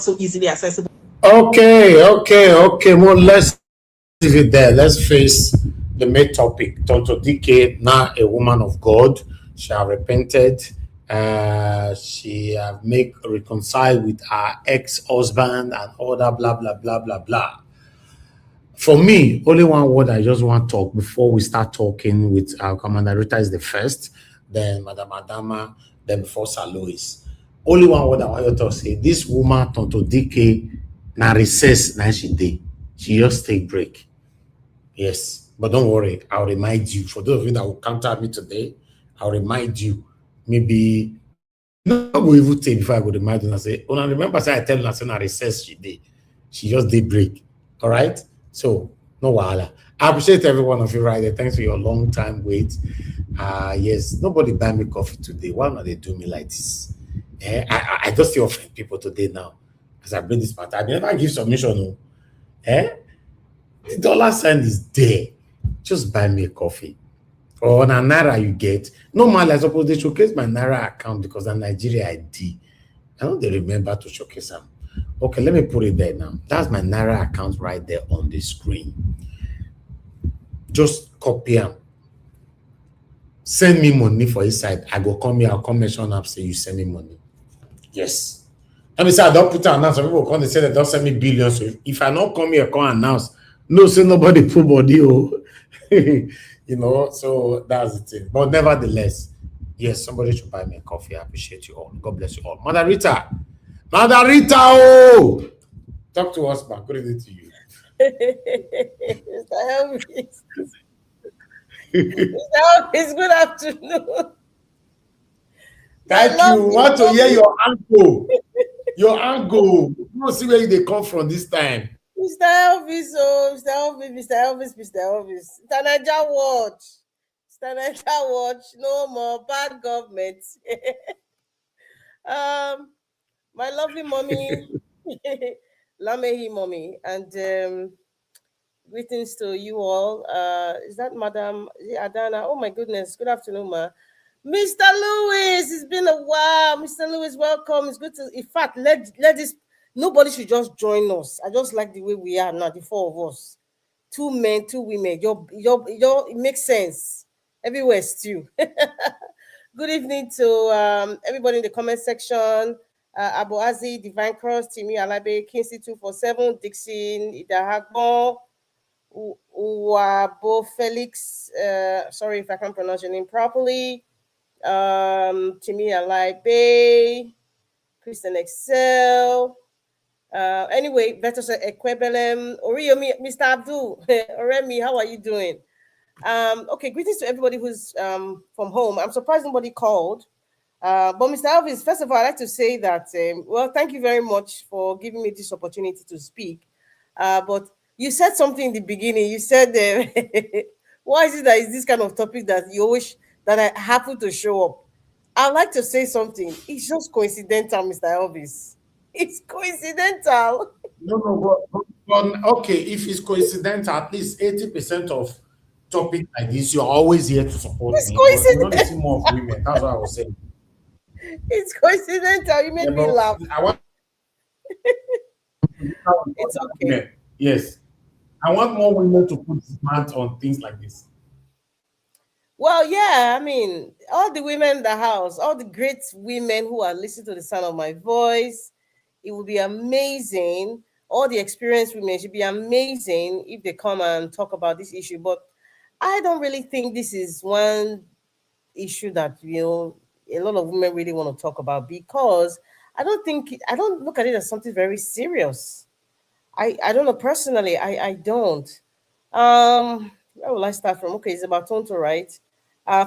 so easily accessible. Okay. Well, let's leave it there. Let's face the main topic. Tonto Dikeh, now a woman of God, she have repented. She have make reconcile with her ex-husband and all that blah blah blah blah blah. For me, only one word I just want to talk before we start talking with our Commander Rita is the first, then Madam Adama, then before Sir Louis. Only one word I want you to say. This woman, Tonto Dike, na recess, na she did. She just take break. Yes. But don't worry, I'll remind you. For those of you that will counter me today, I'll remind you. Maybe no go even take before I go remind you and say, oh, I remember say I tell you say na recess she did. She just did break. All right. So no wahala. I appreciate every one of you right there. Thanks for your long time wait. Yes, nobody buy me coffee today. Why not they do me like this? I just see offend people today now as I bring this matter. I never give submission. No. The dollar sign is there. Just buy me a coffee. Or on a naira you get. Normally, I suppose they showcase my naira account because I'm Nigeria ID. I don't they remember to showcase them. Okay, let me put it there now. That's my naira account right there on the screen. Just copy them. Send me money for inside. I go come here, I'll come mention up say you send me money. Yes. Let me say I don't put an announce. Some people come and say they don't send me billions. So if I don't come here, come announce. No, say nobody put body. Oh. So that's the thing. But nevertheless, yes, somebody should buy me a coffee. I appreciate you all. God bless you all. Mother Rita, oh, talk to us, man. Good evening to you. Mr. Elvis. Mr. Elvis, good afternoon. Thank you. Want to hear your angle? Your angle. You see where they come from this time. Mr. Elvis, Mr. Elvis, Mr. Elvis, Mr. Elvis. Mr. Niger Watch. Mr. Niger Watch. No more bad government. My lovely mommy, Lamehi mommy, and greetings to you all. Is that Madam Adana? Oh my goodness. Good afternoon, ma. Mr. Lewis, it's been a while. Mr. Lewis, welcome. It's good to, in fact, let this, nobody should just join us. I just like the way we are now, the four of us. 2 men, 2 women. It makes sense. Everywhere still. Good evening to everybody in the comment section. Abu Azi, Divine Cross, Timmy Alabe, Kinsey 247, Dixon, Idahagbon, Uwabo Felix. Sorry if I can't pronounce your name properly. Timmy Alabe, Christian Excel. Anyway, Vetos Ekwebelem, Oriomi, Mr. Abdul, Oremi, how are you doing? Okay, greetings to everybody who's from home. I'm surprised nobody called. But Mr. Elvis, first of all, I'd like to say that, well, thank you very much for giving me this opportunity to speak. But you said something in the beginning. You said, why is it that it's this kind of topic that you always, that I happen to show up? I'd like to say something. It's just coincidental, Mr. Elvis. It's coincidental. But okay, if it's coincidental, at least 80% of topic like this, you're always here to support It's me. But you want to coincidental. see more of women. That's what I was saying. It's coincidental. You made me laugh. I want It's okay. Yes. I want more women to put smart on things like this. Well, yeah, I mean, all the women in the house, all the great women who are listening to the sound of my voice, it would be amazing. All the experienced women should be amazing if they come and talk about this issue. But I don't really think this is one issue that, a lot of women really want to talk about, because I don't look at it as something very serious. I don't know personally. I don't. Where will I start from? Okay, it's about Tonto, right?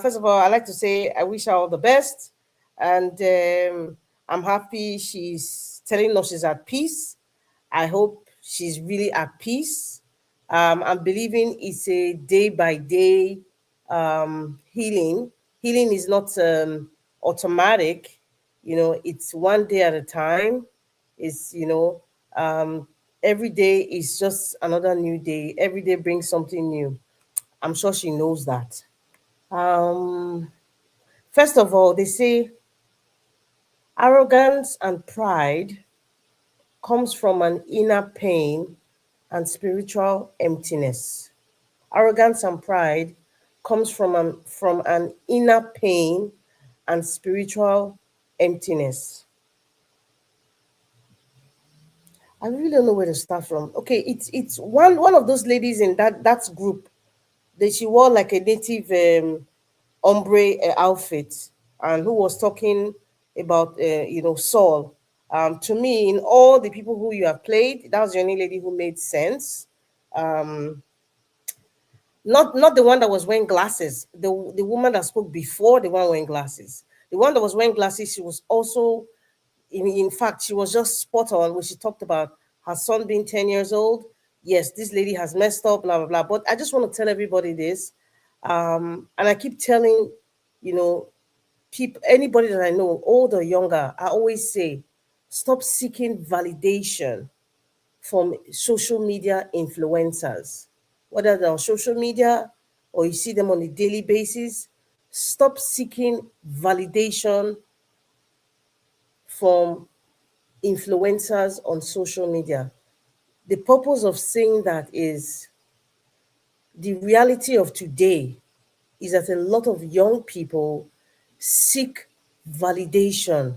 First of all, I like to say I wish her all the best, and I'm happy she's telling us she's at peace. I hope she's really at peace. I'm believing it's a day by day healing. Healing is not automatic. It's one day at a time. It's every day is just another new day. Every day brings something new. I'm sure she knows that. Um, First of all, they say arrogance and pride comes from an inner pain and spiritual emptiness. Arrogance and pride comes from an inner pain and spiritual emptiness. I really don't know where to start from. Okay, it's one of those ladies in that group that she wore like a native ombre outfit, and who was talking about Saul. To me, in all the people who you have played, that was the only lady who made sense. Um, not the one that was wearing glasses. The woman that spoke before the one wearing glasses. The one that was wearing glasses, she was also in fact, she was just spot on when she talked about her son being 10 years old. Yes, this lady has messed up, blah, blah, blah. But I just want to tell everybody this. And I keep telling, you know, people, anybody that I know, old or younger, I always say, stop seeking validation from social media influencers, whether they're on social media or you see them on a daily basis. Stop seeking validation from influencers on social media. The purpose of saying that is the reality of today is that a lot of young people seek validation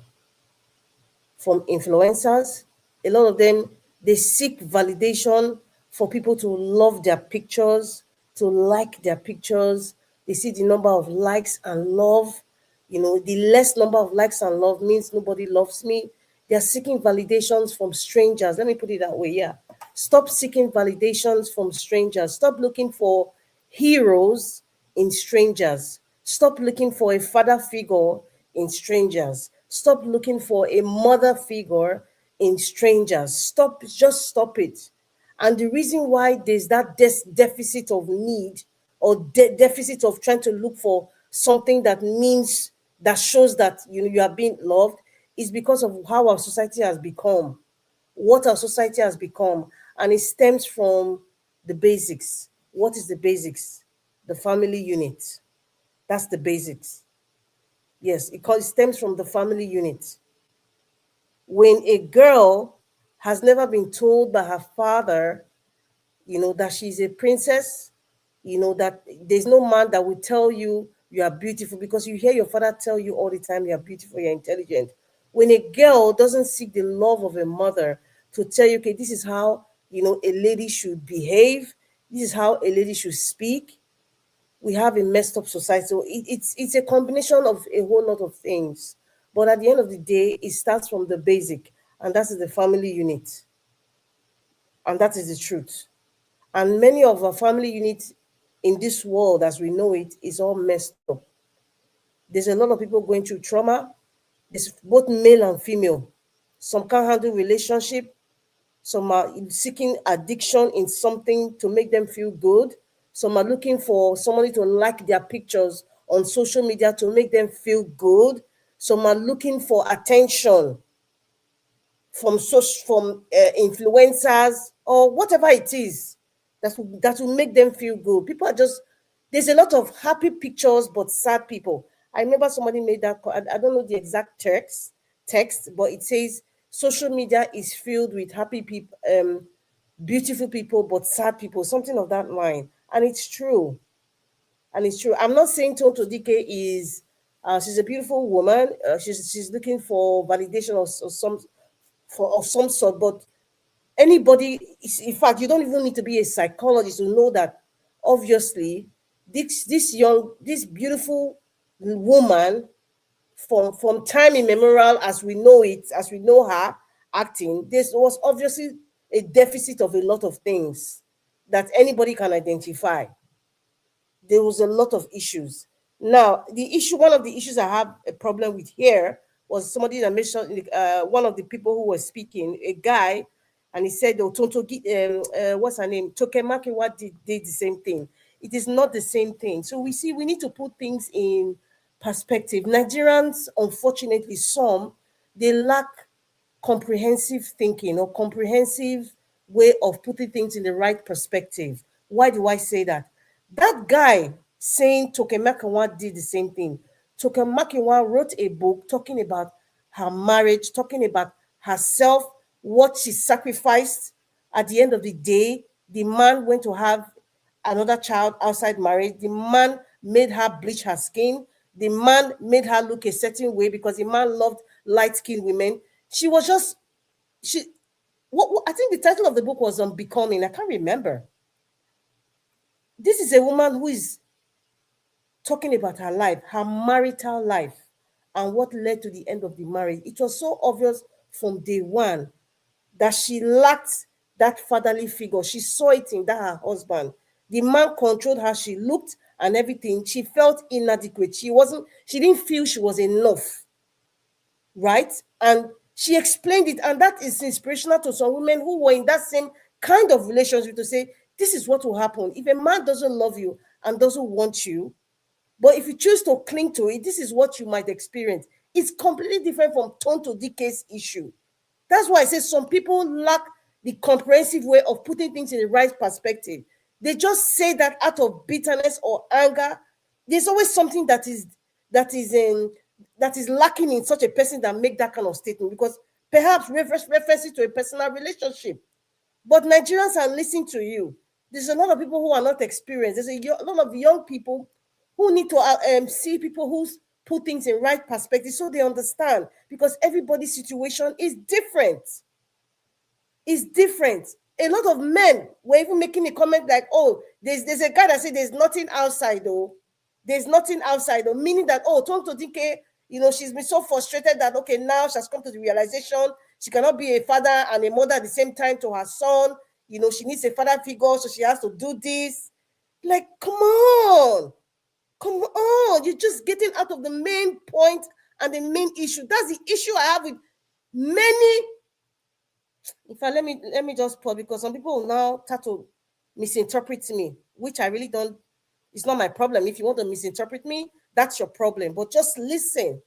from influencers. A lot of them, they seek validation for people to love their pictures, to like their pictures. They see the number of likes and love. The less number of likes and love means nobody loves me. They're seeking validations from strangers. Let me put it that way. Yeah. Stop seeking validations from strangers. Stop looking for heroes in strangers. Stop looking for a father figure in strangers. Stop looking for a mother figure in strangers. Just stop it. And the reason why there's that deficit of need or deficit of trying to look for something that shows that you are being loved is because of how our society has become, what our society has become, and it stems from the basics. What is the basics? The family unit. That's the basics. Yes, it stems from the family unit. When a girl has never been told by her father, that she's a princess, that there's no man that will tell you you are beautiful, because you hear your father tell you all the time you are beautiful, you're intelligent. When a girl doesn't seek the love of a mother to tell you, okay, this is how, a lady should behave, this is how a lady should speak, we have a messed up society. So it's a combination of a whole lot of things. But at the end of the day, it starts from the basic, and that is the family unit. And that is the truth. And many of our family units in this world, as we know it, is all messed up. There's a lot of people going through trauma. There's both male and female. Some can't handle relationship. Some are seeking addiction in something to make them feel good. Some are looking for somebody to like their pictures on social media to make them feel good. Some are looking for attention from influencers or whatever it is that will make them feel good. People are just there's a lot of happy pictures but sad people. I remember somebody made that. I don't know the exact text, but it says social media is filled with happy people, beautiful people but sad people, something of that line, and it's true. And it's true. I'm not saying Tonto Dikeh is. She's a beautiful woman. She's looking for validation of some sort, but anybody, in fact, you don't even need to be a psychologist to know that obviously this beautiful woman from time immemorial, as we know it, as we know her acting, this was obviously a deficit of a lot of things that anybody can identify. There was a lot of issues. Now, one of the issues I have a problem with here was somebody that mentioned, one of the people who was speaking, a guy, and he said, "Oh, what's her name? Tokemakiwa did the same thing." It is not the same thing. So we need to put things in perspective. Nigerians, unfortunately, they lack comprehensive thinking or comprehensive way of putting things in the right perspective. Why do I say that? That guy saying Tokemakiwa did the same thing. Tokemakiwa wrote a book talking about her marriage, talking about herself what she sacrificed. At the end of the day, the man went to have another child outside marriage. The man made her bleach her skin. The man made her look a certain way because the man loved light-skinned women. She was just, I think the title of the book was Unbecoming. I can't remember. This is a woman who is talking about her life, her marital life, and what led to the end of the marriage. It was so obvious from day one that she lacked that fatherly figure. She saw it in that her husband. The man controlled how she looked and everything. She felt inadequate. She didn't feel she was enough. Right? And she explained it, and that is inspirational to some women who were in that same kind of relationship to say, this is what will happen. If a man doesn't love you and doesn't want you, but if you choose to cling to it, this is what you might experience. It's completely different from Tonto Dikeh's issue. That's why I say some people lack the comprehensive way of putting things in the right perspective. They just say that out of bitterness or anger. There's always something that is lacking in such a person that make that kind of statement, because perhaps references to a personal relationship. But Nigerians are listening to you. There's a lot of people who are not experienced. There's a lot of young people who need to see people who put things in right perspective so they understand, because everybody's situation is different. It's different. A lot of men were even making a comment like, oh, there's a guy that said there's nothing outside though. There's nothing outside though, meaning that, oh, Tonto Dikeh, she's been so frustrated that, okay, now she has come to the realization she cannot be a father and a mother at the same time to her son. She needs a father figure, so she has to do this. Like, come on. Come on. You're just getting out of the main point and the main issue. That's the issue I have with many. In fact, let me just pause, because some people will now start to misinterpret me, which I really don't. It's not my problem. If you want to misinterpret me, that's your problem. But just listen.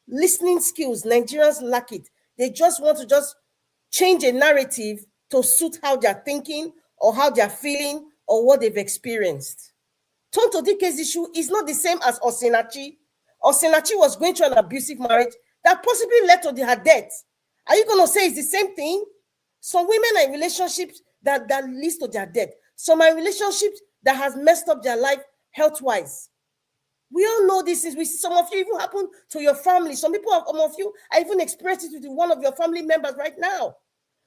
Listening skills, Nigerians lack it. They just want to just change a narrative to suit how they're thinking or how they're feeling or what they've experienced. Tonto Dikeh's issue is not the same as Osinachi. Osinachi was going through an abusive marriage that possibly led to her death. Are you going to say it's the same thing? Some women are in relationships that leads to their death. Some are in relationships that has messed up their life health-wise. We all know this is with some of you even happen to your family. Some of you are even experiencing it with one of your family members right now.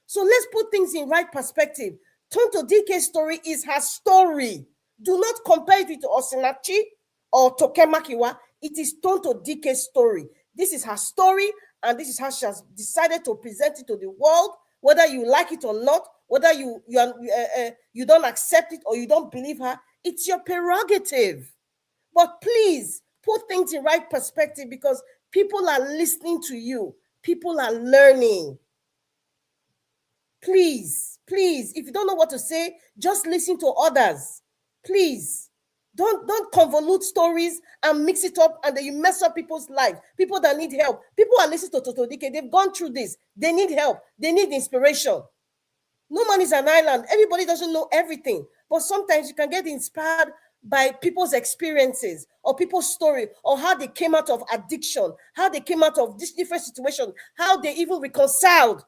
So let's put things in right perspective. Tonto Dikeh's story is her story. Do not compare it with Osinachi or Tokemakiwa. It is Tonto Dikeh's story. This is her story, and this is how she has decided to present it to the world, whether you like it or not, whether you don't accept it or you don't believe her. It's your prerogative. But please put things in right perspective, because people are listening to you. People are learning. Please, if you don't know what to say, just listen to others. Please, don't convolute stories and mix it up, and then you mess up people's life. People that need help. People are listening to Tonto Dikeh. They've gone through this. They need help. They need inspiration. No man is an island. Everybody doesn't know everything. But sometimes you can get inspired by people's experiences or people's story, or how they came out of addiction, how they came out of this different situation, how they even reconciled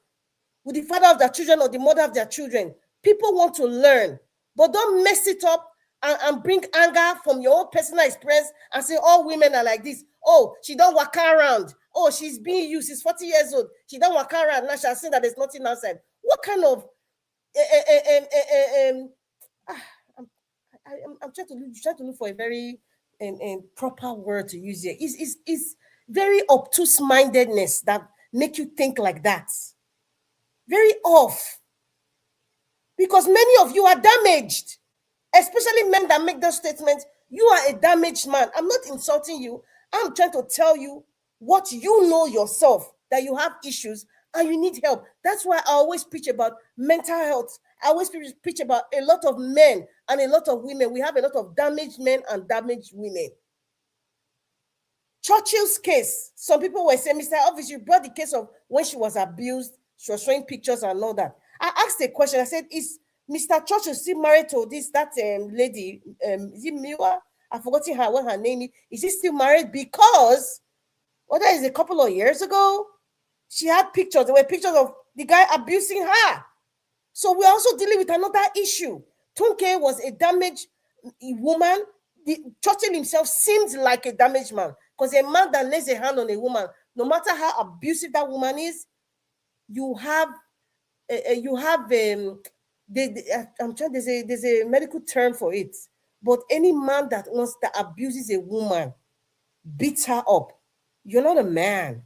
with the father of their children or the mother of their children. People want to learn, but don't mess it up and bring anger from your own personal experience and say all women are like this. Oh, she don't walk around. Oh, she's being used. She's 40 years old. She don't walk around. Now she's saying that there's nothing outside. What kind of I'm trying to look for a very proper word to use here. Is very obtuse mindedness that make you think like that. Very off. Because many of you are damaged, especially men that make those statements. You are a damaged man. I'm not insulting you. I'm trying to tell you what you know yourself, that you have issues and you need help. That's why I always preach about mental health. I always preach about a lot of men and a lot of women. We have a lot of damaged men and damaged women. Churchill's case, some people were saying, Mr. Office, you brought the case of when she was abused. She was showing pictures and all that. I asked a question. I said, is Mr. Churchill still married to that lady? Is it Miwa? I've forgotten what her name is. Is he still married? Because, that is a couple of years ago, she had pictures. There were pictures of the guy abusing her. So we're also dealing with another issue. Tonke was a damaged woman. Churchill himself seemed like a damaged man, because a man that lays a hand on a woman, no matter how abusive that woman is, you have I'm trying. There's a medical term for it. But any man that abuses a woman, beats her up, you're not a man.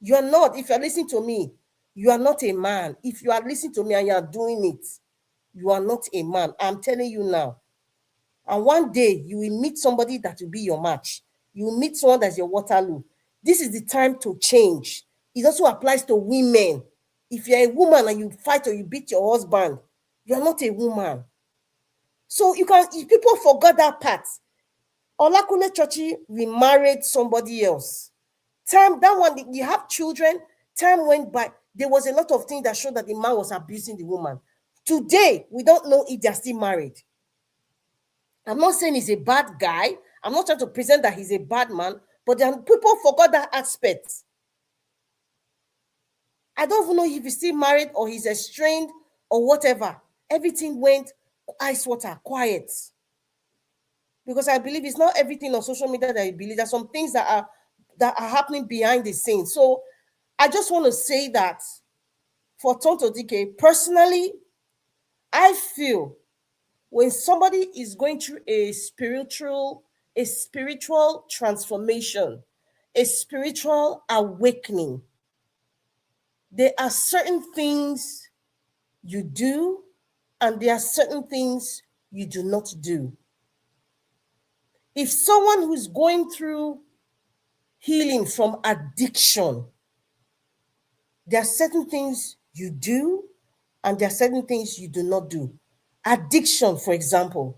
You're not. If you're listening to me, you are not a man. If you are listening to me and you are doing it, you are not a man. I'm telling you now. And one day you will meet somebody that will be your match. You will meet someone that's your Waterloo. This is the time to change. It also applies to women. If you're a woman and you fight or you beat your husband, you're not a woman. So if people forgot that part. Olakunle Churchill remarried somebody else. That one, you have children, time went by. There was a lot of things that showed that the man was abusing the woman. Today, we don't know if they're still married. I'm not saying he's a bad guy. I'm not trying to present that he's a bad man, but then people forgot that aspect. I don't even know if he's still married or he's estranged or whatever. Everything went ice water, quiet. Because I believe it's not everything on social media that I believe. There's some things that are happening behind the scenes. So I just want to say that for Tonto Dikeh, personally, I feel when somebody is going through a spiritual transformation, a spiritual awakening, there are certain things you do and there are certain things you do not do. If someone who's going through healing from addiction, there are certain things you do and there are certain things you do not do. Addiction, for example,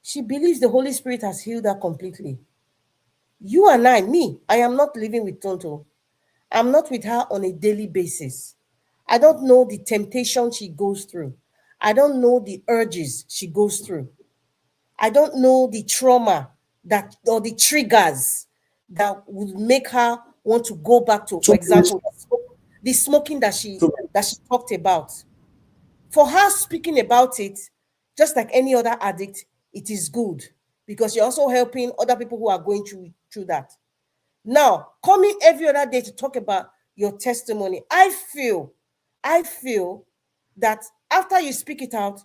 she believes the Holy Spirit has healed her completely. You and I am not living with Tonto. I'm not with her on a daily basis. I don't know the temptation she goes through. I don't know the urges she goes through. I don't know the trauma or the triggers that would make her want to go back to, for example, the smoking that she talked about. For her speaking about it, just like any other addict, it is good because you're also helping other people who are going through that. Now, coming every other day to talk about your testimony, I feel that after you speak it out,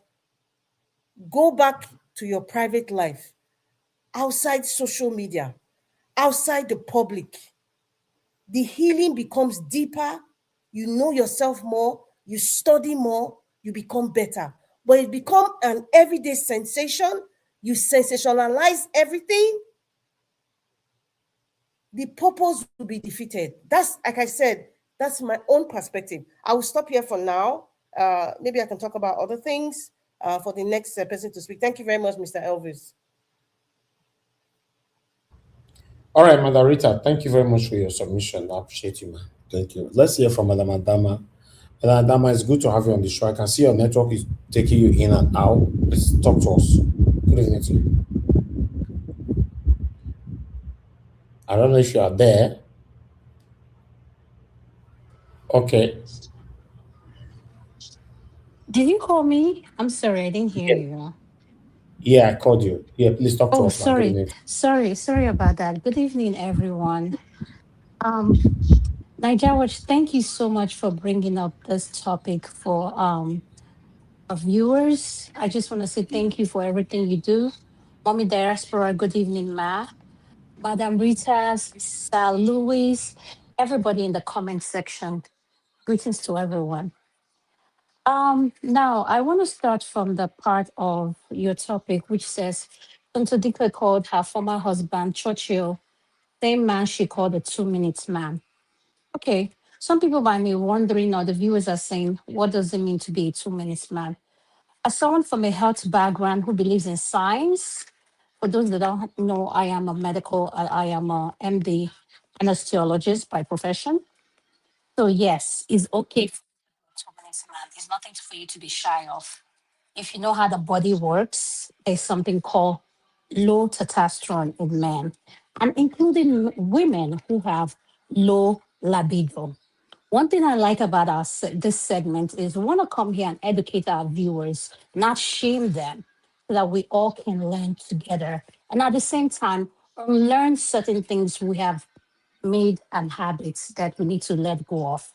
go back to your private life, outside social media, outside the public. The healing becomes deeper. You know yourself more, you study more, you become better. But it becomes an everyday sensation. You sensationalize everything. The purpose will be defeated. That's, like I said, that's my own perspective. I will stop here for now. Maybe I can talk about other things for the next person to speak. Thank you very much, Mr. Elvis. All right, Madam Rita, thank you very much for your submission. I appreciate you, man. Thank you. Let's hear from Madam Adama. Madam Adama, it's good to have you on the show. I can see your network is taking you in and out. Please talk to us. Good evening to you. I don't know if you are there. Okay. Did you call me? I'm sorry, I didn't hear you. Yeah, I called you. Yeah, please talk to Oh, us, man. Good sorry. evening. Sorry about that. Good evening, everyone. Um, Niger Watch, thank you so much for bringing up this topic for our viewers. I just want to say thank you for everything you do. Mommy Diaspora, good evening, Ma. Madam Rita, Sir Louis, everybody in the comment section. Greetings to everyone. Now I want to start from the part of your topic, which says Tonto Dikeh called her former husband Churchill, same man she called a 2 minutes man. Okay, some people might be wondering, or the viewers are saying, what does it mean to be a 2 minutes man? As someone from a health background who believes in science, for those that don't know, I am a MD anesthesiologist by profession. So yes, it's okay for 2 minutes man. It's nothing for you to be shy of. If you know how the body works, there's something called low testosterone in men, and including women who have low libido. One thing I like about this segment is we want to come here and educate our viewers, not shame them, so that we all can learn together. And at the same time, learn certain things we have made and habits that we need to let go of.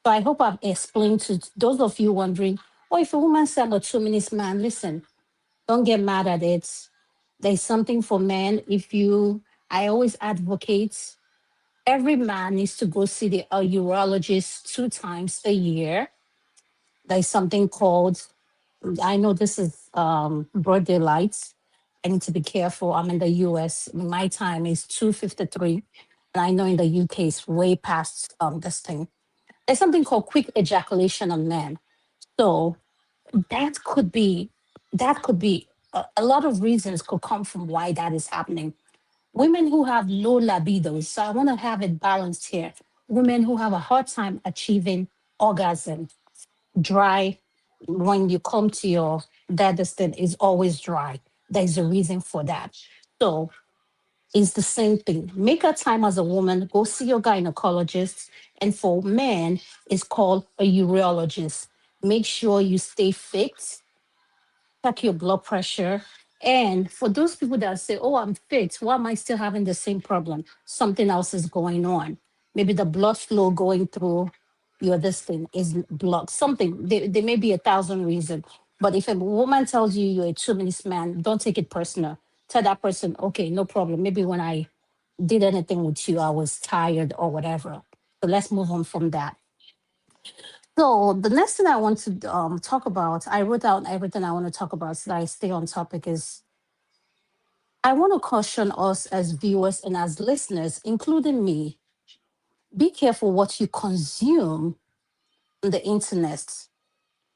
So I hope I've explained to those of you wondering, oh, if a woman said I'm a 2 minutes man, listen, don't get mad at it. There's something for men. I always advocate every man needs to go see a urologist 2 times a year. There's something called, I know this is birthday lights. I need to be careful. I'm in the US. My time is 2:53. And I know in the UK it's way past this thing. There's something called quick ejaculation on men. So that could be, a lot of reasons could come from why that is happening. Women who have low libidos, so I want to have it balanced here. Women who have a hard time achieving orgasm, dry, when you come to your deadest is always dry. There's a reason for that. So it's the same thing. Make a time as a woman, go see your gynecologist. And for men, it's called a urologist. Make sure you stay fit, check your blood pressure. And for those people that say, oh, I'm fit, why am I still having the same problem? Something else is going on. Maybe the blood flow going through your this thing is blocked. Something, there may be 1,000 reasons. But if a woman tells you you're a 2 minutes man, don't take it personal. Tell that person, okay, no problem. Maybe when I did anything with you, I was tired or whatever. So let's move on from that. So the next thing I want to talk about, I wrote out everything I want to talk about so that I stay on topic is I want to caution us as viewers and as listeners, including me, be careful what you consume on the internet.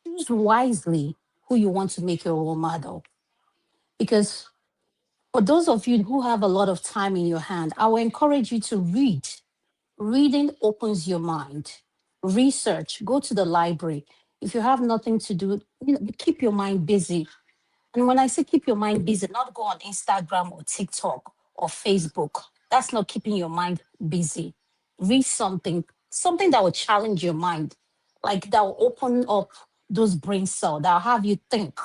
Choose wisely who you want to make your role model. Because for those of you who have a lot of time in your hand, I will encourage you to read. Reading opens your mind. Research, go to the library. If you have nothing to do, keep your mind busy. And when I say keep your mind busy, not go on Instagram or TikTok or Facebook. That's not keeping your mind busy. Read something that will challenge your mind, like that will open up those brain cells, that will have you think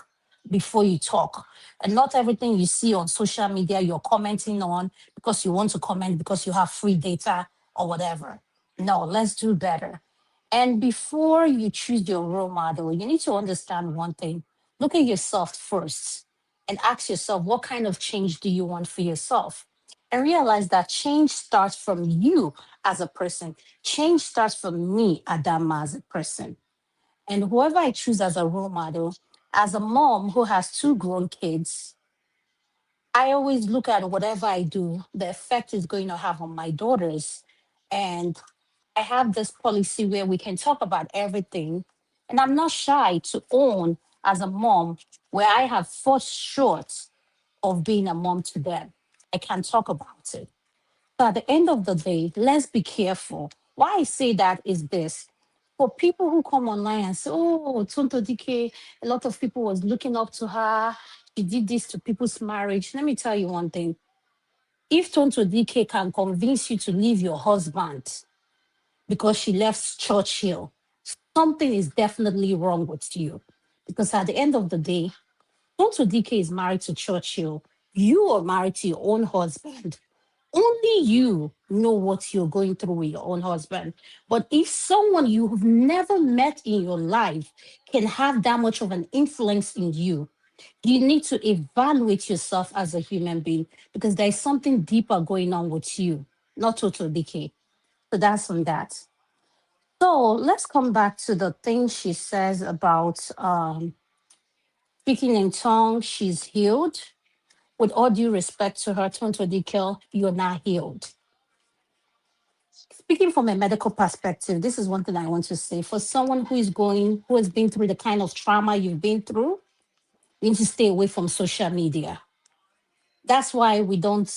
before you talk. And not everything you see on social media you're commenting on because you want to comment because you have free data or whatever. No, let's do better. And before you choose your role model, you need to understand one thing. Look at yourself first and ask yourself, what kind of change do you want for yourself? And realize that change starts from you as a person. Change starts from me, Adama, as a person. And whoever I choose as a role model, as a mom who has 2 grown kids, I always look at whatever I do, the effect is going to have on my daughters. And I have this policy where we can talk about everything. And I'm not shy to own as a mom where I have fallen short of being a mom to them. I can talk about it. So at the end of the day, let's be careful. Why I say that is this. For people who come online and say, oh, Tonto Dikeh, a lot of people was looking up to her. She did this to people's marriage. Let me tell you one thing. If Tonto Dikeh can convince you to leave your husband because she left Churchill, something is definitely wrong with you. Because at the end of the day, Tonto Dikeh is married to Churchill. You are married to your own husband. Only you know what you're going through with your own husband. But if someone you've never met in your life can have that much of an influence in you, you need to evaluate yourself as a human being because there's something deeper going on with you, not total decay. So that's on that. So let's come back to the thing she says about speaking in tongues. She's healed. With all due respect to her, Tonto Dikeh, you're not healed. Speaking from a medical perspective, this is one thing I want to say. For someone who has been through the kind of trauma you've been through, you need to stay away from social media. That's why we don't,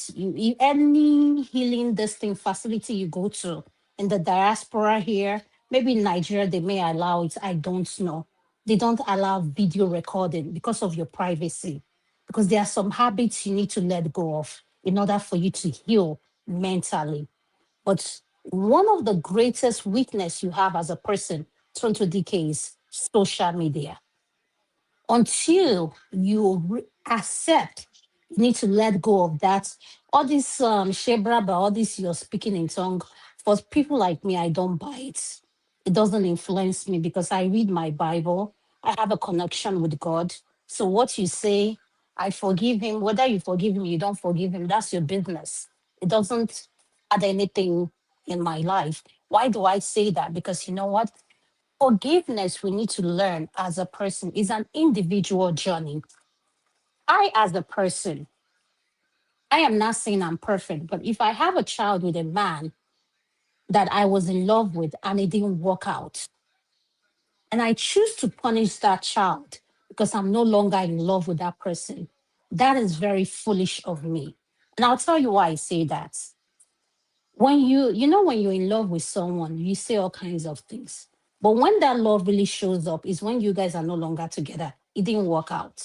any healing this thing facility you go to in the diaspora here, maybe in Nigeria, they may allow it. I don't know. They don't allow video recording because of your privacy, because there are some habits you need to let go of in order for you to heal mentally. But One of the greatest weakness you have as a person, Tonto Dikeh, is social media. Until you accept, you need to let go of that. All this shebra, but all this you're speaking in tongue, for people like me, I don't buy it. It doesn't influence me because I read my Bible. I have a connection with God. So what you say, I forgive him. Whether you forgive him, you don't forgive him, that's your business. It doesn't add anything in my life. Why do I say that? Because you know what? Forgiveness we need to learn as a person is an individual journey. I, as a person, I am not saying I'm perfect, but if I have a child with a man that I was in love with and it didn't work out, and I choose to punish that child because I'm no longer in love with that person, that is very foolish of me. And I'll tell you why I say that. When when you're in love with someone, you say all kinds of things. But when that love really shows up is when you guys are no longer together. It didn't work out.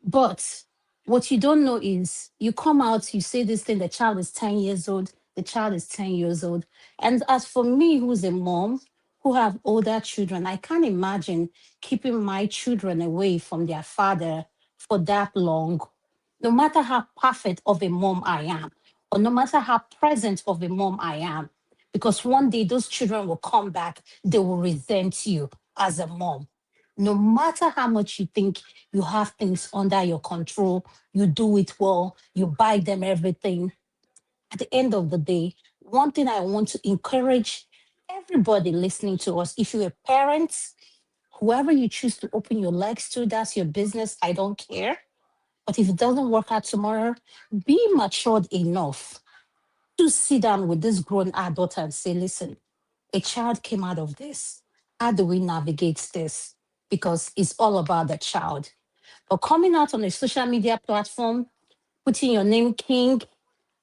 But what you don't know is you come out, you say this thing, the child is 10 years old, the child is 10 years old. And as for me, who's a mom, who have older children, I can't imagine keeping my children away from their father for that long, no matter how perfect of a mom I am, or no matter how present of a mom I am. Because one day those children will come back, they will resent you as a mom. No matter how much you think you have things under your control, you do it well, you buy them everything. At the end of the day, one thing I want to encourage everybody listening to us, if you're a parent, whoever you choose to open your legs to, that's your business. I don't care. But if it doesn't work out tomorrow, be matured enough to sit down with this grown adult and say, listen, a child came out of this. How do we navigate this? Because it's all about the child. But coming out on a social media platform, putting your name king,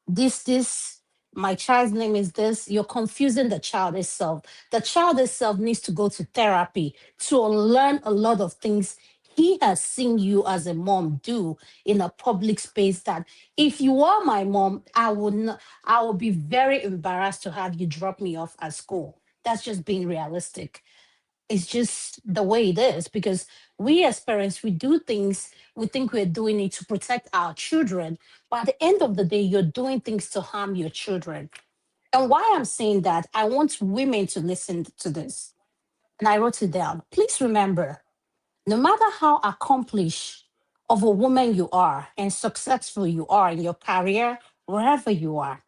this, my child's name is this, you're confusing the child itself. The child itself needs to go to therapy to learn a lot of things he has seen you as a mom do in a public space that if you are my mom, I will be very embarrassed to have you drop me off at school. That's just being realistic. It's just the way it is because we as parents, we do things, we think we're doing it to protect our children. But at the end of the day, you're doing things to harm your children. And why I'm saying that, I want women to listen to this. And I wrote it down. Please remember, no matter how accomplished of a woman you are and successful you are in your career, wherever you are,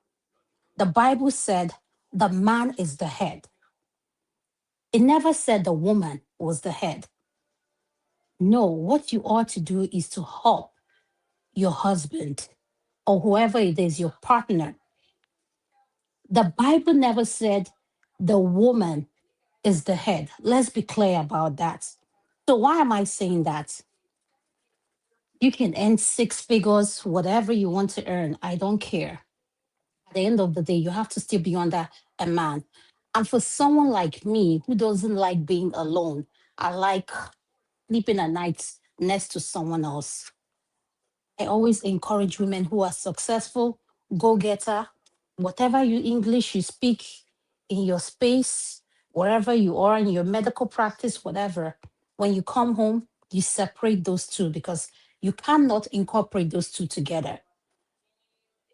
the Bible said the man is the head. It never said the woman was the head. No, what you ought to do is to help your husband or whoever it is, your partner. The Bible never said the woman is the head. Let's be clear about that. So, why am I saying that? You can earn six figures, whatever you want to earn. I don't care. At the end of the day, you have to still be under a man. And for someone like me who doesn't like being alone, I like sleeping at night next to someone else. I always encourage women who are successful, go getter, whatever you English you speak in your space, wherever you are in your medical practice, whatever. When you come home, you separate those two because you cannot incorporate those two together.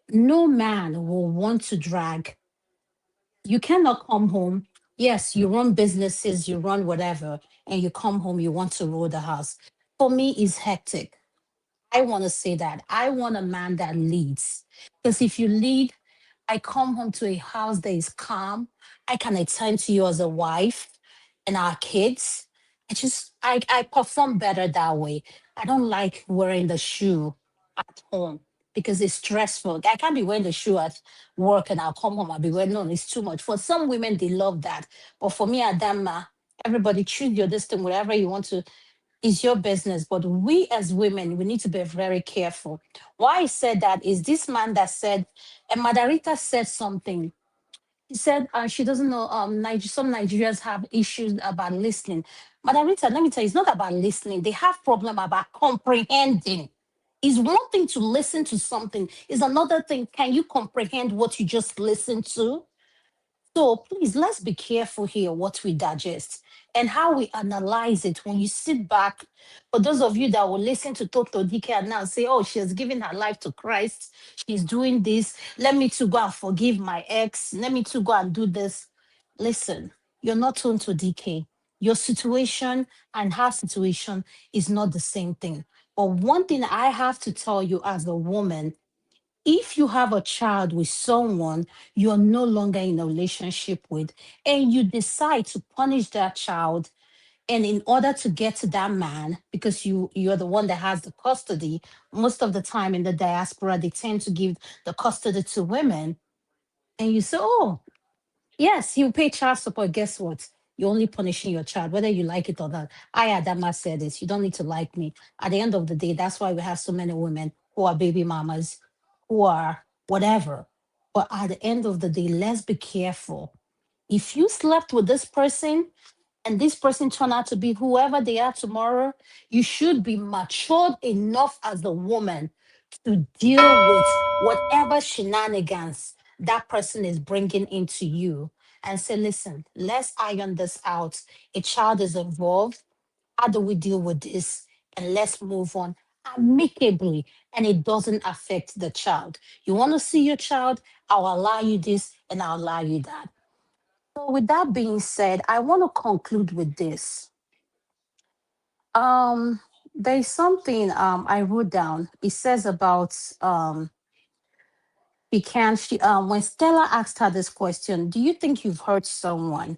No man will want to drag. You cannot come home. Yes, you run businesses, you run whatever, and you come home, you want to rule the house. For me, it's hectic. I want to say that. I want a man that leads. Because if you lead, I come home to a house that is calm. I can attend to you as a wife and our kids. I perform better that way. I don't like wearing the shoe at home because it's stressful. I can't be wearing the shoe at work and I'll come home, I'll be wearing, no, it's too much. For some women, they love that. But for me, Adama, everybody choose your distance, whatever you want to is your business. But we as women, we need to be very careful. Why I said that is this man that said, and Madarita said something. He said she doesn't know some Nigerians have issues about listening. Madarita, let me tell you, it's not about listening. They have problem about comprehending. It's one thing to listen to something, it's another thing. Can you comprehend what you just listened to? So please, let's be careful here what we digest and how we analyze it. When you sit back, for those of you that will listen to Tonto Dikeh and now say, oh, she has given her life to Christ, she's doing this. Let me to go and forgive my ex. Let me to go and do this. Listen, you're not Tonto Dikeh. Your situation and her situation is not the same thing. But one thing I have to tell you as a woman, if you have a child with someone you're no longer in a relationship with, and you decide to punish that child, and in order to get to that man, because you're the one that has the custody, most of the time in the diaspora they tend to give the custody to women, and you say, oh, yes, you pay child support. Guess what? You're only punishing your child, whether you like it or not. I, Adama, said this. You don't need to like me. At the end of the day, that's why we have so many women who are baby mamas, who are whatever. But at the end of the day, let's be careful. If you slept with this person, and this person turn out to be whoever they are tomorrow, you should be matured enough as a woman to deal with whatever shenanigans that person is bringing into you and say, listen, let's iron this out. A child is involved. How do we deal with this? And let's move on amicably, and it doesn't affect the child. You want to see your child? I'll allow you this and I'll allow you that. So, with that being said, I want to conclude with this. Um, there's something I wrote down. It says about she when Stella asked her this question, do you think you've hurt someone?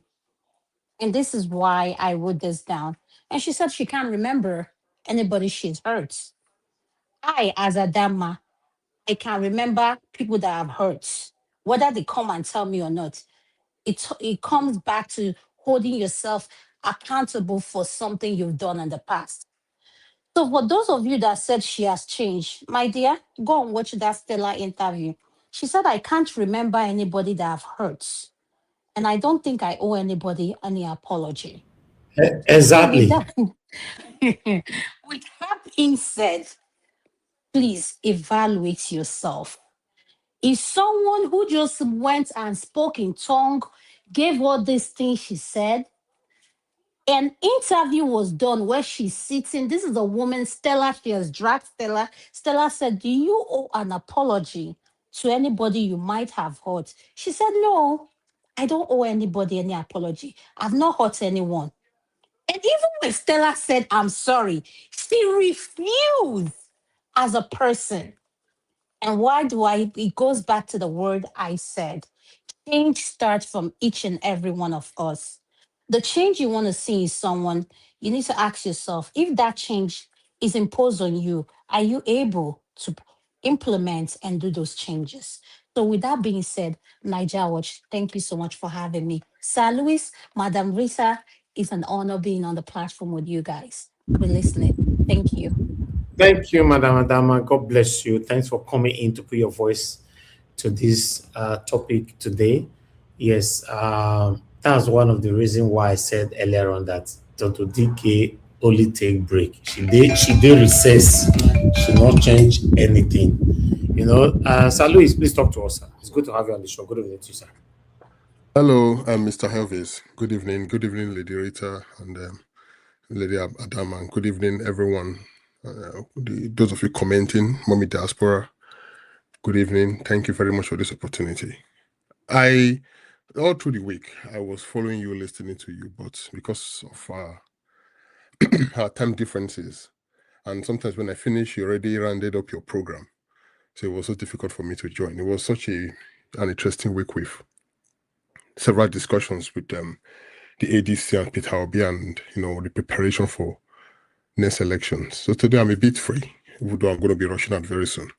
And this is why I wrote this down. And she said she can't remember anybody she's hurt. I, as a Dama, I can remember people that I've hurt, whether they come and tell me or not. It comes back to holding yourself accountable for something you've done in the past. So for those of you that said she has changed, my dear, go and watch that Stella interview. She said, I can't remember anybody that I've hurt. And I don't think I owe anybody any apology. So with Exactly. that, with that being said, please evaluate yourself. Is someone who just went and spoke in tongue, gave all these things she said, an interview was done where she's sitting. This is a woman, Stella. She has dragged Stella. Stella said, do you owe an apology to anybody you might have hurt? She said, no, I don't owe anybody any apology. I've not hurt anyone. And even when Stella said, I'm sorry, she refused as a person. And why do I? It goes back to the word I said. Change starts from each and every one of us. The change you want to see in someone, you need to ask yourself if that change is imposed on you, are you able to implement and do those changes? So, with that being said, Niger Watch, thank you so much for having me. Sir Luis, Madam Risa, it's an honor being on the platform with you guys. I'll be listening. Thank you. Thank you, Madam Adama. God bless you. Thanks for coming in to put your voice to this topic today. Yes, that's one of the reasons why I said earlier on that Tonto Dikeh only take break. She did recess. She not change anything. Sir Louis, please talk to us, sir. It's good to have you on the show. Good evening to you, sir. Hello, I'm Mr. Helvis. Good evening. Good evening, Lady Rita and Lady Adama. And good evening, everyone. Those of you commenting, Mommy Diaspora, good evening. Thank you very much for this opportunity. All through the week, I was following you, listening to you, but because of our time differences, and sometimes when I finish, you already rounded up your program. So it was so difficult for me to join. It was such an interesting week with several discussions with the ADC and Peter Obi and, the preparation for next elections. So today I'm a bit free, even though I'm going to be rushing out very soon.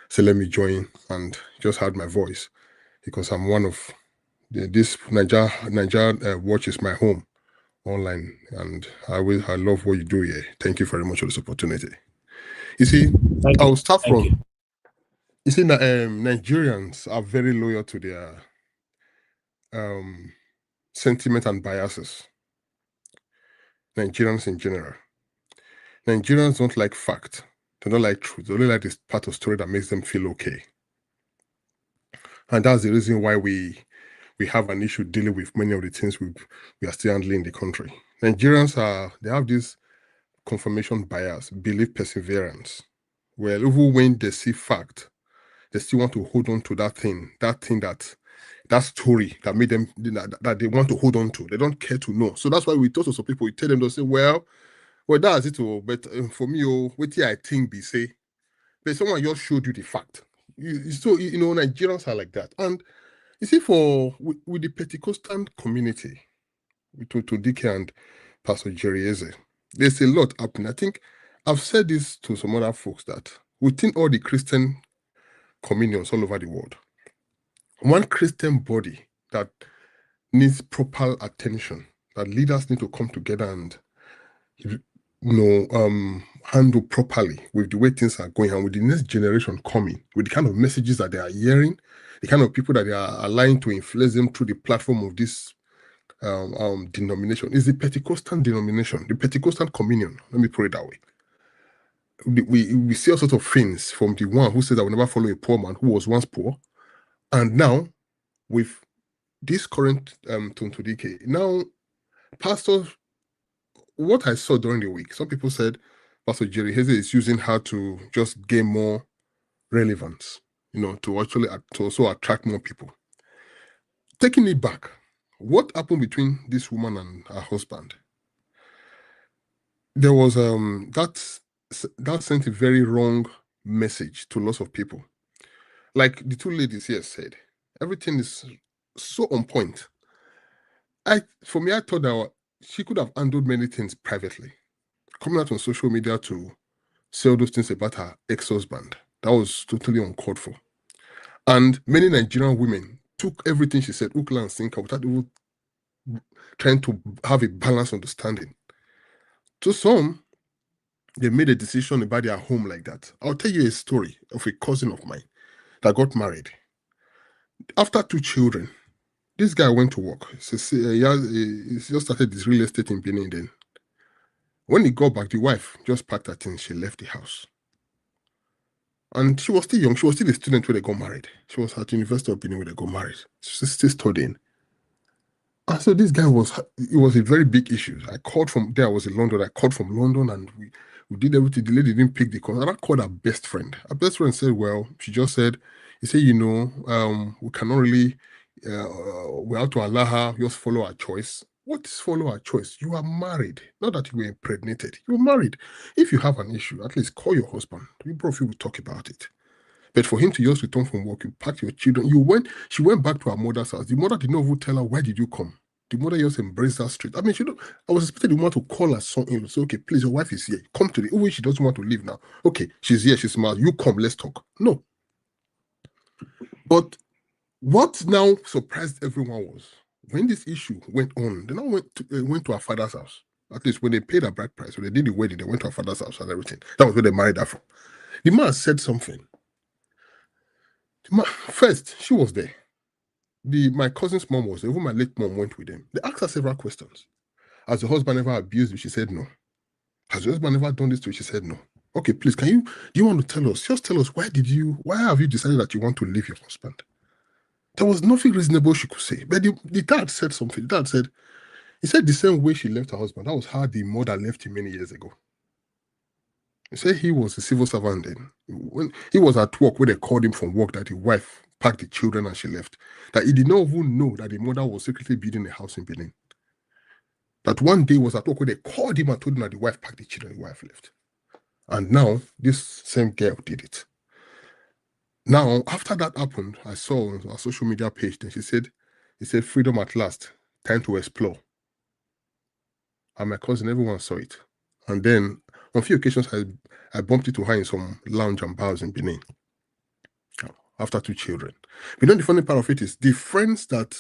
So let me join and just add my voice because I'm one of this Niger Watch is my home online, and I love what you do here. Thank you very much for this opportunity. You see, Thank I'll you. start Thank from. you. You see, Nigerians are very loyal to their sentiment and biases. Nigerians in general. Nigerians don't like fact. They don't like truth. They only like this part of story that makes them feel okay. And that's the reason why we have an issue dealing with many of the things we are still handling in the country. Nigerians they have this confirmation bias, belief perseverance. Well, even when they see fact, they still want to hold on to that story that made them, that they want to hold on to. They don't care to know. So that's why we talk to some people, we tell them, they'll say, well, that's it. But for me, what I think they say, but someone just showed you the fact. So, Nigerians are like that. And you see, with the Pentecostal community, with Tonto Dikeh and Pastor Jerry Eze, there's a lot happening. I think I've said this to some other folks that within all the Christian communions all over the world, one Christian body that needs proper attention, that leaders need to come together and handle properly with the way things are going, and with the next generation coming, with the kind of messages that they are hearing, the kind of people that they are allowing to influence them through the platform of this denomination, is the Pentecostal denomination, the Pentecostal communion. Let me put it that way. We see all sorts of things from the one who said that we never follow a poor man who was once poor, and now with this current Tonto Dikeh, now pastors. What I saw during the week, some people said Pastor Jerry Eze is using her to just gain more relevance, to also attract more people. Taking it back, what happened between this woman and her husband? There was that sent a very wrong message to lots of people. Like the two ladies here said, everything is so on point. For me, I thought that she could have handled many things privately. Coming out on social media to say all those things about her ex-husband, that was totally uncalled for. And many Nigerian women took everything she said, hook, line, and sinker, without even trying to have a balanced understanding. To some, they made a decision about their home like that. I'll tell you a story of a cousin of mine that got married. After 2 children, this guy went to work. He just started this real estate in Benin then. When he got back, the wife just packed her things. She left the house. And she was still young. She was still a student when they got married. She was at the University of Benin when they got married. She was still studying. And so this guy it was a very big issue. I called from there. I was in London. I called from London and we did everything. The lady didn't pick the call. And I called her best friend. Her best friend said, well, she just said, he said, we cannot really, we have to allow her, just follow her choice. What is follow her choice? You are married. Not that you were impregnated. You were married. If you have an issue, at least call your husband. You both will talk about it. But for him to just return from work, you packed your children. She went back to her mother's house. The mother did not even tell her, why did you come? The mother just embraced her straight. I mean, I was expecting the mother to call her son in and say, okay, please, your wife is here. Come today. Even if she doesn't want to leave now. Okay, she's here, she's smart. You come, let's talk. No. But what now surprised everyone was when this issue went on, they now went to her father's house. At least when they paid her bride price, when they did the wedding, they went to her father's house and everything. That was where they married her from. The man said something. First, she was there. My cousin's mom was there. Even my late mom went with them. They asked her several questions. Has your husband ever abused you? She said no. Has your husband ever done this to you? She said no. Okay, please, do you want to tell us? Just tell us, why have you decided that you want to leave your husband? There was nothing reasonable she could say. But the dad said something. The dad said, he said the same way she left her husband. That was how the mother left him many years ago. He said he was a civil servant then. When he was at work, when they called him from work, that the wife packed the children and she left. That he did not even know that the mother was secretly building a house in Benin. That one day was at work when they called him and told him that the wife packed the children, the wife left. And now this same girl did it. Now, after that happened, I saw on our social media page, then he said, freedom at last, time to explore. And my cousin, everyone saw it. And then on a few occasions, I bumped into her in some lounge and bars in Benin after 2 children. But then the funny part of it is the friends that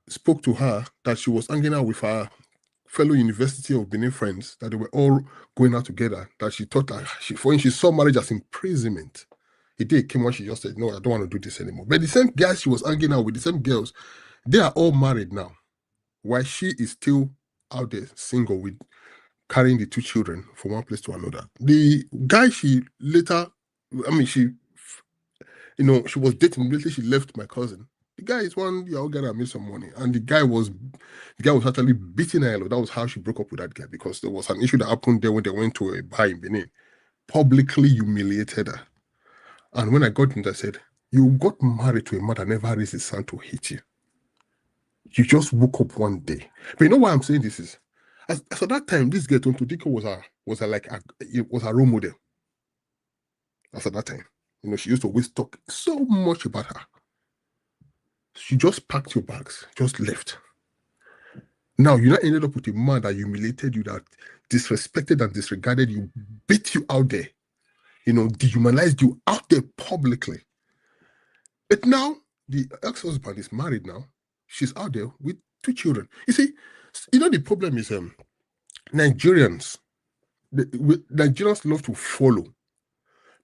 spoke to her, that she was hanging out with her fellow University of Benin friends, that they were all going out together, that she thought that she saw marriage as imprisonment. The day came when she just said, no, I don't want to do this anymore. But the same guys she was hanging out with, the same girls, they are all married now. While she is still out there single with carrying the 2 children from one place to another. The guy she later, she was dating immediately she left my cousin. The guy is one young guy that made some money, and the guy was actually beating her. That was how she broke up with that guy, because there was an issue that happened there when they went to a bar in Benin. Publicly humiliated her. And when I got in, I said, you got married to a man that never raised his son to hit you. You just woke up one day. But you know why I'm saying this is, as at that time, this girl Tonto Dikeh was a role model. As at that time, she used to always talk so much about her. She just packed your bags, just left. Now you not ended up with a man that humiliated you, that disrespected and disregarded you, beat you out there, dehumanized you out there publicly. But now the ex-husband is married now. She's out there with 2 children. You see, the problem is Nigerians. Nigerians love to follow,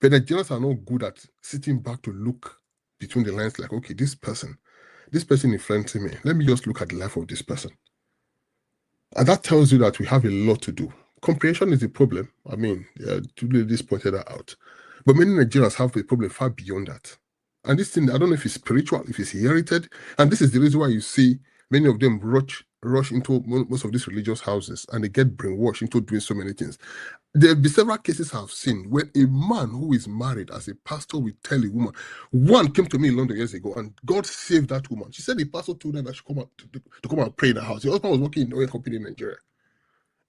but Nigerians are not good at sitting back to look between the lines. Like, okay, this person influencing me. Let me just look at the life of this person, and that tells you that we have a lot to do. Comprehension is the problem. Two ladies pointed that out, but many Nigerians have a problem far beyond that. And this thing, I don't know if it's spiritual, if it's inherited. And this is the reason why you see many of them rush into most of these religious houses, and they get brainwashed into doing so many things. There will be several cases I've seen where a man who is married as a pastor will tell a woman. One came to me in London years ago, and God saved that woman. She said the pastor told her that she come out to come and pray in the house. The husband was working in an oil company in Nigeria.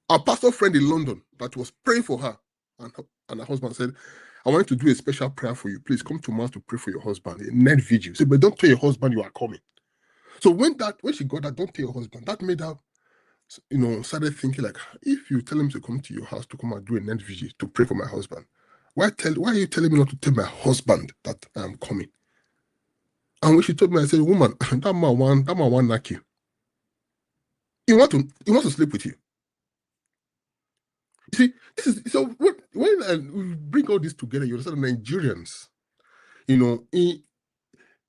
Our pastor friend in London that was praying for her, and her husband said, I want you to do a special prayer for you. Please come to mass to pray for your husband. A night vigil. So, but don't tell your husband you are coming. So when she got that, don't tell your husband, that made her, started thinking like, if you tell him to come to your house to come and do a night vigil to pray for my husband, why are you telling me not to tell my husband that I am coming? And when she told me, I said, woman, that man want knock you. He wants to sleep with you. You see, this is so when we bring all this together, you understand Nigerians, in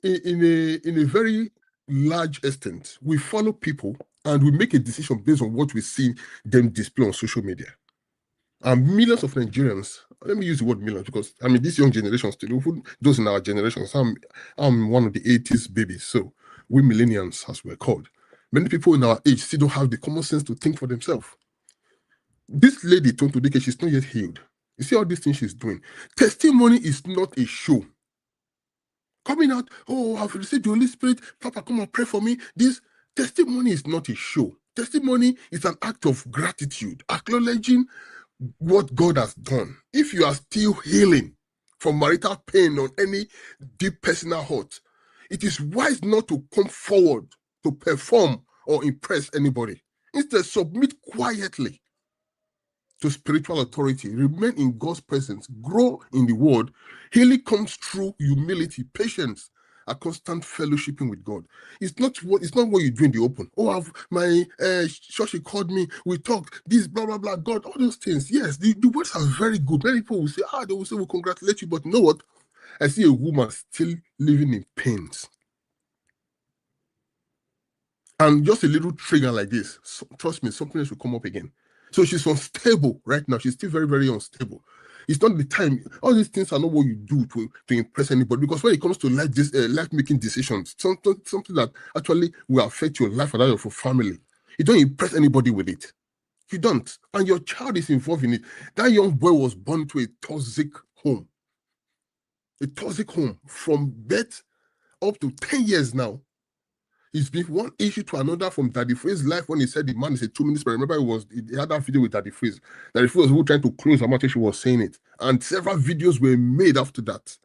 a very large extent, we follow people and we make a decision based on what we see them display on social media. And millions of Nigerians, let me use the word millions because this young generation still, those in our generations, I'm one of the 80s babies, so we millennials, as we're called. Many people in our age still don't have the common sense to think for themselves. This lady, Tonto Dikeh, she's not yet healed. You see all these things she's doing. Testimony is not a show. Coming out, I've received the Holy Spirit. Papa, come and pray for me. This testimony is not a show. Testimony is an act of gratitude, acknowledging what God has done. If you are still healing from marital pain or any deep personal hurt, it is wise not to come forward to perform or impress anybody. Instead, submit quietly to spiritual authority, remain in God's presence, grow in the word. Healing comes through humility, patience, a constant fellowshipping with God. It's not what you do in the open. My church called me, we talked, this, blah, blah, blah, God, all those things. Yes, the words are very good. Many people will say, they will say, we congratulate you, but you know what? I see a woman still living in pains. And just a little trigger like this, trust me, something else will come up again. So she's unstable right now. She's still very, very unstable. It's not the time. All these things are not what you do to impress anybody. Because when it comes to life-making decisions, something that actually will affect your life and that of your family, you don't impress anybody with it. You don't. And your child is involved in it. That young boy was born to a toxic home. A toxic home from birth up to 10 years now. It's been one issue to another from Daddy Freeze's life when he said the man is a 2 minutes. But remember, he had that video with Daddy Freeze. Daddy Freeze was trying to close her mouth. She was saying it, and several videos were made after that.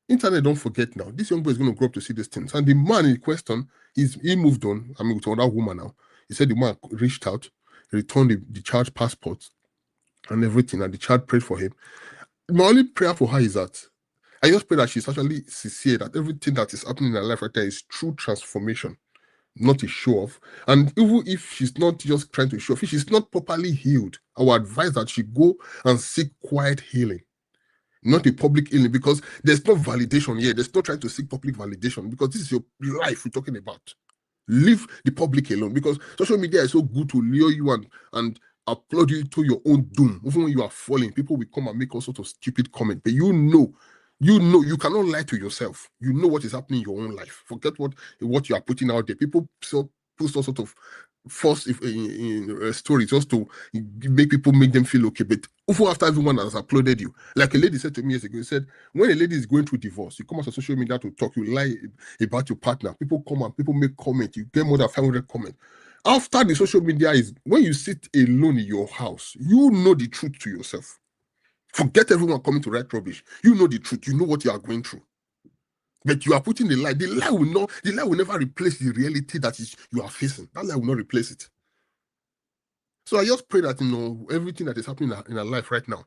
Internet, don't forget now. This young boy is going to grow up to see these things. And the man in question, he moved on. With another woman now. He said the man reached out, returned the child's passport and everything, and the child prayed for him. My only prayer for her is that I just pray that she's actually sincere, that everything that is happening in her life right there is true transformation, not a show off. And even if she's not just trying to show off, if she's not properly healed, I would advise that she go and seek quiet healing, not a public healing, because there's no validation here. There's no trying to seek public validation, because this is your life we're talking about. Leave the public alone, because social media is so good to lure you and applaud you to your own doom. Even when you are falling, people will come and make all sorts of stupid comments. But you cannot lie to yourself. You know what is happening in your own life. Forget what you are putting out there. People post all sorts of false in stories just to make them feel okay. But even after everyone has uploaded you, like a lady said to me years ago, she said, when a lady is going through divorce, you come out on social media to talk, you lie about your partner. People come and people make comments. You get more than 500 comments. After the social media is, when you sit alone in your house, you know the truth to yourself. Forget everyone coming to write rubbish. You know the truth. You know what you are going through. But you are putting the lie. The lie will never replace the reality that you are facing. That lie will not replace it. So I just pray that everything that is happening in her life right now,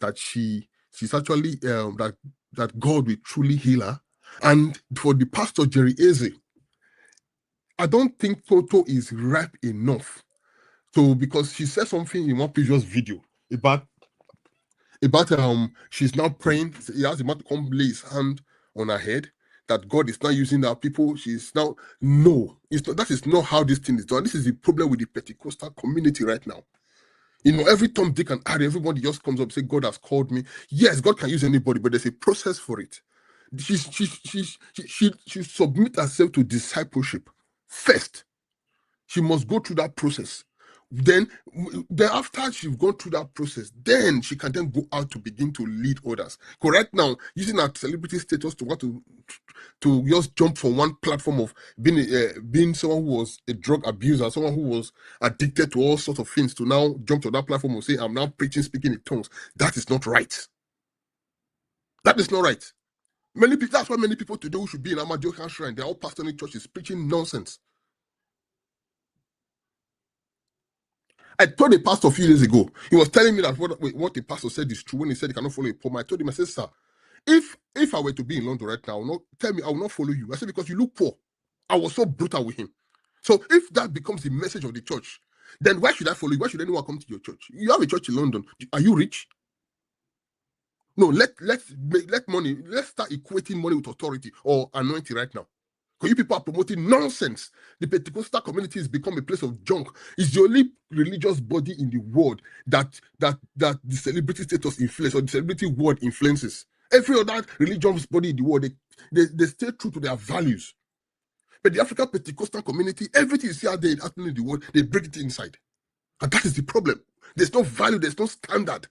that she's actually that God will truly heal her. And for the pastor Jerry Eze, I don't think Toto is ripe enough. So because she said something in one previous video about she's now praying, he has the man to come lay his hand on her head, that God is not using our people. She's now that is not how this thing is done. This is the problem with the Pentecostal community right now. Every Tom, Dick, and Harry, everybody just comes up and say, God has called me. Yes, God can use anybody, but there's a process for it. She submit herself to discipleship first. She must go through that process. Then after she's gone through that process, then she can then go out to begin to lead others. Correct now, using her celebrity status to want to just jump from one platform of being someone who was a drug abuser, someone who was addicted to all sorts of things, to now jump to that platform and say, I'm now preaching, speaking in tongues. That is not right. That is not right. That's why many people today who should be in Amadiokan Shrine, they're all pastoring churches preaching nonsense. I told a pastor a few days ago, he was telling me that what the pastor said is true when he said he cannot follow a poem. I told him, I said, sir, if I were to be in London right now, I will not follow you. I said, because you look poor. I was so brutal with him. So if that becomes the message of the church, then why should I follow you? Why should anyone come to your church? You have a church in London. Are you rich? No, let's start equating money with authority or anointing right now. Because you people are promoting nonsense. The Pentecostal community has become a place of junk. It's the only religious body in the world that the celebrity status influences, or the celebrity word influences. Every other religious body in the world, they stay true to their values. But the African Pentecostal community, everything you see out there happening in the world, they break it inside. And that is the problem. There's no value, there's no standard.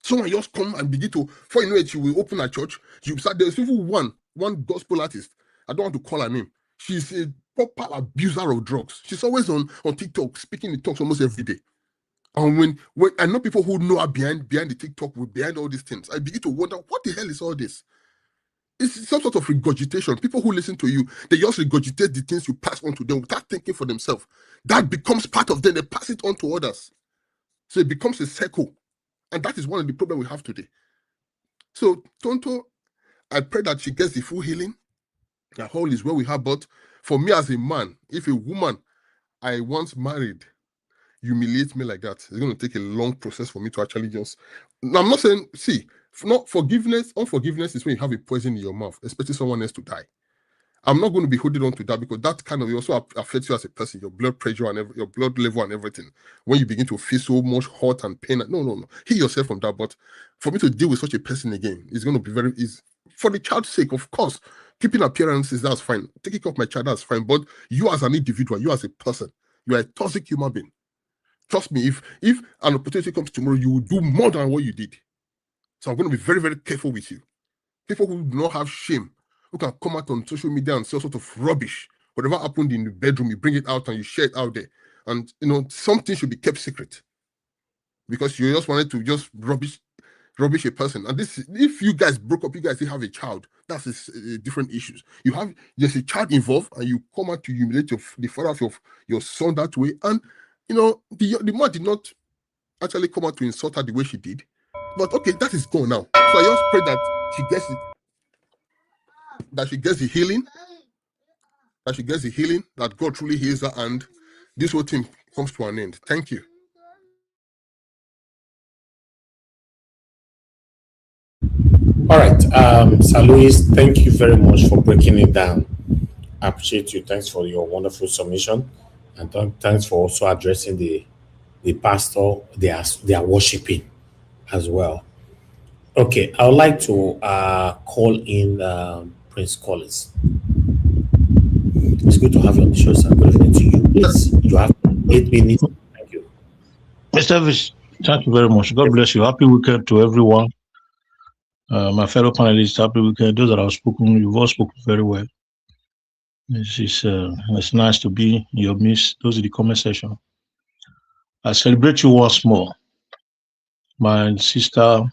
Someone just come and begin to, before you know it, you will open a church. There's even one gospel artist. I don't want to call her name. She's a proper abuser of drugs. She's always on TikTok, speaking in talks almost every day. And when I know people who know her behind the TikTok, behind all these things, I begin to wonder, what the hell is all this? It's some sort of regurgitation. People who listen to you, they just regurgitate the things you pass on to them without thinking for themselves. That becomes part of them. They pass it on to others. So it becomes a circle. And that is one of the problems we have today. So, Tonto, I pray that she gets the full healing. That all is well with her. But for me as a man, if a woman I once married humiliates me like that, it's going to take a long process for me to actually just... Now, I'm not saying, unforgiveness is when you have a poison in your mouth, expecting someone else to die. I'm not going to be holding on to that, because that kind of also affects you as a person, your blood pressure and your blood level and everything. When you begin to feel so much hurt and pain, no. Heal yourself from that. But for me to deal with such a person again, it's going to be very easy. For the child's sake, of course, keeping appearances, that's fine. Taking care of my child, that's fine. But you as an individual, you as a person, you are a toxic human being. Trust me, if an opportunity comes tomorrow, you will do more than what you did. So I'm going to be very, very careful with you. People who do not have shame, who can come out on social media and say all sort of rubbish. Whatever happened in the bedroom, you bring it out and you share it out there. And, something should be kept secret. Because you just wanted to just rubbish a person. And if you guys broke up, you guys still have a child, that's a different issues. There's a child involved, and you come out to humiliate the father of your son that way. And, the mother did not actually come out to insult her the way she did. But okay, that is gone now. So I just pray that she gets it. That she gets the healing, that God truly heals her, and this whole thing comes to an end. Thank you. All right, Sir Louis, thank you very much for breaking it down. I appreciate you. Thanks for your wonderful submission, and thanks for also addressing the the pastor they are worshiping as well. Okay, I would like to call in Prince Collins. It's good to have you on the show, sir. Good evening to you. Please, you have 8 minutes. Thank you. Mr. Elvis, thank you very much. God bless you. Happy weekend to everyone. My fellow panelists, happy weekend. Those that have spoken, you've all spoken very well. It's nice to be in your midst. Those in the comment section. I celebrate you once more. My sister,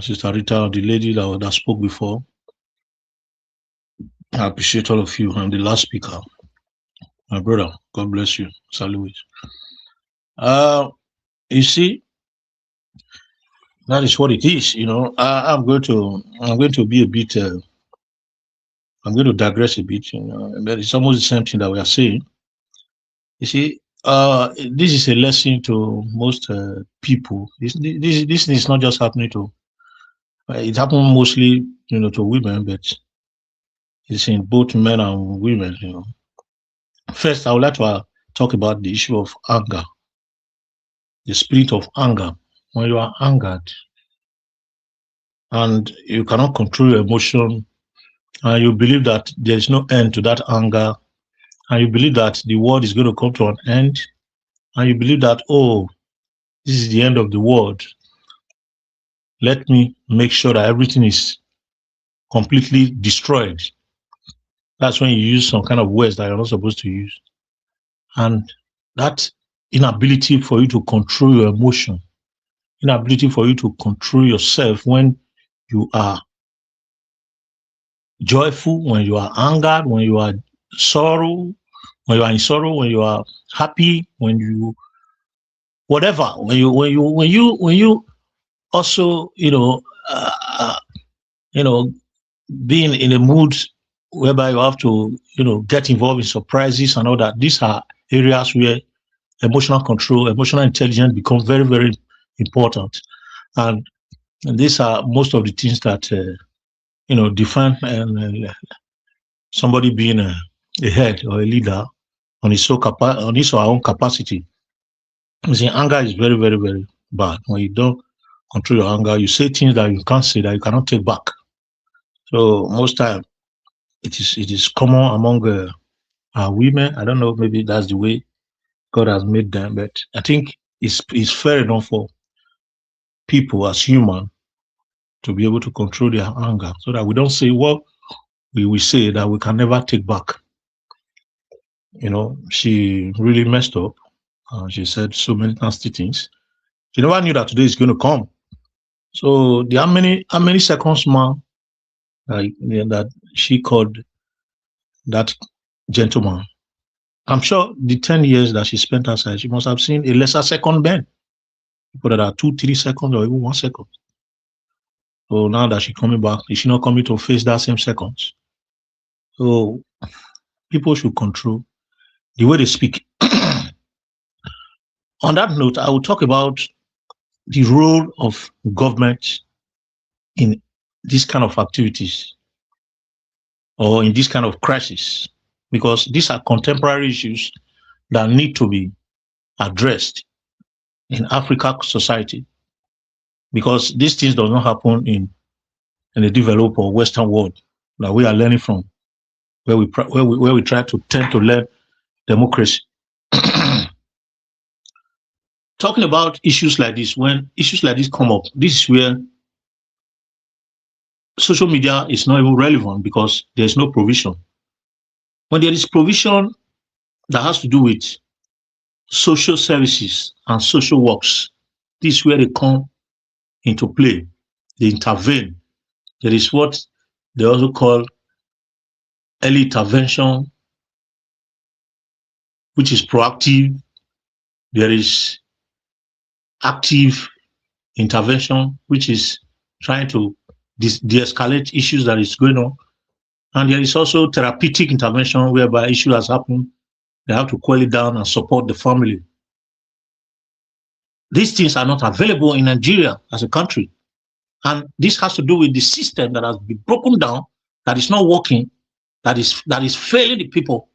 Sister Rita, the lady that spoke before. I appreciate all of you. I'm the last speaker. My brother, God bless you. Salute. You see, that is what it is. You know, I'm going to be a bit. I'm going to digress a bit. You know, but it's almost the same thing that we are saying. You see, this is a lesson to most people. This is not just happening to. It happens mostly, you know, to women, but it's in both men and women. You know. First, I would like to talk about the issue of anger, the spirit of anger. When you are angered and you cannot control your emotion, and you believe that there is no end to that anger, and you believe that the world is going to come to an end, and you believe that, oh, this is the end of the world, let me make sure that everything is completely destroyed. That's when you use some kind of words that you're not supposed to use. And that inability for you to control your emotion, inability for you to control yourself when you are joyful, when you are angered, when you are sorrow, when you are in sorrow, when you are happy, when you whatever, when you also, being in a mood whereby you have to, get involved in surprises and all that. These are areas where emotional control, emotional intelligence becomes very, very important. And these are most of the things that, define somebody being a head or a leader on his or her own capacity. You see, anger is very, very, very bad. When you don't control your anger, you say things that you can't say, that you cannot take back. So most time, it is common among women. I don't know, maybe that's the way God has made them, but I think it's fair enough for people as human to be able to control their anger, so that we don't say what we will say that we can never take back. She really messed up. She said so many nasty things. She never knew that today is going to come. So there are how many seconds, man, that she called that gentleman. I'm sure the 10 years that she spent outside, she must have seen a lesser second man. People that are 2-3 seconds or even 1 second. So now that she's coming back, is she not coming to face that same seconds? So people should control the way they speak. On that note, I will talk about the role of government in this kind of activities or in this kind of crisis, because these are contemporary issues that need to be addressed in African society, because these things do not happen in the developed or Western world that we are learning from, where we try to tend to learn democracy. Talking about issues like this, when issues like this come up, this is where social media is not even relevant, because there's no provision. When there is provision that has to do with social services and social works, this is where they come into play. They intervene. There is what they also call early intervention, which is proactive. There is active intervention, which is trying to de-escalate issues that is going on. And there is also therapeutic intervention, whereby issue has happened, they have to cool it down and support the family. These things are not available in Nigeria as a country. And this has to do with the system that has been broken down, that is not working, that is failing the people.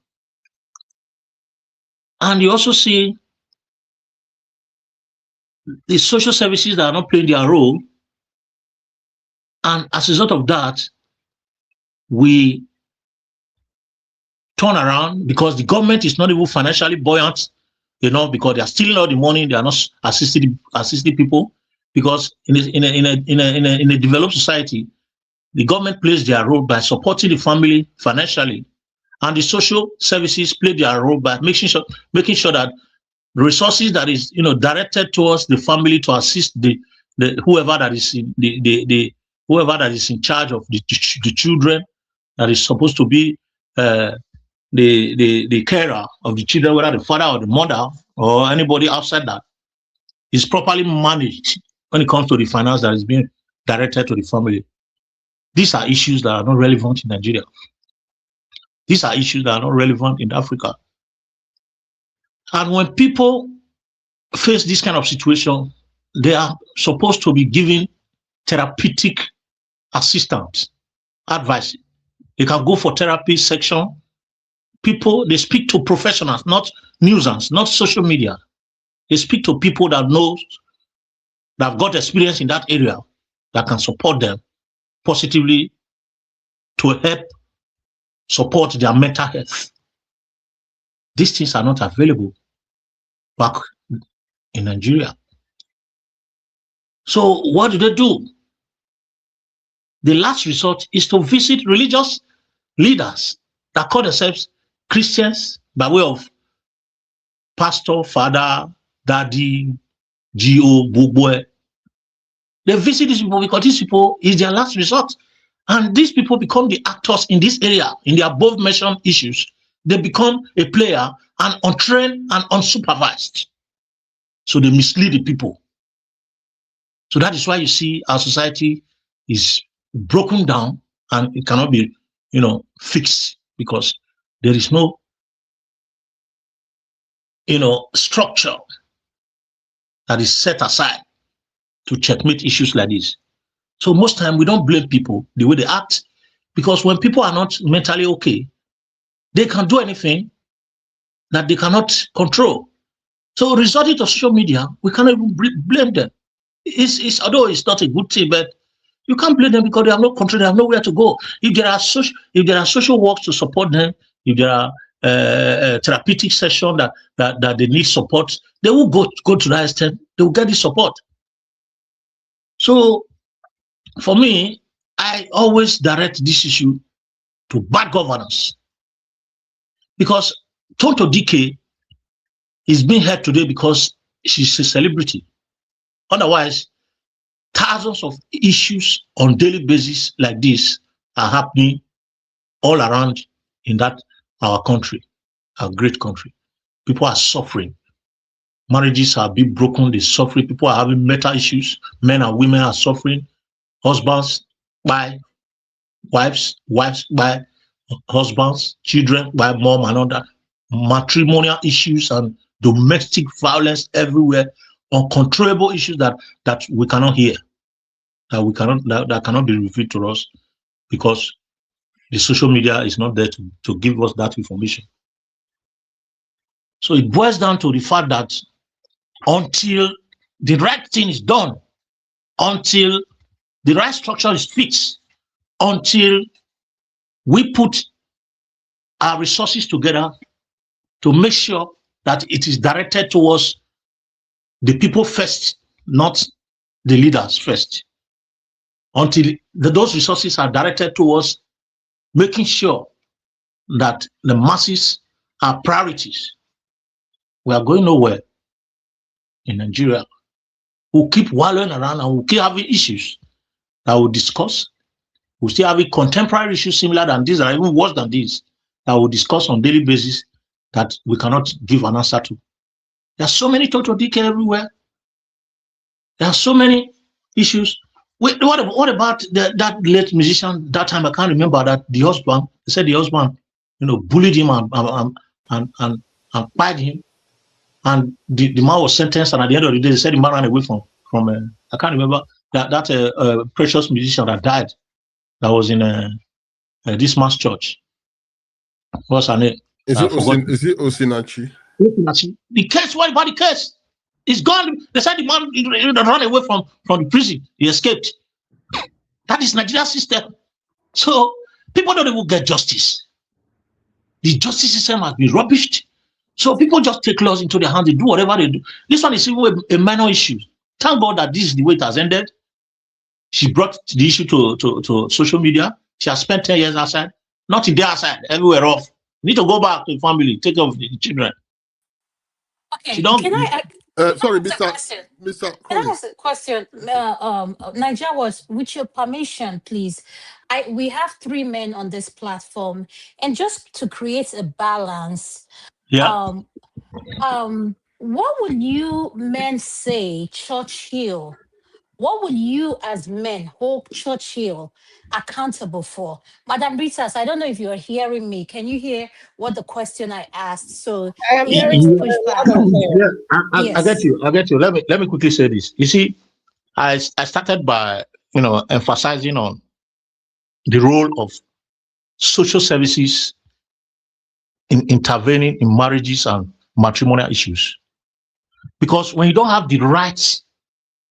And you also see the social services that are not playing their role, and as a result of that, we turn around because the government is not even financially buoyant, because they are stealing all the money, they are not assisting people. Because in a developed society, the government plays their role by supporting the family financially, and the social services play their role by making sure that the resources that is directed towards the family to assist the whoever that is in whoever that is in charge of the children, that is supposed to be the carer of the children, whether the father or the mother or anybody outside that, is properly managed when it comes to the finance that is being directed to the family. These are issues that are not relevant in Nigeria. These are issues that are not relevant in Africa. And when people face this kind of situation, they are supposed to be given therapeutic assistance, advice. They can go for therapy section. People, they speak to professionals, not nuisance, not social media. They speak to people that have got experience in that area, that can support them positively to help support their mental health. These things are not available back in Nigeria. So what do? The last resort is to visit religious leaders that call themselves Christians by way of pastor, father, daddy, G.O., Bugwe. They visit these people because these people is their last resort. And these people become the actors in this area, in the above mentioned issues. They become a player and untrained and unsupervised. So they mislead the people. So that is why you see our society is broken down and it cannot be, fixed, because there is no, structure that is set aside to checkmate issues like this. So most time we don't blame people the way they act, because when people are not mentally okay, they can do anything that they cannot control. So resorting to social media, we cannot even blame them. Although it's not a good thing, but you can't blame them because they have no control, they have nowhere to go. If there are social works to support them, if there are therapeutic sessions that they need support, they will go to that extent, they will get the support. So for me, I always direct this issue to bad governance, because Tonto Dikeh is being heard today because she's a celebrity. Otherwise, thousands of issues on daily basis like this are happening all around in our country, our great country. People are suffering. Marriages are being broken, they're suffering. People are having mental issues. Men and women are suffering. Husbands by wives by husbands, children by mom and other. Matrimonial issues and domestic violence everywhere. Uncontrollable issues that we cannot hear, that cannot be revealed to us, because the social media is not there to give us that information. So it boils down to the fact that until the right thing is done, until the right structure is fixed, until we put our resources together to make sure that it is directed towards the people first, not the leaders first, until those resources are directed towards making sure that the masses are priorities, we are going nowhere in Nigeria. We'll keep wallowing around and we'll keep having issues that we'll discuss. We'll still having contemporary issues similar than these, or even worse than these, that we'll discuss on daily basis that we cannot give an answer to. There are so many Tonto Dikeh everywhere. There are so many issues. What about that late musician that time? I can't remember that the husband, they said the husband, bullied him and pied him. And the man was sentenced, and at the end of the day, they said the man ran away from I can't remember that precious musician that died, that was in this man's church. What's her name? Is it Osinachi? The case, what about the case? He's gone. They said the man ran away from the prison. He escaped. That is Nigeria's system. So people don't even get justice. The justice system has been rubbished. So people just take laws into their hands. They do whatever they do. This one is even a minor issue. Thank God that this is the way it has ended. She brought the issue to social media. She has spent 10 years outside. Not in there outside, everywhere off. You need to go back to the family, take care of the children. Okay, She don't. can I? Sorry, Can I ask Mr. Can I Collins. ask a question? Nigeria was, with your permission, please. We have 3 men on this platform, and just to create a balance, Yeah. what would you men say, Churchill? What would you as men hold Churchill accountable for? Madam Ritas, I don't know if you're hearing me. Can you hear what the question I asked? So I am if you hearing want to you push back. loud and clear. Yeah, I get Yes. you. I get you. Let me quickly say this. You see, I started by emphasizing on the role of social services in intervening in marriages and matrimonial issues. Because when you don't have the right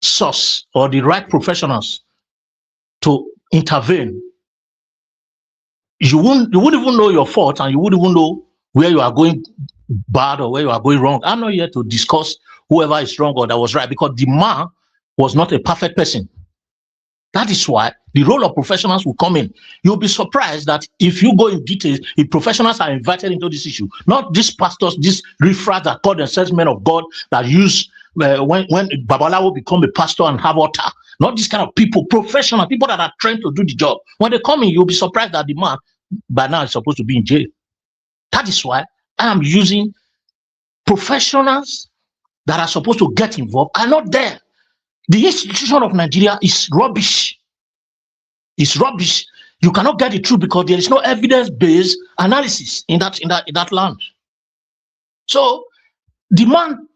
source or the right professionals to intervene, you wouldn't even know your fault, and you wouldn't even know where you are going bad or where you are going wrong. I'm not here to discuss whoever is wrong or that was right, because the man was not a perfect person. That is why the role of professionals will come in. You'll be surprised that if you go in details, if professionals are invited into this issue, not these pastors, these riffraffs that call themselves men of God that use when Babalawo become a pastor and have altar. Not these kind of people, professional people that are trained to do the job. When they come in, you'll be surprised that the man by now is supposed to be in jail. That is why I am using professionals that are supposed to get involved are not there. The institution of Nigeria is rubbish. It's rubbish. You cannot get the truth because there is no evidence-based analysis in that land. So the man,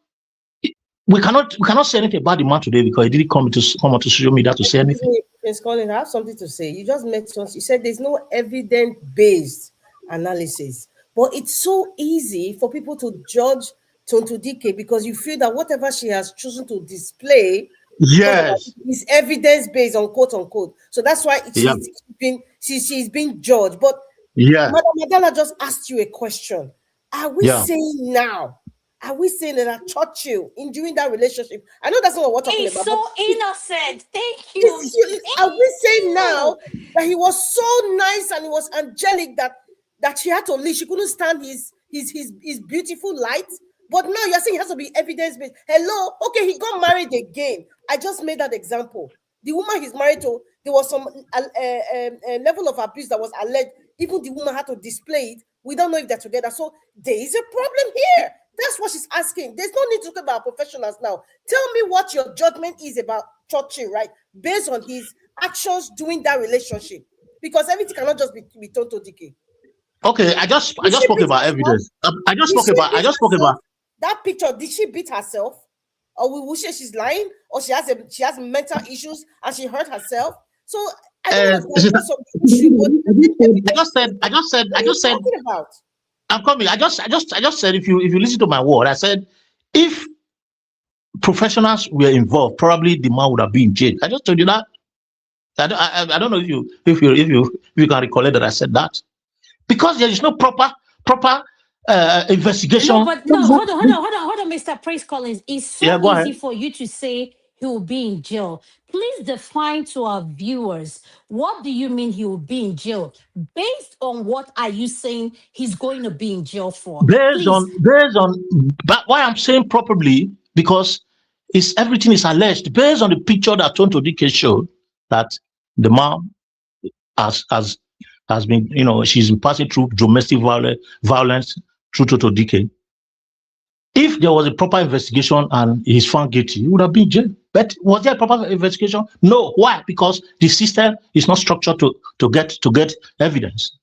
we cannot say anything about the man today because he didn't come onto social media to say anything. Prince Colin, I have something to say. You just met once. You said there's no evidence-based analysis, but it's so easy for people to judge Tonto Dikeh because you feel that whatever she has chosen to display, yes, is evidence-based, unquote unquote. So that's why she's being judged. But Madam Madala just asked you a question. Are we saying now? Are we saying that Churchill in during that relationship? I know that's not what we're talking about. He's so innocent. Thank you. Are we saying now that he was so nice and he was angelic that she had to leave? She couldn't stand his beautiful light. But now you're saying it has to be evidence-based. Hello, okay, he got married again. I just made that example. The woman he's married to, there was some level of abuse that was alleged. Even the woman had to display it. We don't know if they're together. So there is a problem here. That's what she's asking. There's no need to talk about professionals now. Tell me what your judgment is about Churchill, right? Based on his actions during that relationship. Because everything cannot just be Tonto Dikeh. Okay, I just spoke about evidence. I just spoke about that picture. Did she beat herself? Or we will say she's lying, or she has mental issues and she hurt herself. So I don't know if some issue, but I just said about. I'm coming. I just said if you listen to my word, I said if professionals were involved, probably the man would have been in jail. I just told you that. I don't know if you can recollect that I said that. Because there is no proper investigation. No, but no, hold on, Mr. Praise Collins. It's so easy for you to say he will be in jail. Please define to our viewers, what do you mean he will be in jail? Based on what are you saying he's going to be in jail for? Based on but why I'm saying probably, because everything is alleged based on the picture that Tonto Dikeh showed that the mom has been, she's been passing through domestic violence through Tonto Dikeh. If there was a proper investigation and he's found guilty, he would have been jailed. But was there a proper investigation? No. Why? Because the system is not structured to get evidence.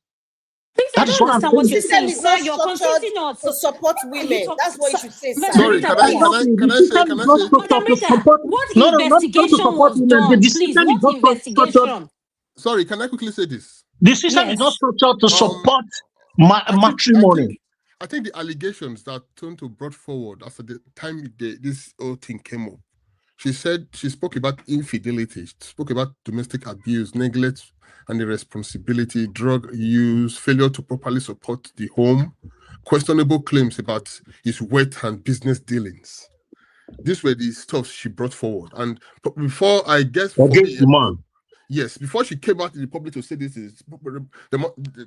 Please, I don't understand what you're saying, sir. You're consisting of to support women. That's what you should say, sir. Sorry, can I say? Madam Rita, what investigation was done? Please, what investigation? Sorry, can I quickly say this? The system is not structured to support matrimony. I think the allegations that Tonto brought forward after the time this whole thing came up, she said she spoke about infidelity, she spoke about domestic abuse, neglect and irresponsibility, drug use, failure to properly support the home, questionable claims about his wealth and business dealings. These were the stuff she brought forward. And before, I guess, against the man. Yes, before she came out in the public to say this,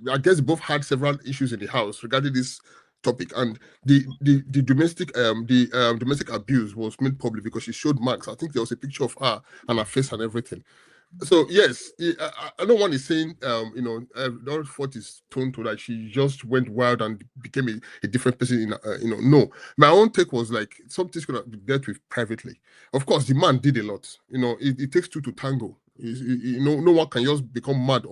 I guess both had several issues in the house regarding this topic, and the domestic domestic abuse was made public because she showed marks. I think there was a picture of her and her face and everything. So yes, no one is saying no fault is Tonto that she just went wild and became a different person. No, my own take was like something's gonna be dealt with privately. Of course, the man did a lot. It takes two to tango. No one can just become mad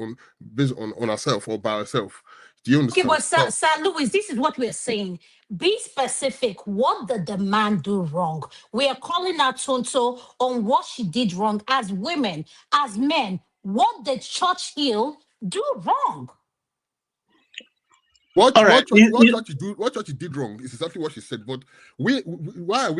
based on herself or by herself. Do you understand? Okay, but Sir Louis, this is what we're saying. Be specific. What did the man do wrong? We are calling out Tonto on what she did wrong as women, as men. What did Churchill do wrong? What Churchill did wrong is exactly what she said. But why are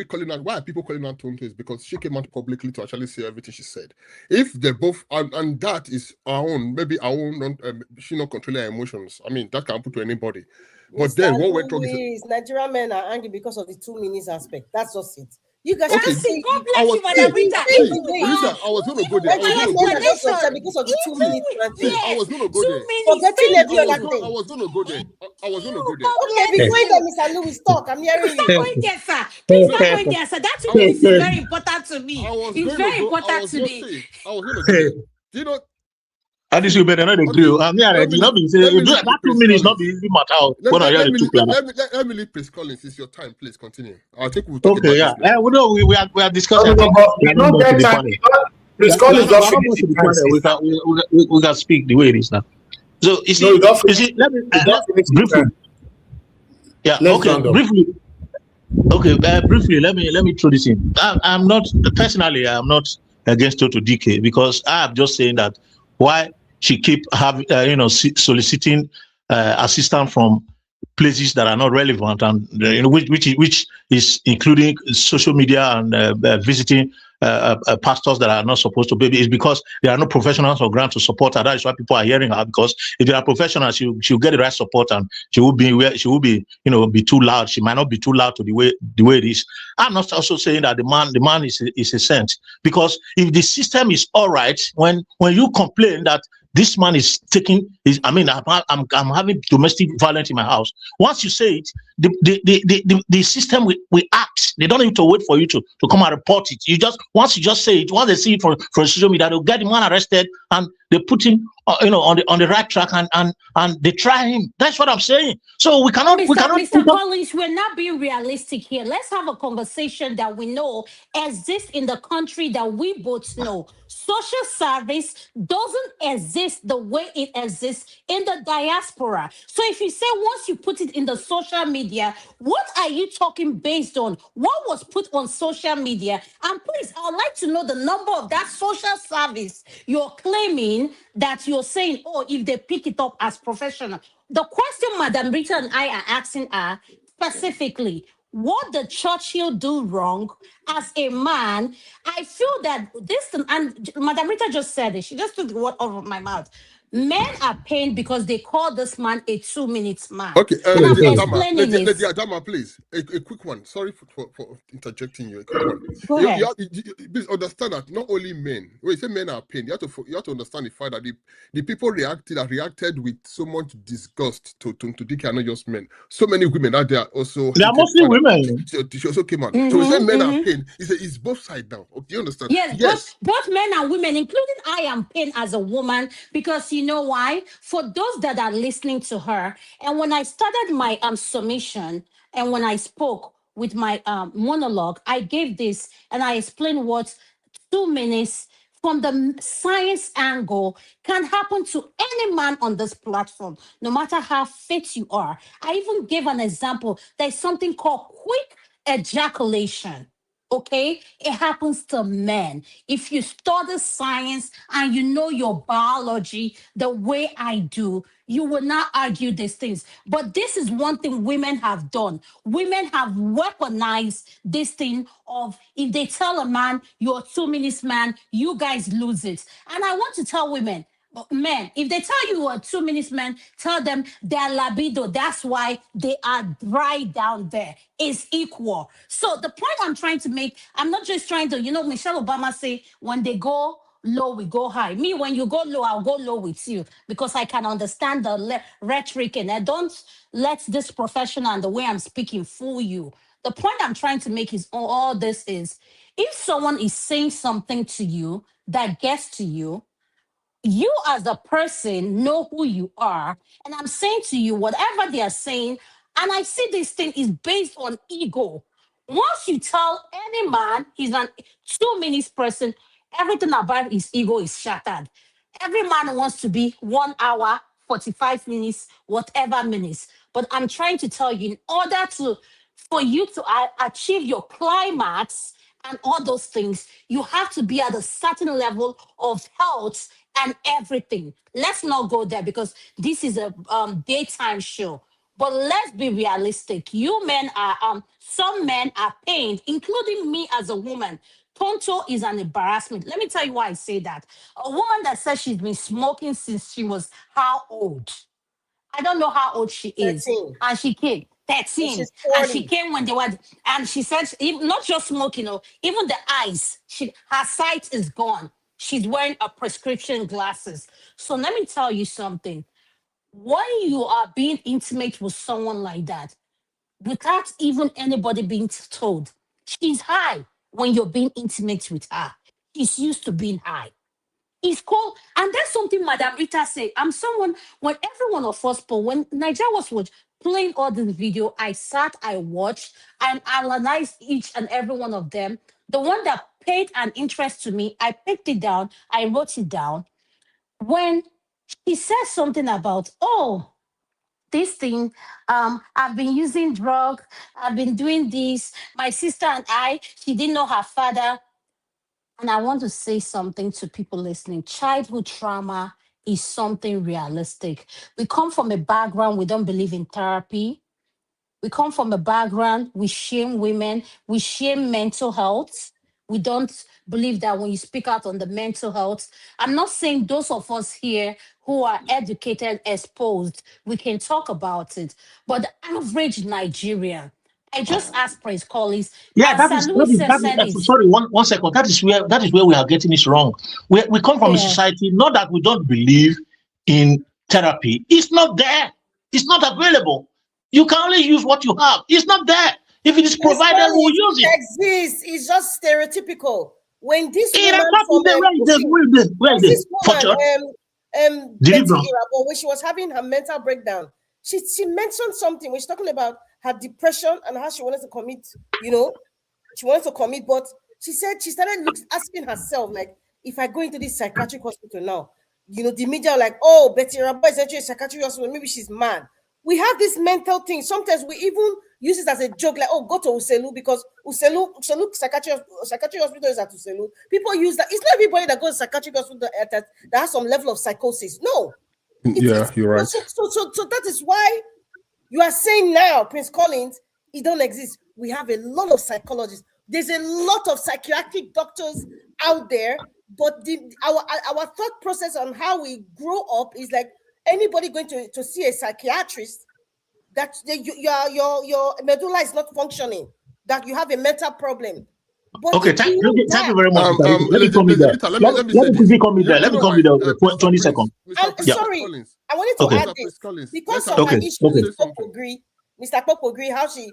people calling out Tonto is because she came out publicly to actually say everything she said. If they're both, and that is our own, maybe our own, she not controlling her emotions. I mean, that can happen to anybody. But Mr. then what went wrong is Nigerian men are angry because of the 2 minutes aspect. That's just it. You guys okay. I was going to go there. Because of the 2 minutes. I was going to go there. Forgetting every other thing. I was going to go there. Okay, before you let Mr. Louis talk, I'm hearing you. Please not going there, sir. Please not going there, sir. That 2 minutes is very important to me. It's very important to me. I was going to go there. Do you know? And this you better not agree. I'm here. Not be saying that 2 minutes not be easy matter. Let me leave Prince Collins. It's your time. Please continue. I think we'll talk about this. Yeah. We are discussing. Prince Collins we can speak the way it is now. So you see, let me briefly. Yeah. Okay. Briefly. Okay. Briefly. Let me throw this in. I'm not personally. I'm not against Tonto Dikeh because I'm just saying that why she keep soliciting assistance from places that are not relevant and which is including social media and visiting pastors that are not supposed to be. It's because there are no professionals on ground to support her. That is why people are hearing her, because if there are professionals, she'll get the right support and she will be be too loud. She might not be too loud to the way it is. I'm not also saying that the man is a saint, because if the system is all right, when you complain that this man is I'm having domestic violence in my house. Once you say it, the system will act. They don't need to wait for you to come and report it. Once you just say it, once they see it from social media, they'll get the man arrested and they put him on the right track and they try him. That's what I'm saying. So Mr. Collins, we're not being realistic here. Let's have a conversation that we know exists in the country that we both know. Social service doesn't exist the way it exists in the diaspora. So if you say once you put it in the social media, what are you talking based on? What was put on social media? And please, I would like to know the number of that social service you're claiming that you're saying, oh, if they pick it up as professional. The question Madam Rita and I are asking are specifically, what did Churchill do wrong as a man? I feel that and Madam Rita just said it. She just took the word out of my mouth. Men are pained because they call this man a 2 minutes man. Okay, Lady Adama, please, a quick one. Sorry for interjecting you. A quick one. Go ahead. Please understand that not only men. When you say men are pained, you have to understand the fact that the people reacted with so much disgust to Dikeh are not just men. So many women out there also. They are mostly women. She also came out. So we say men are pained. It's both sides now. Okay, you understand? Yes. Both men and women, including I am pained as a woman, because you know why? For those that are listening to her, and when I started my submission, and when I spoke with my monologue, I gave this and I explained what 2 minutes from the science angle can happen to any man on this platform, no matter how fit you are. I even gave an example. There's something called quick ejaculation. Okay, it happens to men. If you study science and you know your biology the way I do, you will not argue these things. But this is one thing women have done. Women have weaponized this thing of if they tell a man you're a 2 minutes man, you guys lose it. And I want to tell women, men, if they tell you a 2 minutes man, tell them their libido, that's why they are dry down there, is equal. So the point I'm trying to make, I'm not just trying to, Michelle Obama say, when they go low, we go high. Me, when you go low, I'll go low with you because I can understand the rhetoric and I don't let this professional and the way I'm speaking fool you. The point I'm trying to make is all this is if someone is saying something to you that gets to you, you as a person know who you are. And I'm saying to you, whatever they are saying, and I see this thing is based on ego. Once you tell any man he's an 2 minutes person, everything about his ego is shattered. Every man wants to be 1 hour, 45 minutes, whatever minutes. But I'm trying to tell you, in order to for you to achieve your climax and all those things, you have to be at a certain level of health and everything. Let's not go there because this is a daytime show. But let's be realistic. You men are some men are pained, including me as a woman. Tonto is an embarrassment. Let me tell you why I say that. A woman that says she's been smoking since she was how old? I don't know how old she is. 13. And she came And 13. she's And she 40. came when they were, and she said, not just smoking, even the eyes, her sight is gone. She's wearing a prescription glasses. So let me tell you something. When you are being intimate with someone like that, without even anybody being told, she's high when you're being intimate with her. She's used to being high. It's called, and that's something Madam Rita said. I'm someone, when every one of us, when Nigeria was playing all this video, I sat, I watched, and analyzed each and every one of them. The one that paid an interest to me, I picked it down, I wrote it down. When she said something about, oh, this thing, I've been using drug, I've been doing this. My sister and I, she didn't know her father. And I want to say something to people listening. Childhood trauma is something realistic. We come from a background, we don't believe in therapy. We come from a background, we shame women, we shame mental health. We don't believe that when you speak out on the mental health. I'm not saying those of us here who are educated, exposed, we can talk about it. But the average Nigerian, I just asked Prince Collins, Yeah, and that Sir is that Louis is that said it. is sorry, one second. That is where we are getting it wrong. We come from a Yeah. society, not that we don't believe in therapy. It's not there. It's not available. You can only use what you have. It's not there. If it is Prince provided, we will Collins, use it it. exists. It's just stereotypical. When this In woman fact, from where is there's it? this For woman, church? Betty Deliverance. Irabo, when she was having her mental breakdown, she mentioned something. When she's talking about her depression and how she wanted to commit, she wanted to commit, but she said she started asking herself, like, if I go into this psychiatric hospital now, the media are like, oh, Betty Irabo is actually a psychiatric hospital, maybe she's mad. We have this mental thing. Sometimes we even use it as a joke, like, oh, go to Uselu because Uselu psychiatric hospital is at Uselu. People use that. It's not everybody that goes to psychiatric hospital that has some level of psychosis. No, Yeah, it's you're right. so that is why you are saying now, Prince Collins, it don't exist. We have a lot of psychologists. There's a lot of psychiatric doctors out there, but our thought process on how we grow up is like anybody going to see a psychiatrist that your medulla is not functioning, that you have a mental problem. But Okay, it's beyond thank you that. very much, Mr. Rita. Let me Lady, come in Lady there. Rita, Let let me say me this. quickly come in there. Let You me know come why, in there for Mr. 20 Prince, seconds. Mr. And Prince, Yeah. Mr. sorry, Collins, I wanted to Okay. add Mr. this Prince Collins. because Let of her her Okay. issue Okay. with say Pope something. Ogri, Mr. Pope Ogri, how she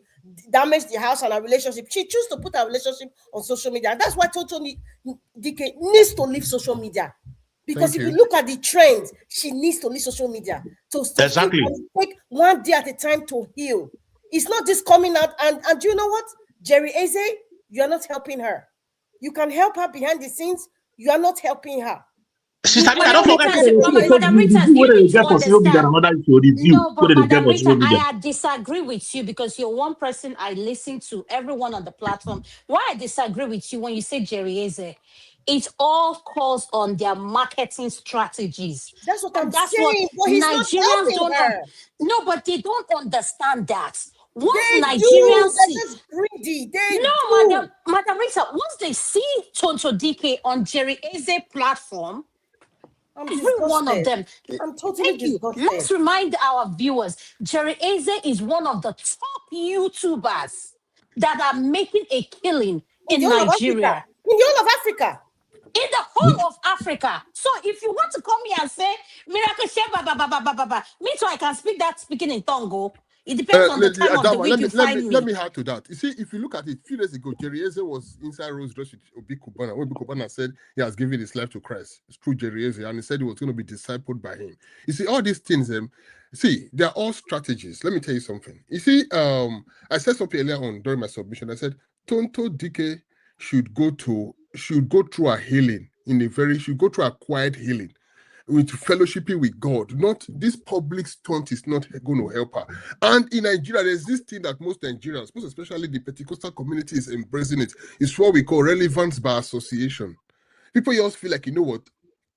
damaged the house and her relationship. She chose to put her relationship on social media. And that's why Tonto Dikeh needs to leave social media. Because Thank if you you. look at the trends, she needs to leave social media to fix Exactly. and take one day at a time to heal. It's not just coming out. And do you know what? Jerry Eze, you're not helping her. You can help her behind the scenes. You are not helping her. Sister Rita, don't Madam forget, Rita, say Madam the Rita, review you where they need to get for Sinobi get understand. another issue, review No, where but they get Madam for Rita, Sinobi. I disagree with you because you're one person I listen to, everyone on the platform. Why I disagree with you when you say Jerry Eze, it all calls on their marketing strategies. That's what And I'm that's what saying. But he's not Nigerians helping don't her. no, but they don't understand that. Once They Nigerians do. see, They're just greedy. They no, do. Madam Rita, once they see Tonto Dikeh on Jerry Eze platform, I'm every one of disgusted. them. I'm totally Thank you. disgusted. Let's remind our viewers, Jerry Eze is one of the top YouTubers that are making a killing In the in whole of Africa. Nigeria, In the whole of Africa. in the whole of Africa. So if you want to come here and say, Miracle Chef, me too, I can speak that speaking in Tongo. It depends on the Lady time of the Adama, week you find let me. me add to that. You see, if you look at it, a few days ago, Jerry Eze was inside Rose Dress with Obi Kubana. Obi Kubana said he has given his life to Christ. It's through Jerry Eze, and he said he was going to be discipled by him. You see, all these things, see, they're all strategies. Let me tell you something. You see, I said something earlier on during my submission. I said Tonto Dikeh should go through a healing should go through a quiet healing with fellowshipping with God. Not this public stunt is not going to help her. And in Nigeria, there's this thing that most Nigerians, most especially the Pentecostal community, is embracing it. It's what we call relevance by association. People just feel like, you know what?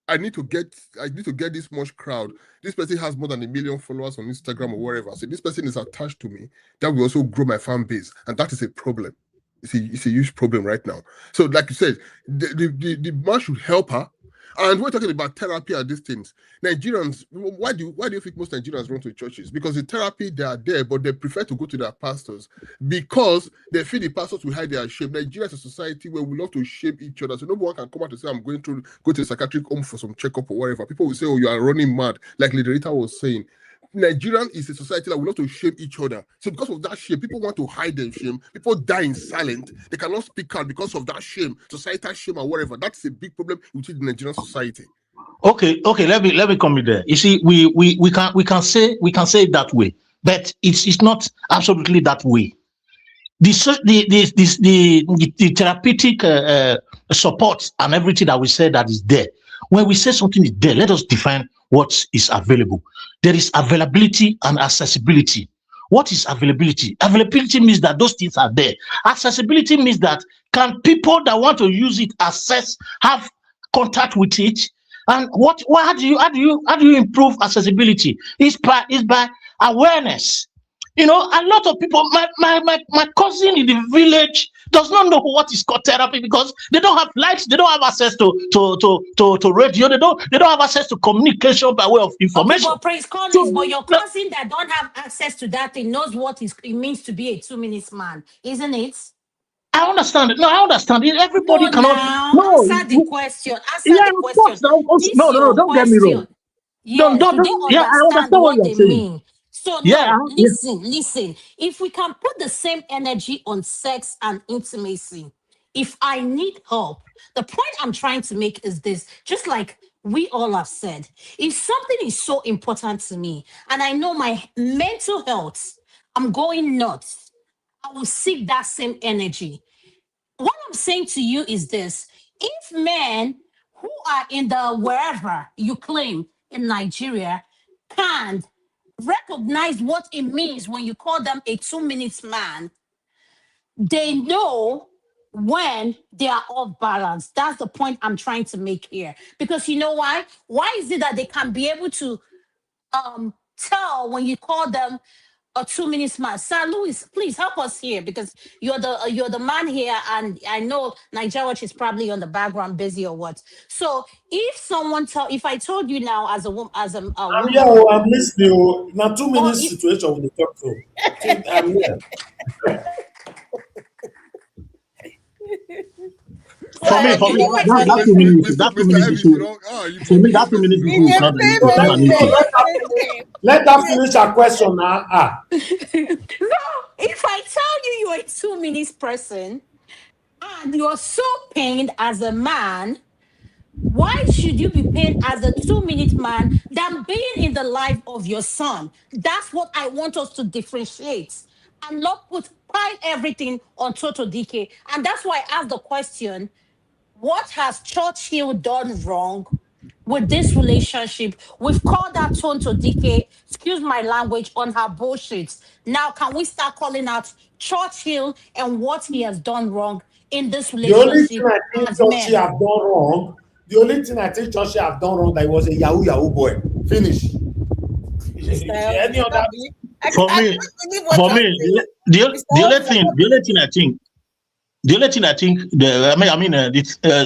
I need to get this much crowd. This person has more than 1 million followers on Instagram or wherever. So this person is attached to me. That will also grow my fan base. And that is a problem. It's a huge problem right now. So, like you said, the man should help her. And we're talking about therapy and these things. Nigerians, why do you think most Nigerians run to churches? Because the therapy, they are there, but they prefer to go to their pastors because they feel the pastors will hide their shame. Nigeria is a society where we love to shame each other. So no one can come out and say, I'm going to go to a psychiatric home for some checkup or whatever. People will say, oh, you are running mad, like Lady Rita was saying. Nigerian is a society that we love to shame each other. So because of that shame, people want to hide their shame. People die in silence. They cannot speak out because of that shame, societal shame or whatever. That's a big problem within the Nigerian society. Okay, let me come in there. You see, we can say it that way, but it's not absolutely that way. The therapeutic support and everything that we say that is there. When we say something is there, let us define what is available. There is availability and accessibility. What is availability? Availability means that those things are there. Accessibility means that can people that want to use it have contact with it? And how do you improve accessibility? It's by awareness. You know, a lot of people, my cousin in the village does not know what is called therapy because they don't have lights, they don't have access to radio, they don't have access to communication by way of Okay, information. but Prince Collins, but So your cousin that don't have access to that thing knows what it means to be a 2 minutes man, isn't it? I understand it. No, I understand it. Everybody No, cannot. now No, answer the question. Answer yeah, the of question. course. Of course. This No, your don't get me wrong. question. Yes, do they Yeah, I understand understand what what you're they saying. mean? So Yeah, no, yeah. listen. If we can put the same energy on sex and intimacy, if I need help, the point I'm trying to make is this, just like we all have said, if something is so important to me and I know my mental health, I'm going nuts, I will seek that same energy. What I'm saying to you is this: if men who are in the wherever you claim in Nigeria can't recognize what it means when you call them a 2 minutes man, they know when they are off balance. That's the point I'm trying to make here. Because you know why? Why is it that they can be able to tell when you call them a 2 minutes man? Sir Louis, please help us here because you're the man here, and I know Nigeria Watch is probably on the background busy or what. So if I told you now as a woman, I'm here, woman, I'm listening. Now, 2 minutes or if situation with the talk to. I'm here. For me, you know what I that mean? 2 minutes, that 2 Mr. minutes Evans, issue. you For talk me, too that much. 2 minutes Let's issue In is your not So it's not favorite an so issue. let her finish her question now. No, if I tell you you're a 2 minutes person and you're so pained as a man, why should you be paid as a 2 minute man than being in the life of your son? That's what I want us to differentiate and not pile everything on Toto Dikeh. And that's why I asked the question, what has Churchill done wrong with this relationship. We've called that Tonto Dikeh, excuse my language, on her bullshit. Now, can we start calling out Churchill and what he has done wrong in this The only thing relationship I think as Churchill men? have done wrong, the only thing I think Churchill have done wrong, that he was a Yahoo boy. Finish. Mr. Any Elvis, other? For I me, can't believe what you are saying. Mr. the only Elvis, thing, the only thing I think, the only thing I think,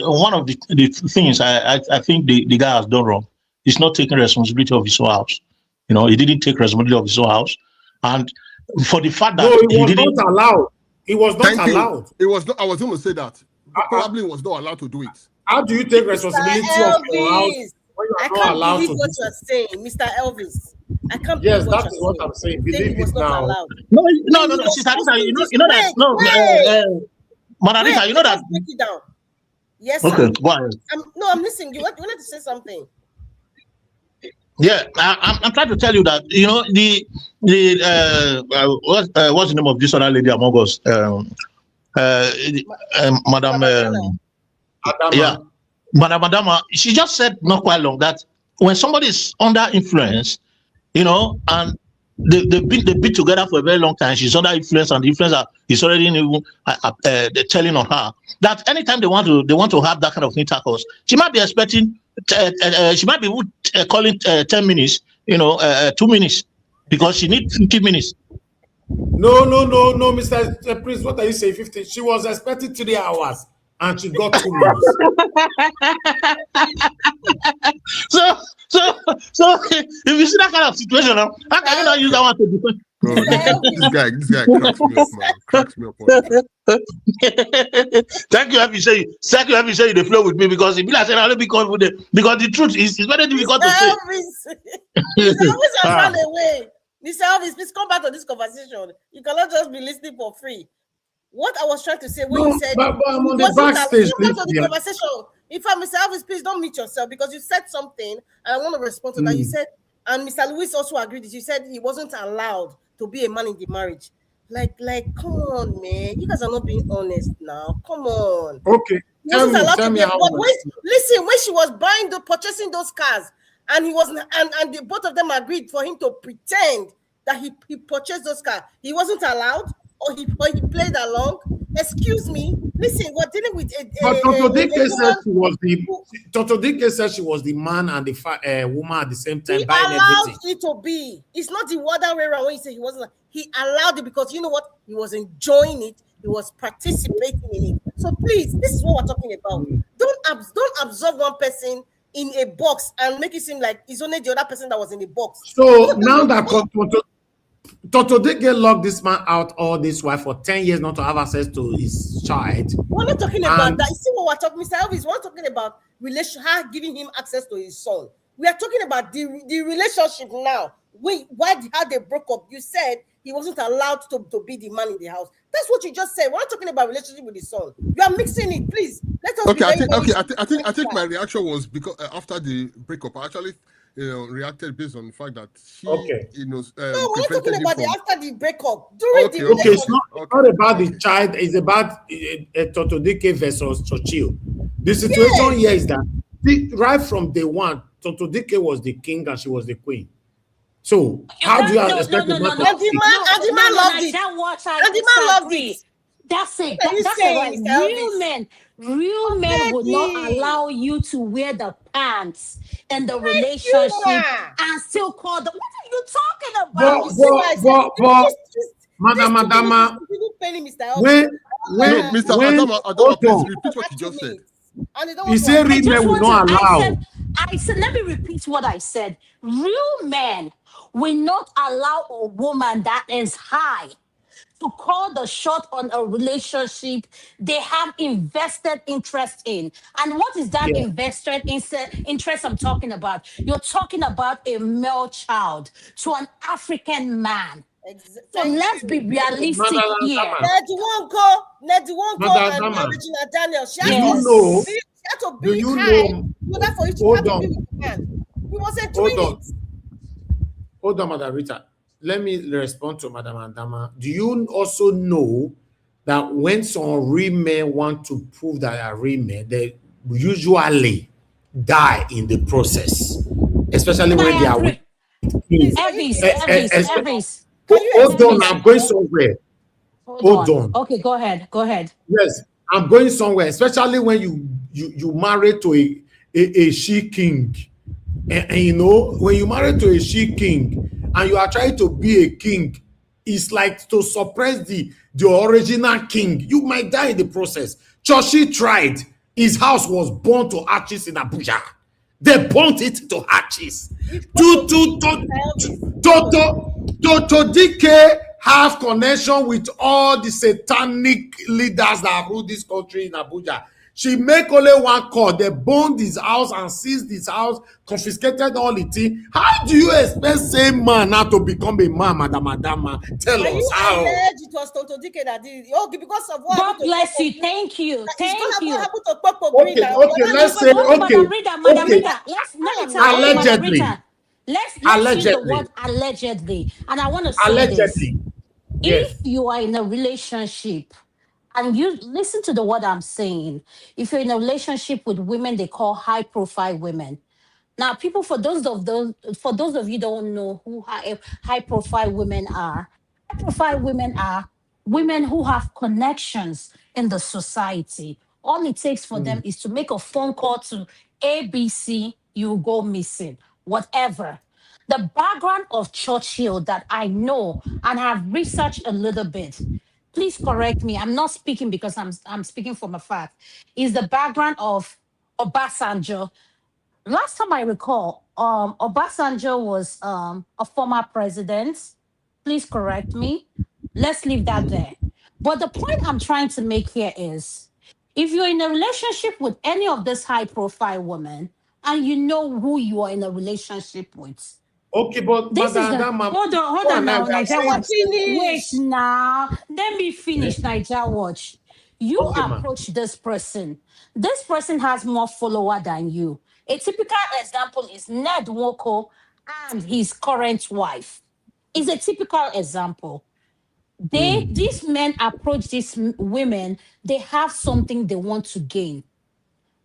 one of the things I think the guy has done wrong is not taking responsibility of his own house. You know, he didn't take responsibility of his own house, and for the fact No, that it he was didn't. not allowed. It was not Thank you. allowed. It was not. I was going to say that. Probably was not allowed to do it. How do you take Mr. responsibility of your house Elvis, when you I are not can't allowed believe to what do you are it? saying, Mr. Elvis. I can't Yes, believe what that you're is what saying. I'm saying. Saying Believe he was it not now. allowed. No, When no, he was Sister Rita, posting this, you know that. wait, No, Mother wait, Rita, you know let that. us break it down. Yes, Okay, sir. go ahead. I'm listening. You wanted to say something. Yeah, I'm trying to tell you that, you know, what's the name of this other lady among us? Madam, Madam yeah, Adama. Madam Adama. She just said not quite long that when somebody is under influence, you know, and they've been together for a very long time. She's under influence, and the influencer is already even telling on her that anytime they want to have that kind of intercourse, she might be expecting, she might be calling 10 minutes, you know, 2 minutes, because she needs 15 minutes. No, Mr. Prince, what are you saying? 15. She was expecting 3 hours and she got 2 minutes. So, if you see that kind of situation, how can you not use that one to defend? Oh, this guy cracks me up, man. Cracks me up. Thank you, happy say the flow with me, because if you like saying I'll be confident, because the truth is very difficult to say. Mr. Elvis has run away. Mr. Elvis, please come back to this conversation. You cannot just be listening for free. What I was trying to say when you said but I'm on the wasn't backstage. come back to the conversation. In fact, Mr. Elvis, please don't mute yourself, because you said something and I want to respond to that. You said, and Mr. Lewis also agreed that you said he wasn't allowed to be a man in the marriage. Like, come on, man. You guys are not being honest now. Come on. Okay. He wasn't allowed to be. how But listen, when she was purchasing those cars, and he wasn't, and the both of them agreed for him to pretend that he purchased those cars, he wasn't allowed, or he played along. Excuse me. Listen, we're dealing with But Tonto Dikeh said she was Tonto Dikeh said she was the man and the woman at the same time. He buying allowed everything. it to be. It's not the other way around when he said he wasn't. He allowed it because you know what? He was enjoying it. He was participating in it. So please, this is what we're talking about. Don't absorb one person in a box and make it seem like it's only the other person that was in the box. So now that Tonto Dikeh locked this man out all this while for 10 years not to have access to his child. We're not talking about that. You see what we're talking, Mr. Elvis? We're talking about her giving him access to his son. We are talking about the relationship now. How they broke up? You said he wasn't allowed to be the man in the house. That's what you just said. We're not talking about relationship with his son. You are mixing it, please. Let us. I think my reaction was because after the breakup, I actually reacted based on the fact that she, no, we're not talking about after the breakup. During the relationship. It's not about the child. It's about Tonto Dikeh versus Churchill. The situation here is that right from day one, Tonto Dikeh was the king and she was the queen. So how do you expect the man? And the man loved it. And the man loved it. That's it. That's right. Real men would not allow you to wear the pants in the relationship and still call them. What are you talking about? Madama, Mr. Adama, please repeat what you just said. You say real men will not allow. I said, let me repeat what I said. Real men will not allow a woman that is high to call the shot on a relationship they have invested interest in. And what is that invested interest I'm talking about? You're talking about a male child to an African man. So let's be realistic here. Nedwonko and Regina Daniel. She had to be high in order for you to have to be with the man. He wasn't doing it. Hold on, Madam Rita. Let me respond to Madam Adama. Do you also know that when some real men want to prove that they are real men, they usually die in the process, especially And when they I are with agree. Please, can you Elvis. hold on, Elvis, I'm going somewhere. hold Hold on. on. Okay, go ahead. Go ahead. Yes, I'm going somewhere, especially when you marry to a she king. And you know, when you marry to a she king and you are trying to be a king, it's like to suppress the original king. You might die in the process. Churchill tried. His house was burnt to ashes in Abuja. They burnt it to ashes. Tonto Dikeh have connection with all the satanic leaders that rule this country in Abuja. She make only one call. They burned his house and seized his house, confiscated all the thing. How do you expect same man now to become a man, Madam Adama? Tell Can us you how. allege it was Tonto Dikeh that did it? Okay, because of what God happened to bless Popo you. Green. Thank you. It's Thank what you. happened to Popo Green Okay, now. okay, let's say, Hold on, okay, Madam okay, Rita. Let me tell okay, Madam allegedly, Rita. Let's use the allegedly, word allegedly. And I want to say this. allegedly, If yes. you are in a relationship and you listen to the word I'm saying, if you're in a relationship with women they call high profile women. Now, people, for those of you don't know who high profile women are, high profile women are women who have connections in the society. All it takes for them is to make a phone call to ABC, you go missing, whatever. The background of Churchill that I know and have researched a little bit, please correct me. I'm not speaking because I'm speaking from a fact. Is the background of Obasanjo. Last time I recall, Obasanjo was a former president. Please correct me. Let's leave that there. But the point I'm trying to make here is if you're in a relationship with any of this high profile women and you know who you are in a relationship with, Okay, but this is Madam the Adama, hold you on and I, now, we are Niger saying Watch. the same thing. Wait Finish. now. Let me finish, Niger Watch. You Okay, ma. approach this person. This person has more follower than you. A typical example is Ned Woko and his current wife. Is a typical example. These men approach these women, they have something they want to gain.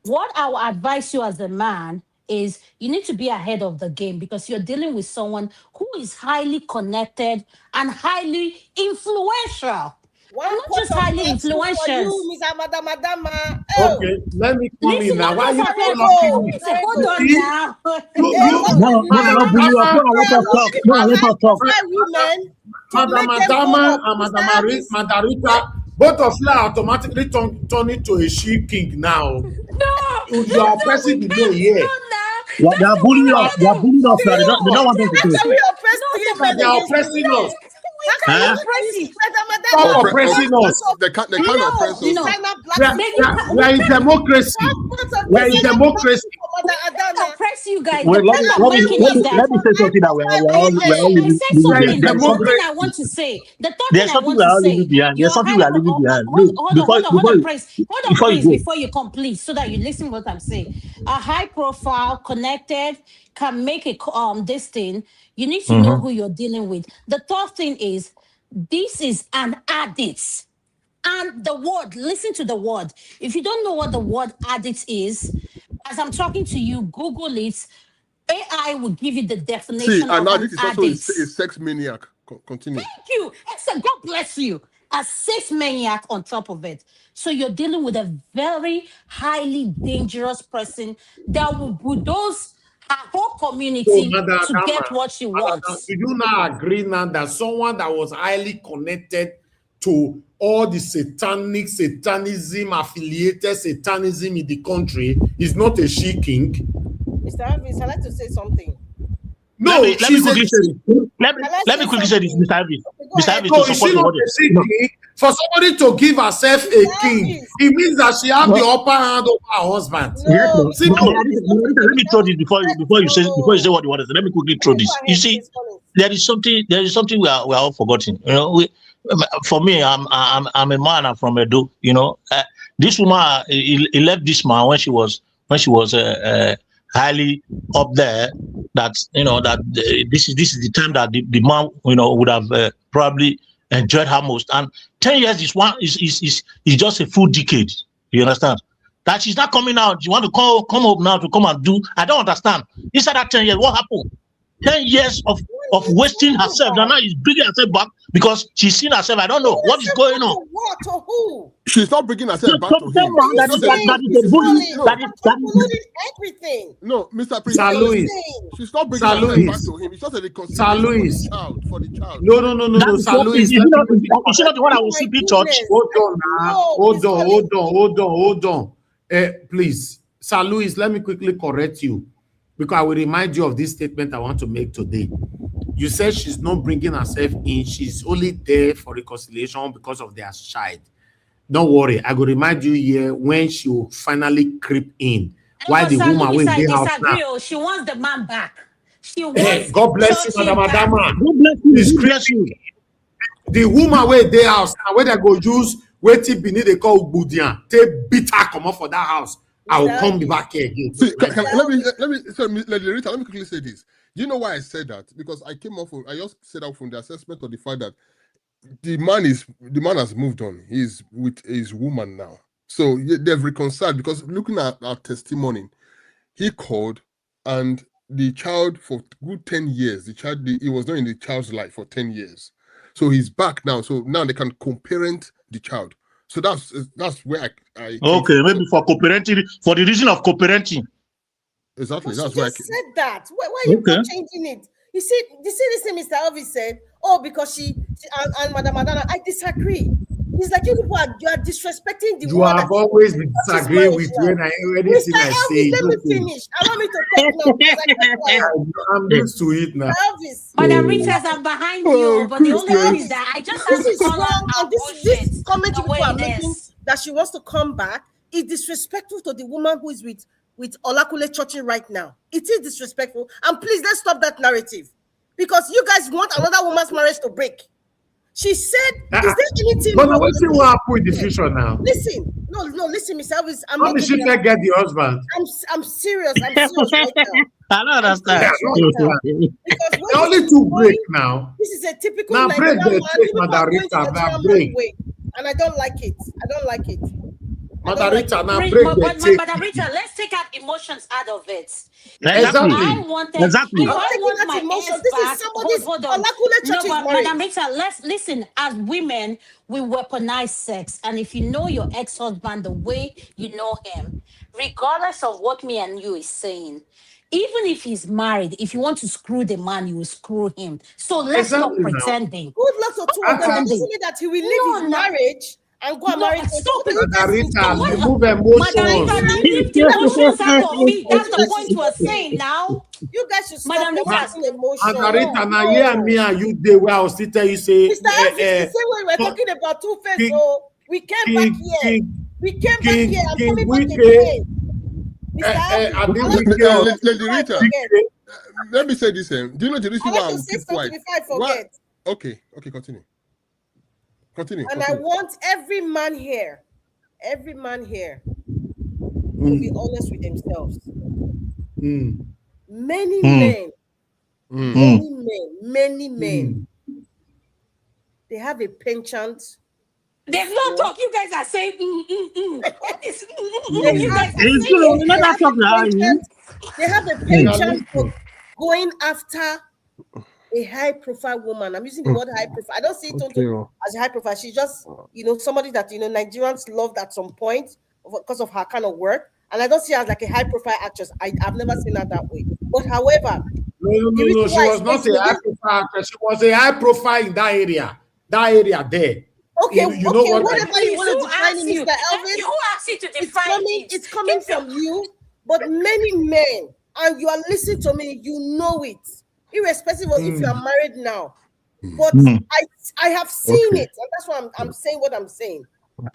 What I will advise you as a man is you need to be ahead of the game because you're dealing with someone who is highly connected and highly influential. And One not pot just of highly battle for influential. you, Mr. Madama. Oh, Okay, let me come Listen, in now. not Why are just you affair. blocking Marigo, me? Hold You Marigo. on see, now. Hey, you, what No, of the no, no, men? bully up. No, let us They are talk. looking No, for let high us talk. profile women to Madam make them go Adama up. and Mr. Madam Harvis, Madarita, both of you are automatically turning to a she king now. No, You are that's not we oppressing the men can't. here. No, now. They That's are not what bullying we us. can They are do. bullying us now. They don't No, want us to how talk. can we oppress no, three the, men They are against oppressing you? no, us. we How can can't you, Huh? how can oppress you, you. Mr. Stop Madama, No, you oppressing have us. pot of, They you can't have pot oppress of no, us. no. designer We black are, suit Then for we you are, can we you. we are in can't You democracy. have pot of We are in designer black democracy. suit for we Mother can't Adama. oppress you guys. The Wait, point I'm And men making who is are that let me looking for say high something that profile we are all women. I said We are in something. The leaving third thing behind. I want to democracy. say, the third thing There's I something want we to are all leaving say, behind. There's you're something we high. are leaving behind. Hold, Look, hold on, hold on, hold on, praise. Hold on, before you praise go. before you complete, so that you listen to what I'm saying. A high profile, connected, can make a this thing. You need to know Mhm. who you're dealing with. The third thing is this is an addict. And the word, listen to the word. If you don't know what the word addict is, as I'm talking to you, Google it. AI will give you the See, definition and of now an this is also a addict. sex maniac. Continue. Thank you. Excellent. God bless you. A sex maniac on top of it. So you're dealing with a very highly dangerous person that will bulldoze her whole So, community Madam to Adama, get what she Madam, wants. do you now agree now that someone that was highly connected to all the satanism, affiliated satanism in the country is not a she king? Mr. Harvis, I'd like to say something. No, Let me she's a quickly say she. this. Can I Let me say quickly say this, something? Mr. Harvis. Okay, go Mr. ahead. Harvis, to No, is she support your not order. a she No, king? For somebody to give herself Mr. a king, Harvis, it means that she have the no. upper hand over her husband. Yes, no, no. Mr. Simple. Harvis, it's not okay. Let me Mr. throw Harvis, this before before you say no. what you want to throw Okay, go this. You ahead, see, please, Collins. there is something we are all forgetting. You know, for me, I'm a man. I'm from Edo. You know, this woman, he left this man when she was highly up there. That you know that this is the time that the man would have probably enjoyed her most. And 10 years is just a full decade. You understand? that she's not coming out. You want to come up now to come and do. I don't understand. Inside that 10 years, what happened? 10 years of wasting herself. Now she's bringing herself back because she's seen herself. I don't know what is going on. What or who? She's not bringing herself back to him. That is everything. No, Mr. Prince, she's not bringing herself back to him. It's just a reconciliation for the child. No, Sir Louis. Is she not the one I will see in church? Hold on. Please, Sir Louis, let me quickly correct you, because I will remind you of this statement I want to make today. You said she's not bringing herself in. She's only there for reconciliation because of their child. Don't worry. I will remind you here when she will finally creep in. Why the woman will be out now? She wants the man back. She wants. God bless you, Madam Adama. God bless you. The woman where they house and where they go use waiting beneath they call Budian. Take bitter come up for that house. I will come back here again. See, let me quickly say this. You know why I said that? Because I just set out from the assessment of the fact that the man has moved on. He's with his woman now. So they've reconciled, because looking at our testimony, he called, and the child for good 10 years, he was not in the child's life for 10 years. So he's back now. So now they can co-parent the child. So that's where I okay, maybe for co-parenting, for the reason of co-parenting. Exactly. But that's why I said that. Why are you not changing it? You see this thing Mr. Elvis said, because she and Madam Adana, I disagree. It's like you people are disrespecting the You have always been disagreeing with when anything I say. Let me finish. Allow me to talk now. I'm used to it now. Elvis. Madam Ritas, I'm behind you, but the only thing is that I just have to call out this comment you people are making that she wants to come back is disrespectful to the woman who is with Olakule Churchill right now. It is disrespectful. And please, let's stop that narrative. Because you guys want another woman's marriage to break. She said, is there anything... But what's the one with the future now? Listen, listen, Mr. Elvis. How did she get the husband? I'm serious. I'm serious right now. I don't understand. They're only two break now. This is a typical now break the take, Madam break. And I don't like it. Madam Rita, now break the take. Madam Rita, let's take out emotions out of it. Exactly. If I want my emotions, this is somebody's Olakule Churchill's marriage. Madam Rita, let's listen. As women, we weaponize sex, and if you know your ex-husband the way you know him, regardless of what me and you is saying, even if he's married, if you want to screw the man, you will screw him. So let's not pretending. Good luck to two of them. That he will leave his marriage and go and marry. Stop it. Remove emotions. Leave the emotions out of me. That's the point you are saying now. You guys should stop having emotions. Margarita, now here me and you dey where I will still tell you say. Mr. Elvis, the same way we're talking about Two-Face, so we came back here. We came back here and coming back again. Let me say this. Do you know the reason why I will keep quiet? Okay, continue. And I want every man here to be honest with themselves. Many men, they have a penchant. There's no talk. You guys are saying, What is, They have a penchant for going after a high-profile woman. I'm using the word high-profile. I don't see Tonto as a high-profile. She's just, somebody that, Nigerians loved at some point because of her kind of work. And I don't see her as like a high-profile actress. I've never seen her that way. But however... No, she was not a high-profile actress. She was a high-profile in that area. That area there. Okay, whatever you want to define it, Mr. Elvis. Who asked you to define it? It's coming from you. But many men, and you are listening to me, you know it. Irrespective of if you are married now. But I have seen it. And that's why I'm saying what I'm saying.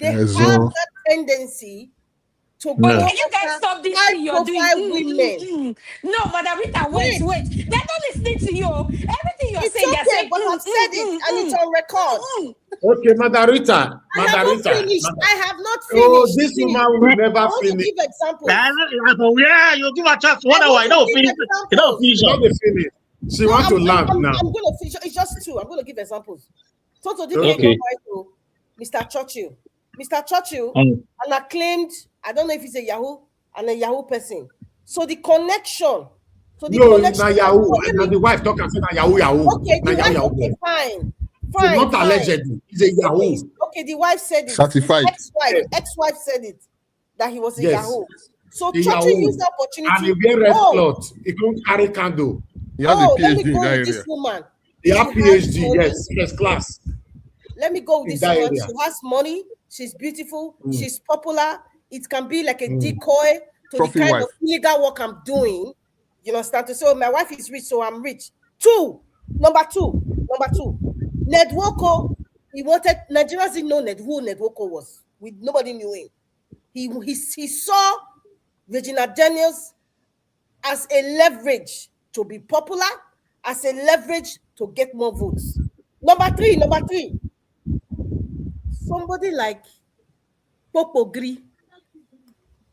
They have that tendency to go can you guys stop this thing you're doing? Women. No, Madam Rita, wait. They're not listening to you. Everything you're saying, okay, saying, but I've said it and it's on record. Okay, Madam Rita. I have not finished. Oh, this woman will never finish. Give examples. Yeah, you give a chance. What do I don't finish? You don't finish. She wants to laugh now. I'm going to finish. It's just two. I'm going to give examples. Tonto Dikeh, Mr. Churchill. Mr. Churchill, an acclaimed I don't know if he's a Yahoo and a Yahoo person. So the connection. So the No, connection. na Yahoo. And the wife talk and say na Yahoo. Okay, the wife. Okay, fine. So not allegedly. He's a Yahoo. Okay, the wife said it. Certified. Ex-wife said it that he was a Yes. Yahoo. So The Churchill Yahoo. used the opportunity. And he wear red cloth. He can't carry candle. He has a let me PhD in go that with this area. woman. He have She has PhD. money. Yes, first class. Let me go with In this that woman. area. She has money. She's beautiful. She's popular. It can be like a decoy to Trophy the kind wife. of illegal work I'm doing. You understand? To say, oh, my wife is rich, so I'm rich. Number two. Nedwoko. He wanted Nigerians didn't know who Nedwoko was. Nobody knew him. He saw Regina Daniels as a leverage to be popular, as a leverage to get more votes. Number three. Somebody like Popo Gri.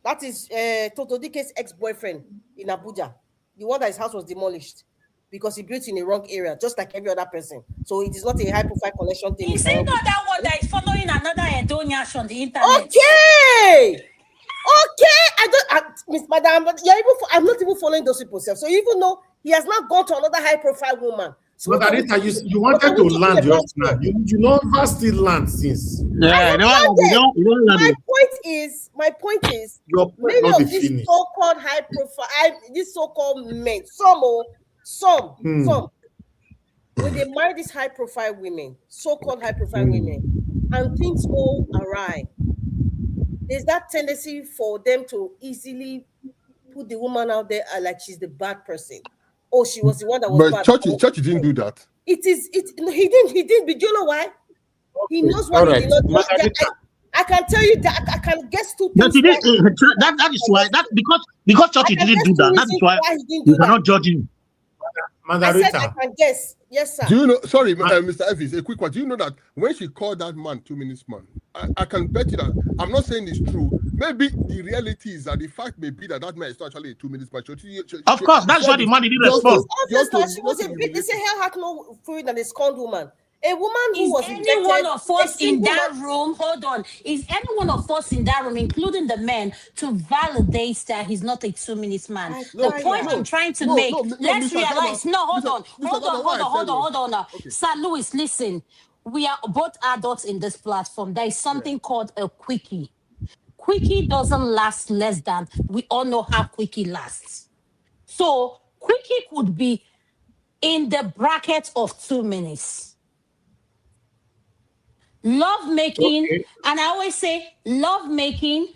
That is Tonto Dikeh's ex-boyfriend in Abuja. The one that his house was demolished because he built in a wrong area, just like every other person. So it is not a high-profile connection thing. Is it not that one that is following another Edoniash on the internet? Okay. Miss Madam, I'm not even following those people. So even though he has not gone to another high-profile woman. So But Anita, you wanted to land your land. You never still land since. Yeah, My point is, Your point many not of be these finished. so-called high-profile, these so-called men, some, when they marry these high-profile women, so-called high-profile women, and things go awry, there's that tendency for them to easily put the woman out there like she's the bad person. Oh, she was the one that was bad. But Churchill didn't do that. He didn't. But do you know why? He knows what he did not do. I can tell you that I can guess two things. That is why. That because Churchill didn't do that. That is why you cannot judge him. I said I can guess. Yes, sir. Do you know? Sorry, Mr. Evans, a quick one. Do you know that when she called that man 2 minutes man, I can bet you that I'm not saying it's true. Maybe the reality is that the fact may be that man is not actually a 2 minutes man. Of course, that's why the man didn't respond. She was a bit. They say hell hath no fury than a scorned woman. A woman who was any one of us in that room, hold on, is any one of us in that room, including the men, to validate that he's not a 2 minutes man? The point I'm trying to make, let's realize, hold on. Sir Louis, listen, we are both adults in this platform. There is something called a quickie. Quickie doesn't last less than, we all know how quickie lasts. So quickie could be in the bracket of 2 minutes. Love making, and I always say love making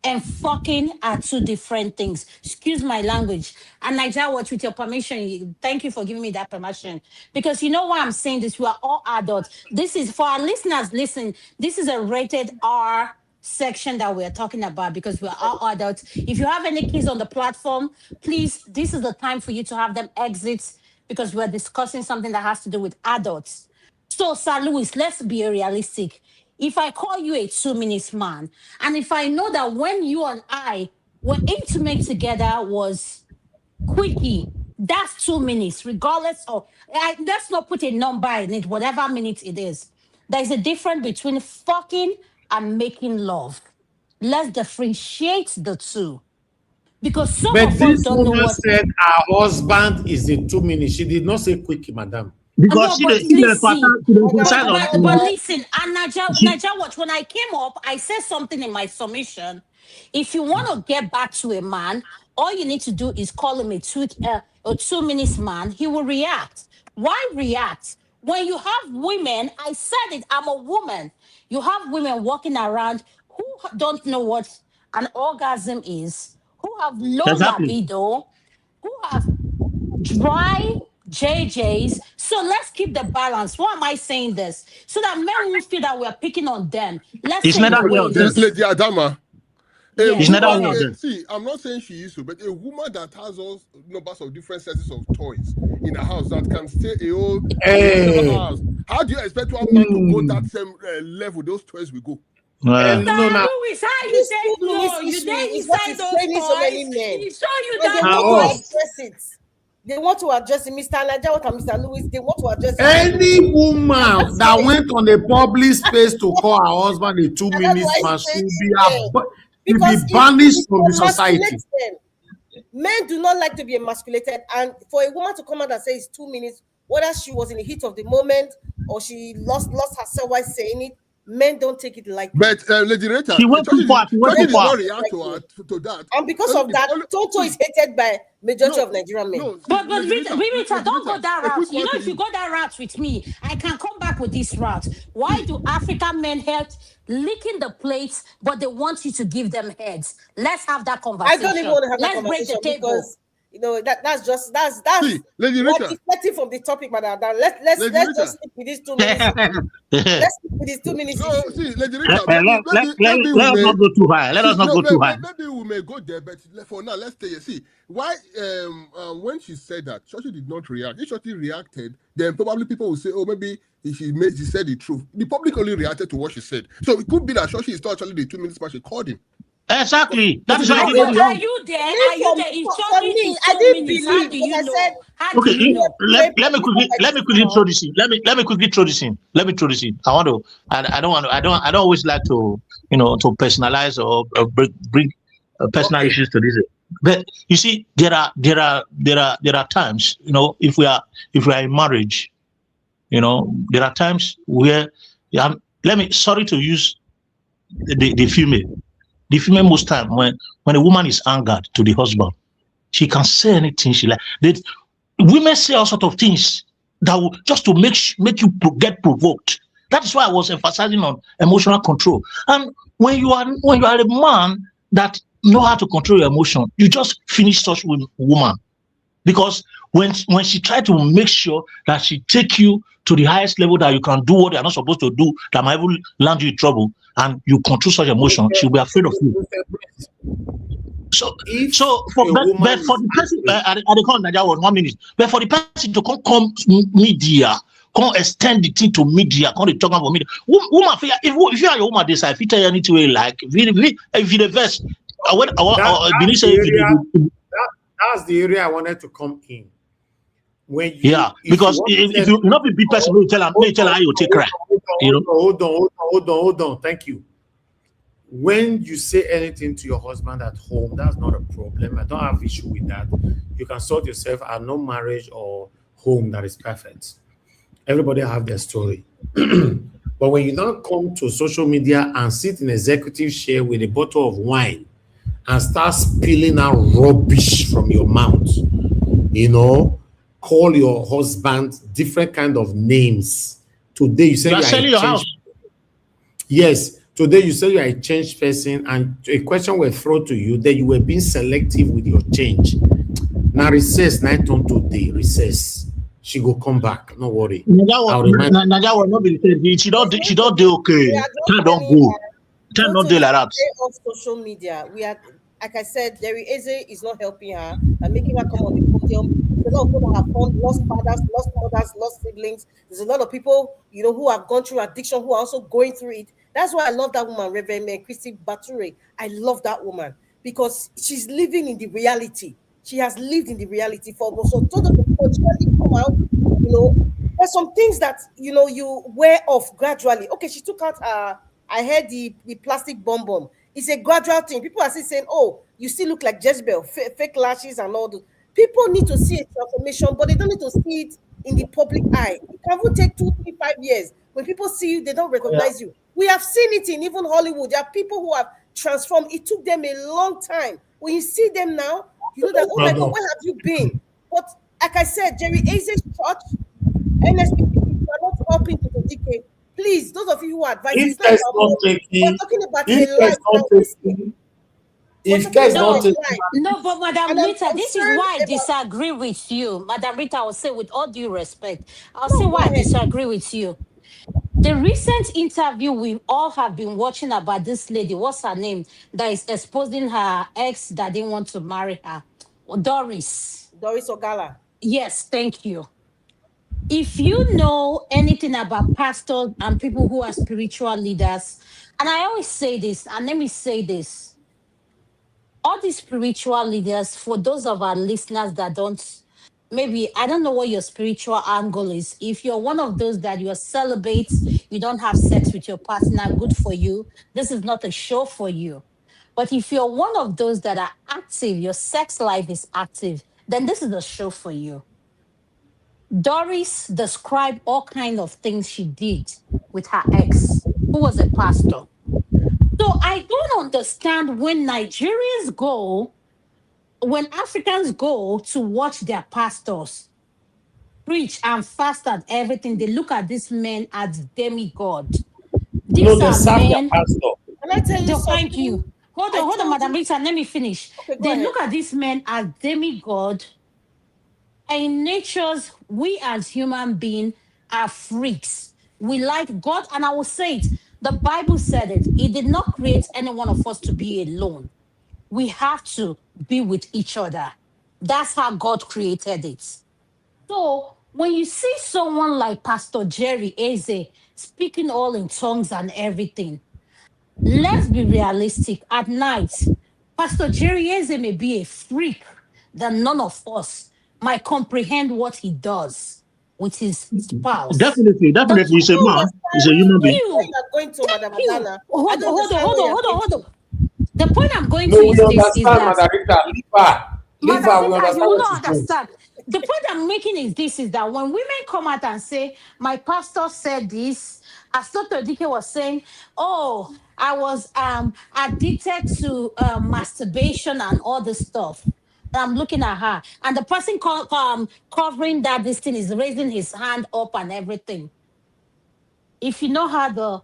and fucking are two different things. Excuse my language. And Nigeria Watch, with your permission, thank you for giving me that permission. Because you know why I'm saying this? We are all adults. This is for our listeners. Listen, this is a rated R section that we're talking about because we're all adults. If you have any kids on the platform, please, this is the time for you to have them exit because we're discussing something that has to do with adults. So, Sir Louis, let's be realistic. If I call you a 2 minutes man, and if I know that when you and I were intimate together was quickie, that's 2 minutes, regardless of, let's not put a number in it, whatever minute it is. There's a difference between fucking and making love. Let's differentiate the two. Because some of us don't know what... said her husband is a 2 minutes. She did not say quickie, madam. Because but listen, and Nigeria Watch, when I came up, I said something in my submission. If you want to get back to a man, all you need to do is call him a 2 minutes man. He will react. Why react? When you have women, I said it, I'm a woman. You have women walking around who don't know what an orgasm is, who have low libido, who have dry JJs. So let's keep the balance. Why am I saying this? So that men won't feel that we're picking on them. Let's say Lady Adama. Yeah. See, I'm not saying she is so, but a woman that has all numbers of different sets of toys in a house that can stay a whole house. How do you expect one man to go that same level? Those toys will go. Louis, how you say no? You say inside those toys. You show you that. They want to address it. Mr. Najawat and Mr. Louis, they want to address any woman that went on a public space to call her husband a 2 minutes man should be Be Because banished from the you society. emasculate them, men do not like to be emasculated. And for a woman to come out and say it's 2 minutes, whether she was in the heat of the moment or she lost herself while saying it, men don't take it lightly. But Lady Rita, She went too far. She went too Churchill did far. not react to that. And because of that, Tonto is hated by majority of Nigerian men. No, see, But Lady Rita, don't go that a quick route. You one know, to if you you. go that route with me, I can come back with this route. Why See, do African men hate licking the plates, but they want you to give them heads? Let's have that I conversation. don't even want to have that Let's break the conversation table. because that's see, Lady what Rita, deflecting from the topic, madam. Let's Lady just Rita. stick with these 2 minutes. Let's stick with these 2 minutes No, issue. see, Lady let, Rita, let, let, let, maybe we let us may not go too high. Let us not no, go too high. maybe we may go there, but for now, let's stay here. See, why when she said that, Churchill did not react. If Churchill reacted, then probably people will say, oh, maybe she said the truth. The public only reacted to what she said. So it could be that Churchill is not actually the 2 minutes man she called him. Exactly. That is why Are he made you, it are wrong. you there? Me, Are you there? It's for talking me, to I 2 didn't minutes. How believe do because you I know? said How do Okay, you know? let me quickly throw this in. Let me quickly throw this in. Let me throw this in. I don't always like to to personalize or bring personal Okay. issues to this. But you see, there are times, if we are in marriage, there are times where sorry to use the female. The female most time when a woman is angered to the husband, she can say anything she like. Women say all sort of things that will just to make you get provoked. That is why I was emphasizing on emotional control. And when you are a man that know how to control your emotion, you just finish such woman. Because when she try to make sure that she take you to the highest level that you can do what you're not supposed to do, that might even land you in trouble, and you control such emotion, she'll be afraid of you. So, If but for the person, I call Nigeria was 1 minute. But for the person to come media, come extend the thing to media, come to talk about media. Woman, if you are your woman, this if you tell you anything you like, if you the verse, that's the area I wanted to come in. When because if you not be big person, you tell her how you take cry. Hold on. Thank you. When you say anything to your husband at home, that's not a problem. I don't have issue with that. You can sort yourself. And no marriage or home that is perfect. Everybody have their story. But when you now come to social media and sit in executive chair with a bottle of wine and start spilling out rubbish from your mouth, call your husband different kind of names. Today you say you are selling your house. Yes. Today you say you are a changed person, and a question will throw to you that you were being selective with your change. Now recess, night on today, recess. She go come back. No worry. Naja will not be she don't do okay. Time don't go. Time not do like that. On social media, we are, like I said, Jerry Eze is not helping her and making her come on the podium. There's a lot of people that have lost fathers, lost mothers, lost siblings. There's a lot of people, who have gone through addiction, who are also going through it. That's why I love that woman, Reverend Christy Bature. I love that woman because she's living in the reality. She has lived in the reality for almost so total come out. There's some things that you wear off gradually. Okay, she took out I heard the plastic bomb. It's a gradual thing. People are still saying, oh, you still look like Jezebel, fake lashes and all those. People need to see a transformation, but they don't need to see it in the public eye. It can even take 2, 3, 5 years. When people see you, they don't recognize you. We have seen it in even Hollywood. There are people who have transformed. It took them a long time. When you see them now, you know that, oh my God, where have you been? But like I said, Jerry Aze's church, NSP, you are not helping to the decay. Please, those of you who are advising, we're talking about a life. No, but Madam Rita, this is why I disagree with you. Madam Rita, I will say with all due respect, I'll say why I disagree with you. The recent interview we all have been watching about this lady, what's her name, that is exposing her ex that didn't want to marry her, Doris Ogala. Yes, thank you. If you know anything about pastors and people who are spiritual leaders, and I always say this, and let me say this, all these spiritual leaders, for those of our listeners that don't, maybe, I don't know what your spiritual angle is. If you're one of those that you're celibate, you don't have sex with your partner, good for you. This is not a show for you. But if you're one of those that are active, your sex life is active, then this is the show for you. Doris described all kinds of things she did with her ex, who was a pastor. So I don't understand when Nigerians go, when Africans go to watch their pastors preach and fast and everything, they look at these men as demigod. No, These they are serve their men. pastor. Can I tell you Thank you. something? Hold on, Madam Rita, let me finish. Okay, go They ahead. look at these men as demigod. In natures, we as human beings are freaks. We like God, and I will say it. The Bible said it. It did not create any one of us to be alone. We have to be with each other. That's how God created it. So when you see someone like Pastor Jerry Eze speaking all in tongues and everything, let's be realistic. At night, Pastor Jerry Eze may be a freak that none of us might comprehend what he does with his spouse. Definitely, But he's a man. He's a human thank being. Where you, you are going to, Madam thank you. Adana? I Hold don't on, understand where you are going hold to. on. The point I'm going No, to we is this: is understand, that Madam Rita. Leave her. Leave Madam her. We Rita, you understand will what not she's doing. understand. The point I'm making is this: is that when women come out and say, "My pastor said this," as Tonto Dikeh was saying, "Oh, I was addicted to masturbation and all this stuff." And I'm looking at her, and the person covering that this thing is raising his hand up and everything. If you know how the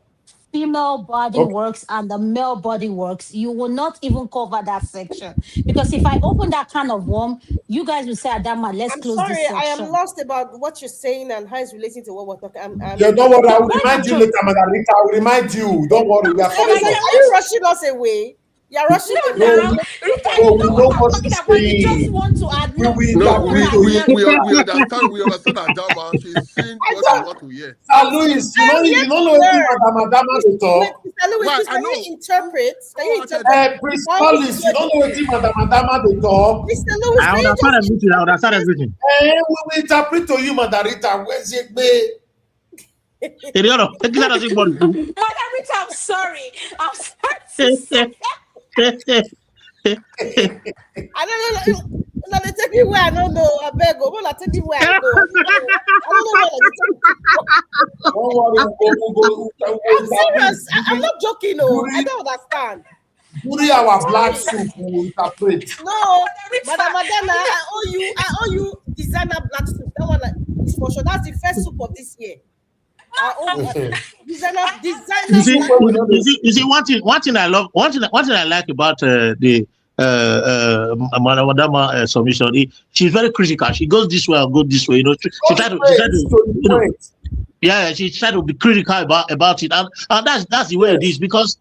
female body Okay. works and the male body works, you will not even cover that section. Because if I open that can of worm, you guys will say, Adama, let's I'm close this sorry, I am section. lost about what you're saying and how it's relating to what we're talking. Yeah, don't worry. I The will point remind I'm you trying, later, Madam Rita. I will remind you. Don't worry. We are Are coming you, up. are you rushing us away? You're rushing no, away. No, now, we, Rita, no, you we know know what I'm what talking she's about. You just saying. want to We acknowledge. will You No, don't want interpret to to you. acknowledge. we understand Adama. She's saying I what we don't. want to hear. Sir Louis, I am you yet don't to know anything learn. Madam Adama Please, dey wait, talk. Mr. Lewis, Why? please, I can you know. interpret? Can you Who asked interpret? Prince Why you Collins, you don't know say, anything Madam Adama dey talk. Mr. Lewis, I can you understand just everything. I interpret understand this? everything. We will interpret to you, Madam Rita. Where's it be? Madam Rita, I'm sorry. I'm sorry to say. I don't know. No, they take me where I don't know. I beg. Go, I take me where I know. I don't know where they take me. Don't worry, we'll I'm interpret. serious. I'm not joking. No, I During, don't understand. during I'm our black sorry. soup, we will interpret. No, Madam Rita, Madam Adana, I I owe you designer black soup. That one is for sure. That's the first soup of this year. I owe You designer see, black Soup where we soup. know the you see, one thing I love, one thing I like about the Madama submission. She's very critical. She goes this way, I'll go this way. You know, she tried to, to the you know, point. yeah, she tried to be critical about it, and that's the way it Yes. is because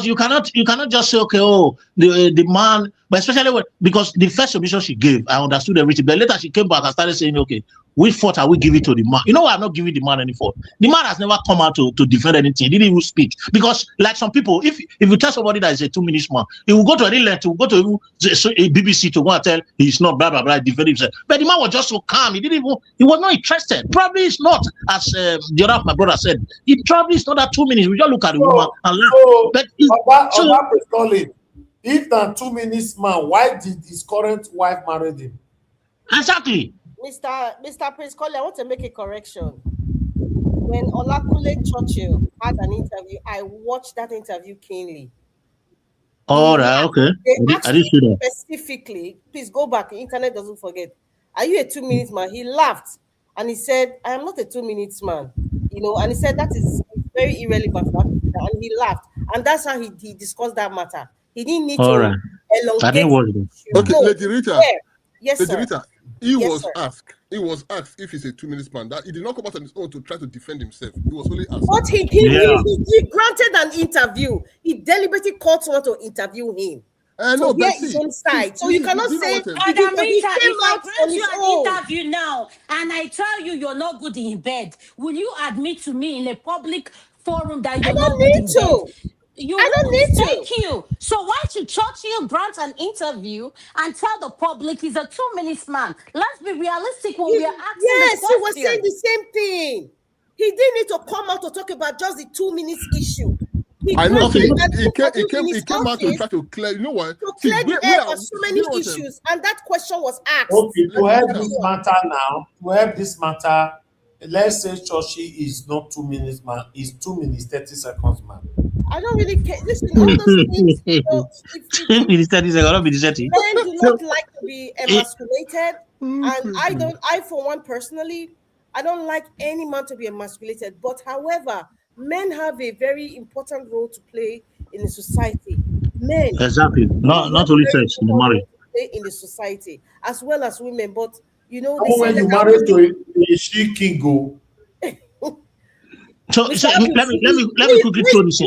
you cannot just say, okay, oh, the man, but especially because the first submission she gave, I understood everything, but later she came back and started saying, okay, which fault are we giving to the man? You know why I'm not giving the man any fault? The man has never come out to defend anything. He didn't even speak. Because like some people, if you tell somebody that is a 2 minute man, he will go to any length, he will go to a BBC to go and tell he's not blah blah blah, defend himself. But the man was just so calm. He was not interested. Probably it's not, as the other of my brother said, it probably is not that 2 minutes. We just look at the woman and laugh. So But Oba Prince Collins, if na 2 minutes man, why did his current wife marry him? exactly. Mr. Prince Coley, I want to make a correction. When Olakunle Churchill had an interview, I watched that interview keenly. All right, okay. They I asked didn't see him that. specifically, please go back, the internet doesn't forget. Are you a 2 minutes man? He laughed and he said, I am not a 2 minutes man. You know, and he said that is very irrelevant. And he laughed. And that's how he discussed that matter. He didn't need All to right. I elongate didn't watch the that. issue. Okay, No. Lady Rita. Yeah. Yes, Lady sir. Rita, he Yes, was sir. asked. He was asked if he's a 2 minutes man. That he did not come out on his own to try to defend himself. He was only asked. But he granted an interview. He deliberately called someone to interview him. No, hear but his see, own side. So you cannot do you know say what Madam he Rita, came if I out on grant you his an own. interview now and I tell you you're not good in bed, will you admit to me in a public forum that I you're don't not good need in bed? to. You I don't won't. need to. Thank you. So why should Churchill grant an interview and tell the public he's a 2 minutes man? Let's be realistic when we are asking this Yes, he was saying question. the same thing. He didn't need to come out to talk about just the 2 minutes issue. I know. Okay. It came out to try to clear. You know what? To clear the air for so many issues, and that question was asked. Okay, to help this matter now, let's say Churchill is not 2 minutes man, is 2 minutes 30 seconds man. I don't really care. Listen, all those things. You know, men do not like to be emasculated, and I for one personally, I don't like any man to be emasculated. But however, men have a very important role to play in the society. Men exactly, not only sex in the marriage, in the society as well as women. But you know, when you marry to a she king go. So let me quickly throw this in.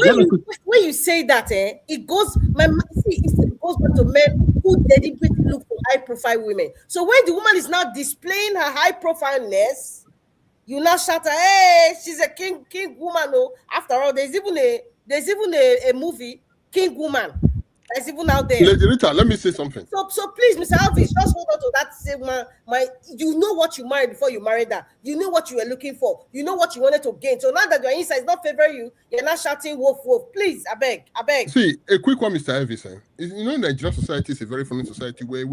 When you say that, it goes it goes back to men who deliberately look for high profile women. So when the woman is now displaying her high profileness, you now shout, hey, she's a king woman. Oh, after all, there's even a movie, King Woman. That's even out there. Lady Rita, let me say something. So please, Mr. Alvis, just hold on to that same you know what you married before you married her. You know what you were looking for. You know what you wanted to gain. So now that your inside is not favoring you, you're not shouting wolf, wolf. Please, I beg. See, a quick one, Mr. Alvis. You know, Nigerian society is a very funny society where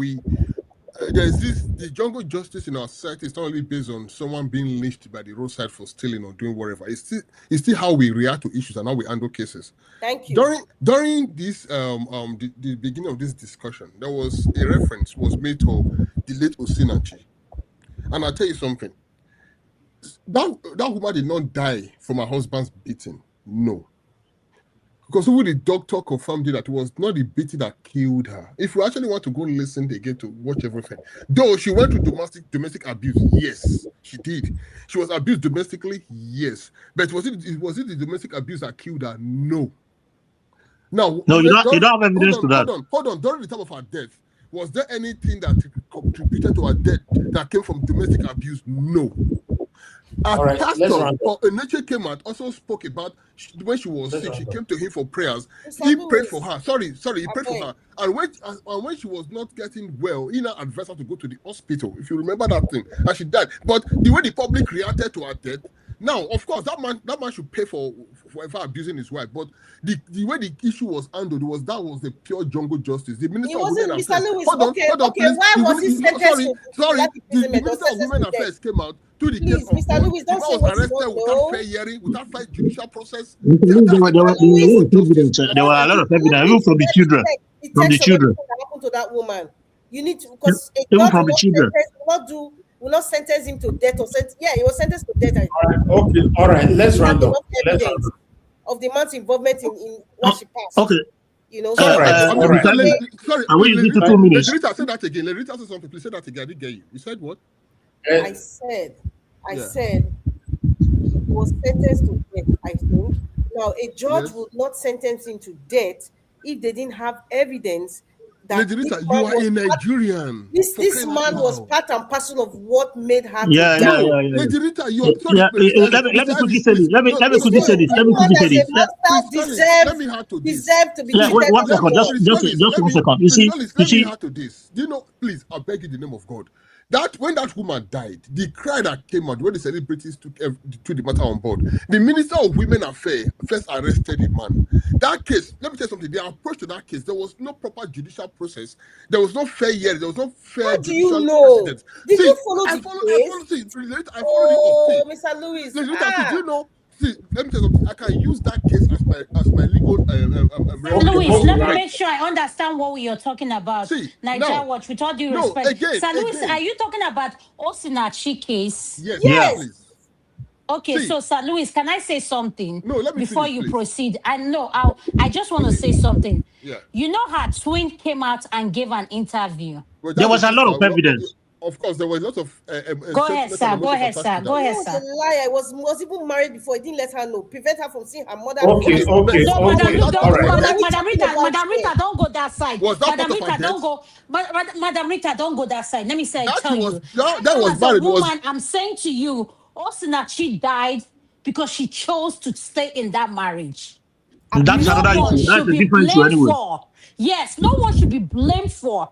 the jungle justice in our society is not only based on someone being lynched by the roadside for stealing or doing whatever. It's still how we react to issues and how we handle cases. Thank you. During this the beginning of this discussion, there was a reference was made to the late Osinachi, and I'll tell you something. That woman did not die from her husband's beating. No. Because even the doctor confirmed that it was not the beating that killed her. If you actually want to go listen again to watch everything, though she went through domestic abuse, yes, she did. She was abused domestically, yes. But was it the domestic abuse that killed her? No. Now, no, you don't have evidence to that. Hold on. During the time of her death, was there anything that contributed to her death that came from domestic abuse? No. A pastor or a nature came out, also spoke about when she was sick, she came to him for prayers. He prayed for her. He prayed for her. And when she was not getting well, he now advised her to go to the hospital, if you remember that thing, and she died. But the way the public reacted to her death, now, of course, that man should pay for abusing his wife. But the way the issue was handled was the pure jungle justice. The minister of women affairs. Hold on, please. Why was he sentenced? The minister of women affairs came out to the case of Mr. Lewis, don't say was arrested without fair hearing, without fair judicial process. There were a lot of evidence, even from the children. From the children. What happened to that woman? You need to, because even from the children. Will not sentence him to death or he was sentenced to death. All right. Let's round up. Of the man's involvement in what she passed. Okay. You know. All right. Sorry. Rita, 2 minutes. Rita, say that again. Rita, say something. Please say that again. I didn't get you. You said what? I said he was sentenced to death, I think. Now, a judge would not sentence him to death if they didn't have evidence that Rita, you are a Nigerian. This man was part and parcel of what made her Yeah. Rita, you are let me quickly say this. Let me quickly say this. Deserve to be one second, just 1 second. You see, do you know, please, I beg you in the name of God. That when that woman died, the cry that came out when the celebrities took the matter on board, the Minister of Women Affairs first arrested the man. That case, let me tell you something. The approach to that case, there was no proper judicial process. There was no fair hearing. There was no fair judicial precedent. Did you follow the case? I followed it up. Mr. Lewis. Did you know? See, let me tell you something. I can use that case as my legal. Louis, let me make sure I understand what you're talking about. Nigeria Watch, with all due respect. Sir Louis, are you talking about Osinachi case? Yes. Please. Okay, so Sir Louis, can I say something before finish, you please. Proceed? And no, I just want to say something. Yeah. You know, her twin came out and gave an interview. Well, there was a lot of evidence. Of course, there was a lot of. Go ahead, sir. Go ahead, sir. He was a liar. Was even married before. He didn't let her know. Prevent her from seeing her mother. Okay. No, Madam Rita, don't go that side. Madam Rita, don't go. Madam Rita, don't go that side. Let me tell you. That was married. Woman, I'm saying to you, Osinachi died because she chose to stay in that marriage. That's another issue. That's a different issue anyway. Yes, no one should be blamed for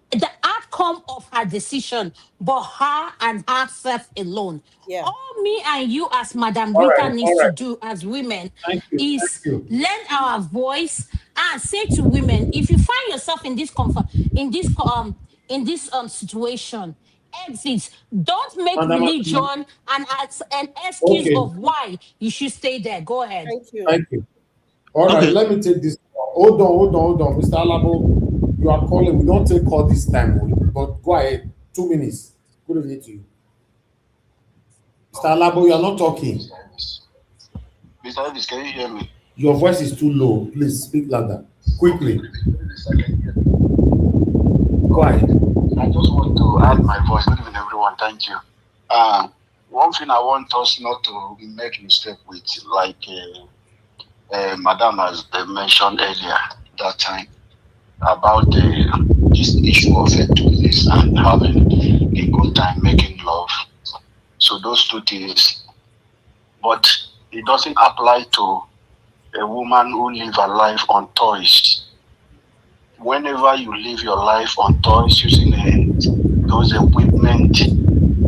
the act outcome of her decision, but her and herself alone. Yeah. All me and you as Madam All Rita right, needs all to right. do as women Thank you, is thank you. lend our voice and say to women, if you find yourself in this comfort, in this situation, exit. Don't make Madam, religion an excuse okay, of why you should stay there. Go ahead. Thank you. thank you. All right, Okay. let me take this. Hold on. Mr. Alabo, you are calling. We don't take call this time, but go ahead. 2 minutes. Good evening to you. Mr. Alabo, you are not talking. Mr. Elvis, can you hear me? Your voice is too low. Please speak louder. Quickly. Go ahead. I just want to add my voice. Good evening, everyone. Thank you. One thing I want us not to make mistake with, like Madam has mentioned earlier that time about this issue of togetherness and having a good time making love. So those two things, but it doesn't apply to a woman who live her life on toys. Whenever you live your life on toys using those equipment,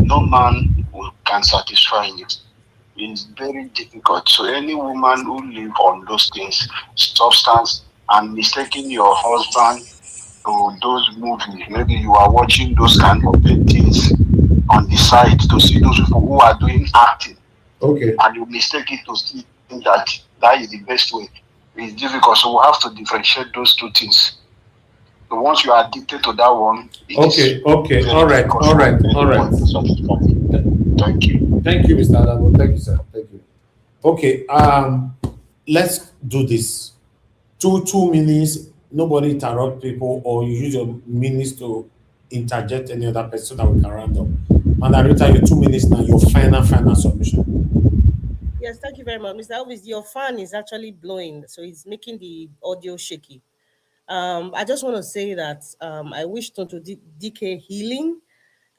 no man can satisfy you. It's very difficult. So any woman who live on those things, substance, and mistaking your husband to those movies, maybe you are watching those kind of things on the side to see those people who are doing acting, Okay. and you mistake it to think that that is the best way. It's difficult. So we have to differentiate those two things. So once you are addicted to that one, Okay. All right. Thank you. Thank you, Mr. Alabo. Thank you, sir. Thank you. Okay. Let's do this. Two minutes. Nobody interrupt people, or you use your minutes to interject any other person that we can round up. Madam Rita, your 2 minutes now. Your final submission. Yes, thank you very much, Mr. Elvis. Your fan is actually blowing, so it's making the audio shaky. I just want to say that I wish Tonto Dikeh healing,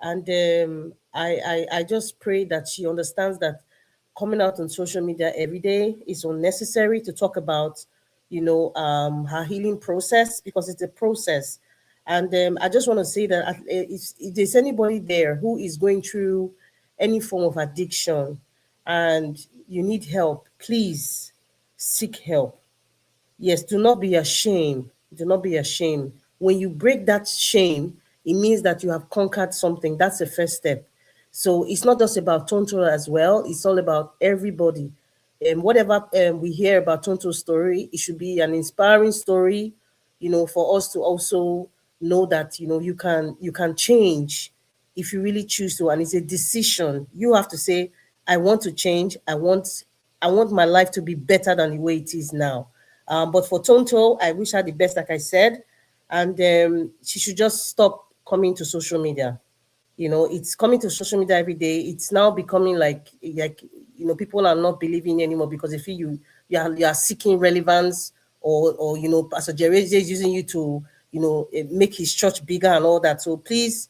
and I just pray that she understands that coming out on social media every day is unnecessary to talk about, her healing process, because it's a process. And I just want to say that if there's anybody there who is going through any form of addiction and you need help, please seek help. Yes, do not be ashamed. Do not be ashamed. When you break that shame, it means that you have conquered something. That's the first step. So it's not just about Tonto as well. It's all about everybody. And whatever we hear about Tonto's story, it should be an inspiring story, for us to also know that you can change if you really choose to. And it's a decision. You have to say, I want to change. I want my life to be better than the way it is now. But for Tonto, I wish her the best, like I said, and she should just stop coming to social media. It's coming to social media every day. It's now becoming like people are not believing anymore because they feel you are seeking relevance, or Pastor Jerry is using you to make his church bigger and all that. So please,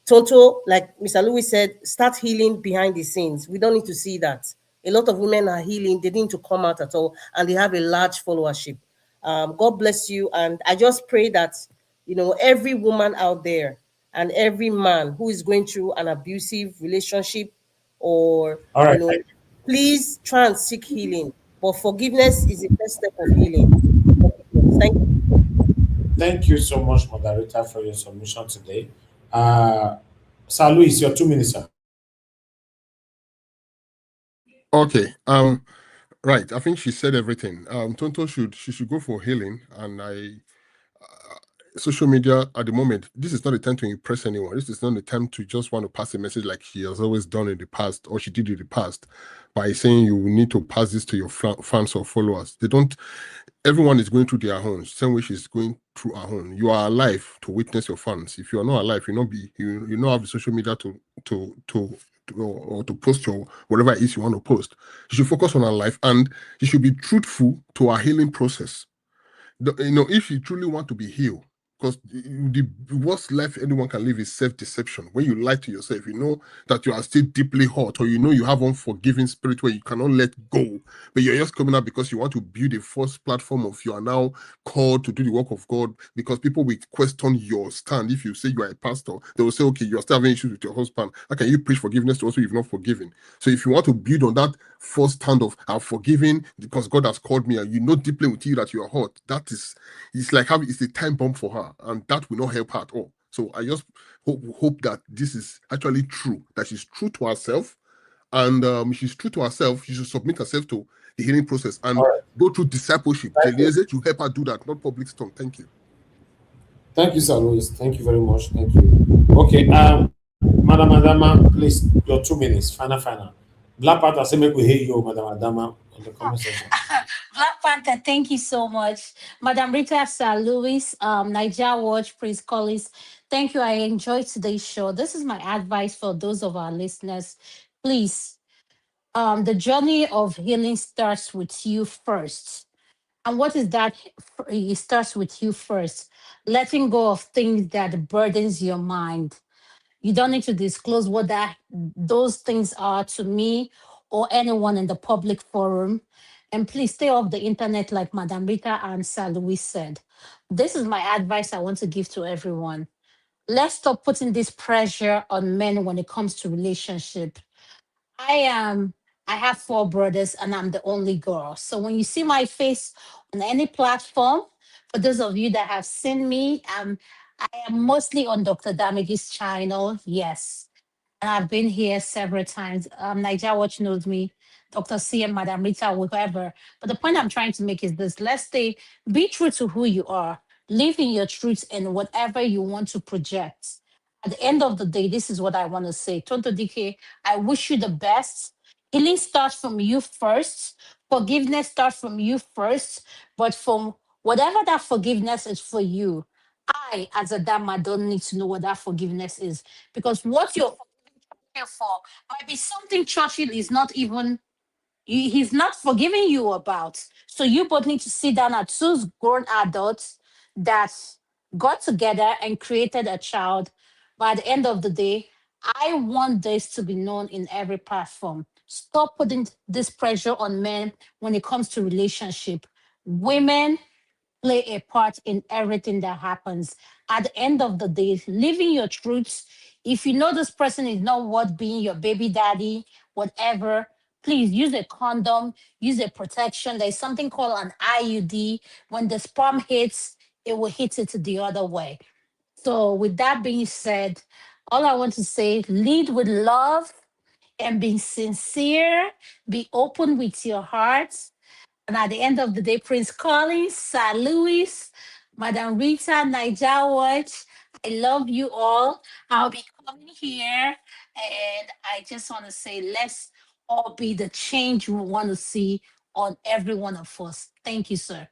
Tonto, like Mr. Louis said, start healing behind the scenes. We don't need to see that. A lot of women are healing. They didn't to come out at all, and they have a large followership. God bless you. And I just pray that, every woman out there and every man who is going through an abusive relationship, or, All right. please try and seek healing. But forgiveness is the first step of healing. Forgiveness. Thank you. Thank you so much, Margarita, for your submission today. Sir Luis, your 2 minutes, sir. Okay. Right. I think she said everything. Tonto should go for healing, and social media at the moment, this is not a time to impress anyone. This is not a time to just want to pass a message like she has always done in the past, or she did in the past, by saying you need to pass this to your fans or followers. Everyone is going through their own, same way she's going through her own. You are alive to witness your fans. If you are not alive, you not have the social media or to post your whatever it is you want to post. You should focus on her life, and you should be truthful to her healing process. If you truly want to be healed, Because the worst life anyone can live is self-deception. When you lie to yourself, you know that you are still deeply hurt, or you know you have unforgiving spirit where you cannot let go, but you're just coming out because you want to build a false platform of you are now called to do the work of God, because people will question your stand. If you say you are a pastor, they will say, okay, you're still having issues with your husband. How can you preach forgiveness to also you've not forgiven? So if you want to build on that false stand of I'm forgiving because God has called me, and you know deeply with you that you are hurt, that is, it's like it's a time bomb for her, and that will not help her at all. So I just hope that this is actually true, that she's true to herself, and she's true to herself. She should submit herself to the healing process and go through discipleship. Jelieze to help her do that, not public storm. Thank you. Thank you, Sir Louis. Thank you very much. Thank you. Okay, Madam Adama, please, your 2 minutes. Final. Black Panther, say make we hear you, Madam Adama, on the comment section. Black Panther, thank you so much. Madam Rita, Sir Louis, Niger Watch, Prince Collis, thank you. I enjoyed today's show. This is my advice for those of our listeners. Please, the journey of healing starts with you first. And what is that? It starts with you first. Letting go of things that burdens your mind. You don't need to disclose what those things are to me or anyone in the public forum. And please stay off the internet, like Madam Rita and Sir Louis said. This is my advice I want to give to everyone. Let's stop putting this pressure on men when it comes to relationship. I am. I have 4 brothers, and I'm the only girl. So when you see my face on any platform, for those of you that have seen me, I am mostly on Dr. Damage's channel. Yes, and I've been here several times. Niger Watch knows me, Dr. C and Madam Rita, whoever. But the point I'm trying to make is this: be true to who you are, live in your truth and whatever you want to project. At the end of the day, this is what I want to say. Tonto Dikeh, I wish you the best. Healing starts from you first. Forgiveness starts from you first. But from whatever that forgiveness is for you, I, as a dama, don't need to know what that forgiveness is. Because what you're forgiving for might be something Churchill is not even he's not forgiving you about. So you both need to sit down as 2 grown adults that got together and created a child. But at the end of the day, I want this to be known in every platform. Stop putting this pressure on men when it comes to relationship. Women play a part in everything that happens. At the end of the day, living your truths. If you know this person is not worth being your baby daddy, whatever, please use a condom, use a protection. There's something called an IUD. When the sperm hits, it will hit it the other way. So, with that being said, all I want to say, lead with love and be sincere, be open with your heart, and at the end of the day, Prince Collins, Sir Louis, Madam Rita, Niger Watch, I love you all. I'll be coming here, and I just want to say, let's all be the change we want to see on every one of us. Thank you, sir.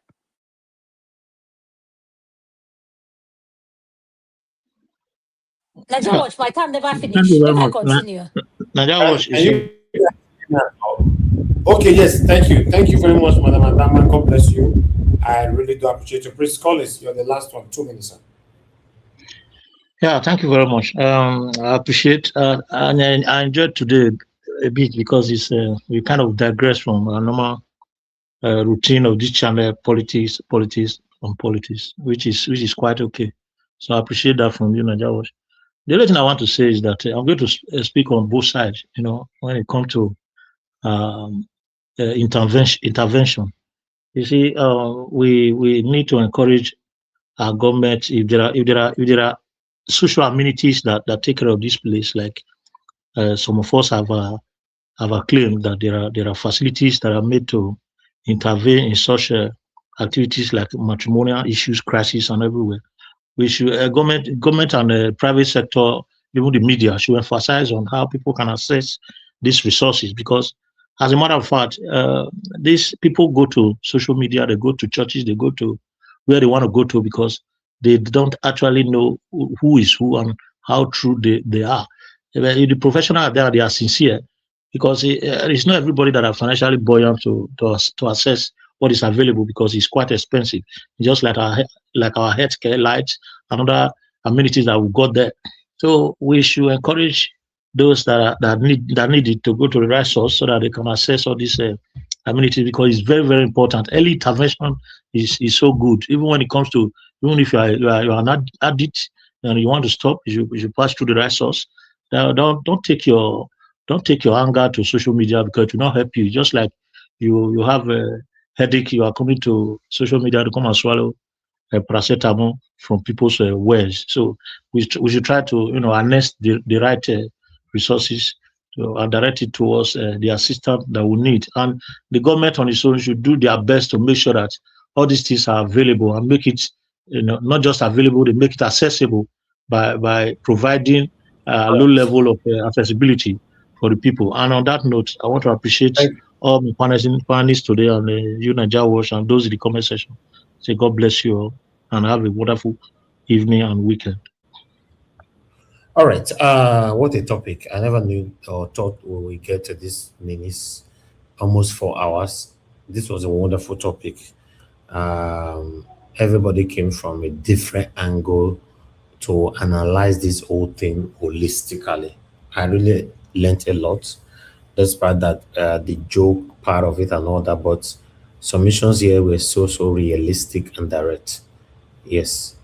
Niger Yeah, Watch, my time never thank you finished. very Make I much. continue. Niger Watch Can is you? Okay, yes, thank you. Thank you very much, Madam Adama. God bless you. I really do appreciate you. Prince Collins, you're the last one. 2 minutes, sir. yeah, thank you very much. I appreciate and I enjoyed today a bit because it's we kind of digress from our normal routine of this channel, politics, which is quite okay. So I appreciate that from you, Niger Watch. The other thing I want to say is that I'm going to speak on both sides. You know, when it comes to um, intervention. You see, we need to encourage our government if there are social amenities that take care of this place. Like some of us have a claim that there are facilities that are made to intervene in such activities like matrimonial issues, crisis, and everywhere. We should government and private sector, even the media, should emphasize on how people can access these resources because, as a matter of fact, these people go to social media, they go to churches, they go to where they want to go to because they don't actually know who is who and how true they are. The professionals there, they are sincere because it's not everybody that are financially buoyant to access what is available because it's quite expensive. Just like our healthcare, lights, and other amenities that we got there. So we should encourage those that need it to go to the right source so that they can access all these amenities, because it's very, very important. Early intervention is so good. Even when it comes to, even if you are an addict and you want to stop, you should pass through the right source. Don't take your anger to social media, because it will not help you. Just like you have a headache, you are coming to social media to come and swallow paracetamol from people's wares. So we should try to harness the right resources and direct it towards the assistance that we need. And the government on its own should do their best to make sure that all these things are available, and make it not just available, they make it accessible by providing a low level of accessibility for the people. And on that note, I want to appreciate Thank, all my panelists today, and you, Nigeria Watch, and those in the comment section. Say God bless you all and have a wonderful evening and weekend. all right. What a topic. I never knew or thought we would get to this minutes, almost 4 hours. This was a wonderful topic. Everybody came from a different angle to analyze this whole thing holistically. I really learned a lot, despite that the joke part of it and all that. But submissions here were so realistic and direct. Yes,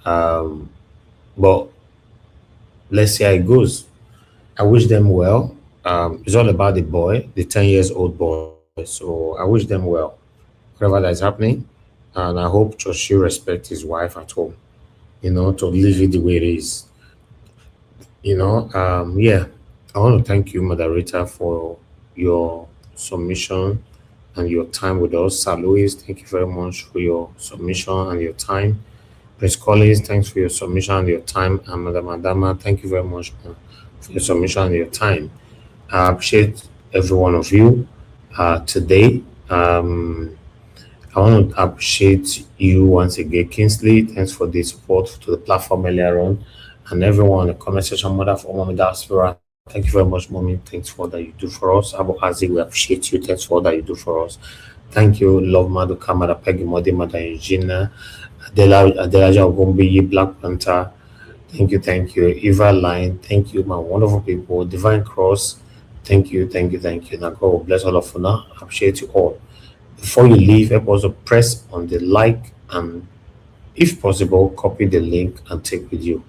but let's see how it goes. I wish them well. It's all about the boy, the 10 years old boy. So I wish them well, whatever that is happening. And I hope Churchill respect his wife at home, to leave it the way it is. Yeah. I want to thank you, moderator, for your submission and your time with us. Sir Louis, thank you very much for your submission and your time. Prince Collins, thanks for your submission and your time. And Madam Adama, thank you very much for your submission and your time. I appreciate every one of you today. I want to appreciate you once again, Kingsley. Thanks for the support to the platform earlier on. And everyone in the comment section, Mother for Mommy Diaspora. Thank you very much, Mommy. Thanks for all that you do for us. Abu Azi, we appreciate you. Thanks for all that you do for us. Thank you, Love Maduka, Mother Peggy, Mother Eugenia, Adelaja Ogumbi, Black Panther. Thank you. Eva Line, thank you, my wonderful people. Divine Cross, thank you. Now, God will bless all of you now. I appreciate you all. Before you leave, help us to press on the like and, if possible, copy the link and take with you.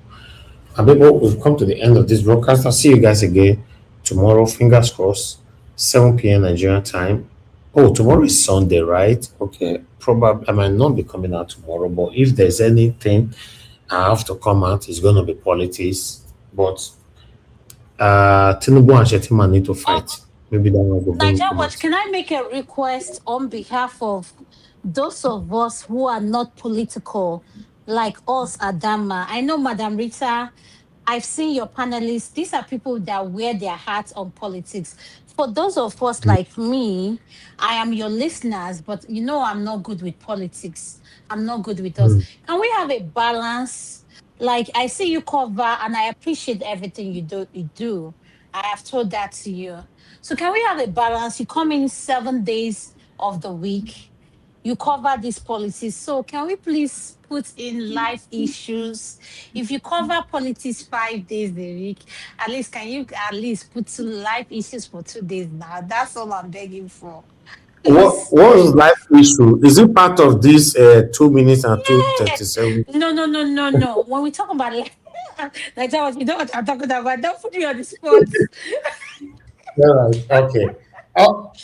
And people, we've come to the end of this broadcast. I'll see you guys again tomorrow. Fingers crossed, 7 p.m. Nigerian time. Oh, tomorrow is Sunday, right? Okay, probably I might not be coming out tomorrow, but if there's anything I have to come out, it's going to be politics. But Tinubu and Shetima need to fight. Maybe that will be Nigeria Watch, can I make a request on behalf of those of us who are not political, like us, Adama? I know, Madam Rita, I've seen your panelists. These are people that wear their hats on politics. For those of us like me, I am your listeners, but I'm not good with politics. I'm not good with us. Can we have a balance? Like, I see you cover, and I appreciate everything you do. I have told that to you. So can we have a balance? You come in 7 days of the week. You cover these policies. So can we please put in life issues? If you cover politics 5 days a week, at least can you at least put some life issues for 2 days now? That's all I'm begging for. What was life issue? Is it part of this 2 minutes and 2:37? No. When we talk about life, like that, you know what I'm talking about. Don't put me on the spot. All right. Okay.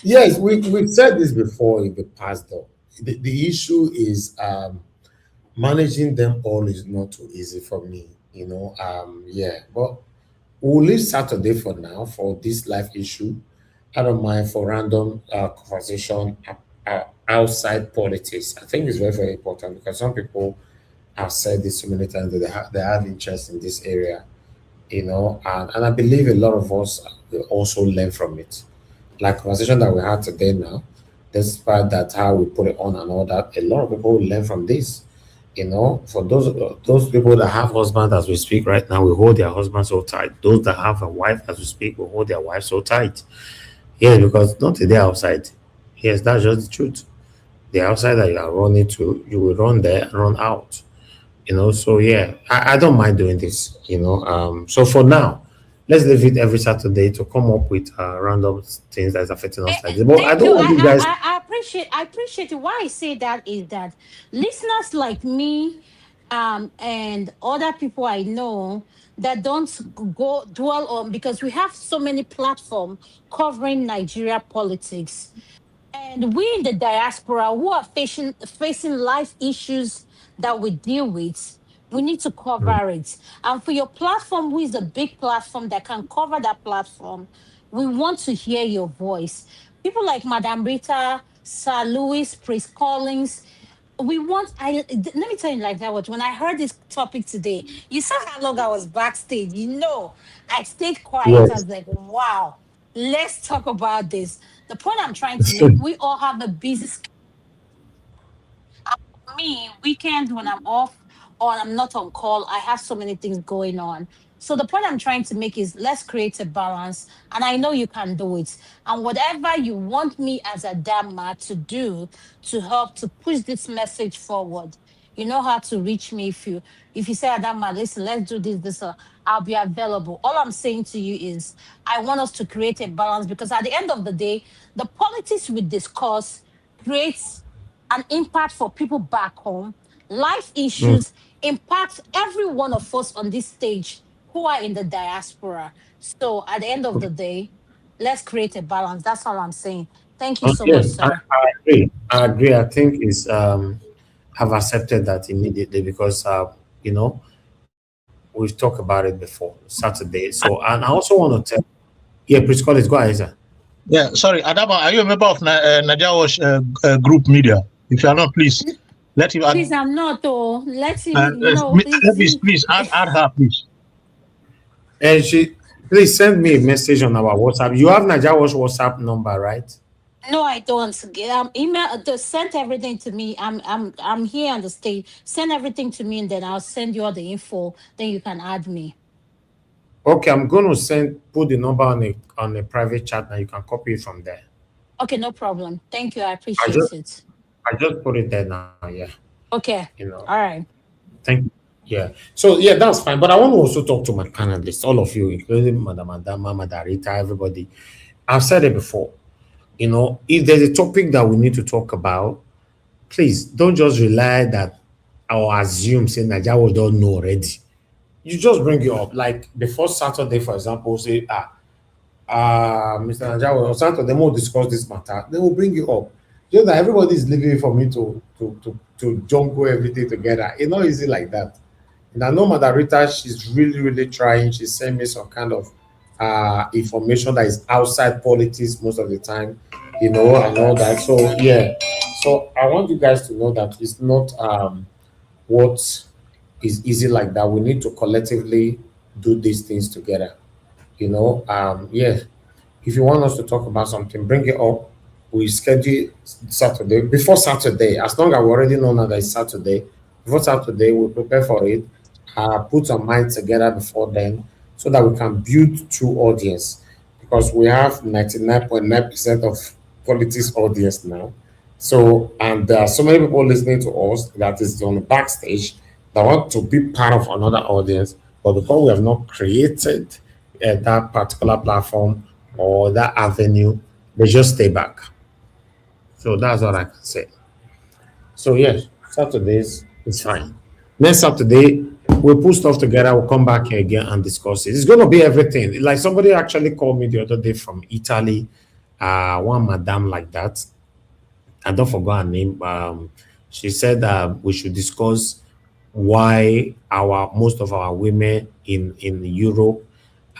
Yes, we've said this before in the past, though. The issue is managing them all is not too easy for me. Yeah, but we'll leave Saturday for now for this life issue. I don't mind for random conversation outside politics. I think it's very, very important because some people have said this so many times that they have interest in this area, and I believe a lot of us will also learn from it. Like conversation that we had today now, despite that how we put it on and all that, a lot of people will learn from this. For those people that have husbands as we speak right now, we hold their husbands so tight. Those that have a wife as we speak, we hold their wife so tight. Yeah, because not a day outside. Yes, that's just the truth. The outside that you are running to, you will run there and run out. So yeah, I don't mind doing this. So for now, let's leave it every Saturday to come up with random things that's affecting us like this. But I Thank don't you. want you guys. I appreciate it. Why I say that is that listeners like me, and other people I know that don't go dwell on, because we have so many platforms covering Nigeria politics. And we in the diaspora who are facing life issues that we deal with, we need to cover it. And for your platform, who is a big platform that can cover that platform, we want to hear your voice. People like Madame Rita, Sir Louis, Prince Collins. We want. Let me tell you like that. What when I heard this topic today, you saw how long I was backstage. I stayed quiet. I Yes. was like, wow, let's talk about this. The point I'm trying to make, we all have a busy me, weekends when I'm off or I'm not on call, I have so many things going on. So the point I'm trying to make is let's create a balance. And I know you can do it. And whatever you want me as a Dhamma to do to help to push this message forward, you know how to reach me. If you say, Adama, listen, let's do this, I'll be available. All I'm saying to you is I want us to create a balance, because at the end of the day, the politics we discuss creates an impact for people back home. Life Mm. issues impact every one of us on this stage who are in the diaspora. So at the end of the day, let's create a balance. That's all I'm saying. Thank you so much, Yes, I, sir. I agree. I agree. I think is have accepted that immediately because we've talked about it before Saturday. So and I also want to tell. Yeah, please call it. Go ahead, sir. Yeah, sorry, Adama, are you a member of Najawash group media? If you are not, please let him add. Please, I'm not, though. Let him, Please add her, please. And please send me a message on our WhatsApp. You have Najawa's WhatsApp number, right? No, I don't. Email, send everything to me. I'm here on the stage. Send everything to me, and then I'll send you all the info. Then you can add me. Okay, I'm going to put the number on a private chat, and you can copy it from there. Okay, no problem. Thank you. I I appreciate just it. I just put it there now. Yeah, Okay. you know. All right. Thank you. Yeah. So yeah, that's fine. But I want to also talk to my panelists, all of you, including Madam Adama, Madarita, everybody. I've said it before. If there's a topic that we need to talk about, please don't just rely that or assume say Nigeria don't know already. You just bring it up. Like the first Saturday, for example, say, Mr. Najawa or Saturday, they will discuss this matter. They will bring it up. Just that everybody is leaving for me to jungle everything together. It's not easy like that. And I know Mother Rita, she's really, really trying. She sent me some kind of information that is outside politics most of the time, and all that. So yeah. So I want you guys to know that it's not what is easy like that. We need to collectively do these things together. Yeah. If you want us to talk about something, bring it up. We schedule Saturday before Saturday. As long as we already know now that it's Saturday, before Saturday, we prepare for it. Put our minds together before then, so that we can build true audience. Because we have 99.9% of politics audience now. So, and there are so many people listening to us that is on the backstage that want to be part of another audience, but because we have not created that particular platform or that avenue, they just stay back. So that's what I can say. So yes, Saturdays is fine. Next Saturday, we'll put stuff together. We'll come back here again and discuss it. It's going to be everything. Like somebody actually called me the other day from Italy, one madam like that. I don't forget her name. She said we should discuss why our most of our women in Europe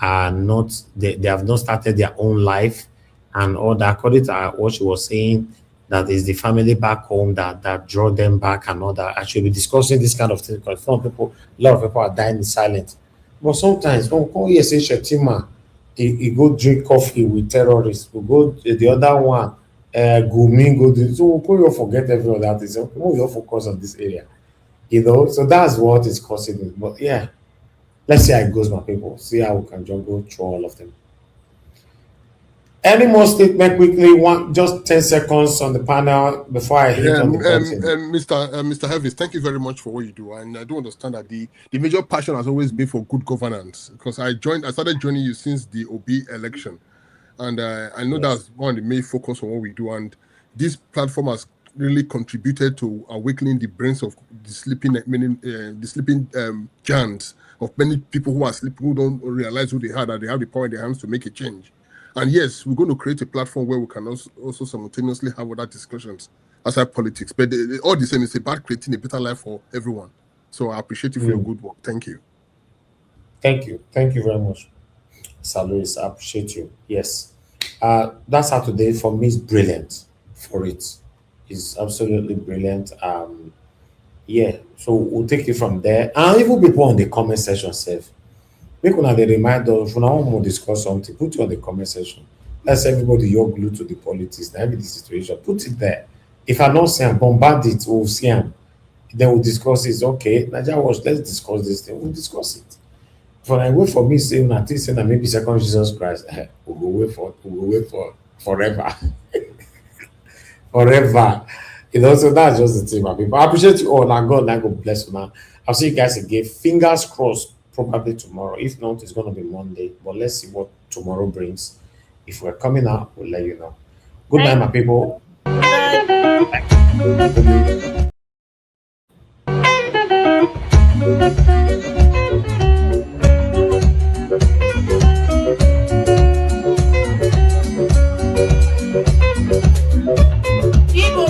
are not they have not started their own life and all that. According to what she was saying, that is the family back home that draw them back and all that. I should be discussing this kind of thing because a lot of people are dying in silence. But sometimes when we come here say Shetima, he go drink coffee with terrorists. We go the other one, Gumi go do. So we will forget every other thing. So we will focus on this area. So that's what is causing it. But yeah, let's see how it goes, my people. See how we can juggle through all of them. Any more statement quickly? Just 10 seconds on the panel before I hit on the button. Mr. Heavis, thank you very much for what you do. And I do understand that the major passion has always been for good governance, because I started joining you since the OB election. And I know that's one of the main focus on what we do. And this platform has really contributed to awakening the brains of the sleeping giants of many people who are sleeping, who don't realize who they are, that they have the power in their hands to make a change. And yes, we're going to create a platform where we can also simultaneously have other discussions outside politics. But all the same, it's about creating a better life for everyone. So I appreciate you for your good work. Thank you. Thank you. Thank you very much, Sir Louis. I appreciate you. Yes. That Saturday for me is brilliant for it. It's absolutely brilliant. Yeah. So we'll take it from there. And even people on the comment section safe. Make una the reminder if una want to discuss something, put it on the comment section. Let's everybody you're glued to the politics, now the situation. Put it there. If I don't see them, bombard it, we'll see them. Then we'll discuss it. Okay, Nigeria watch, let's discuss this thing. We'll discuss it. For I wait for me saying that this saying that maybe second Jesus Christ, we'll wait for forever. Forever. So that's just the thing, my people. I appreciate you all. And God bless you, man. I'll see you guys again. Fingers crossed. Probably tomorrow. If not, it's going to be Monday. But let's see what tomorrow brings. If we're coming out, we'll let you know. Good night, my people.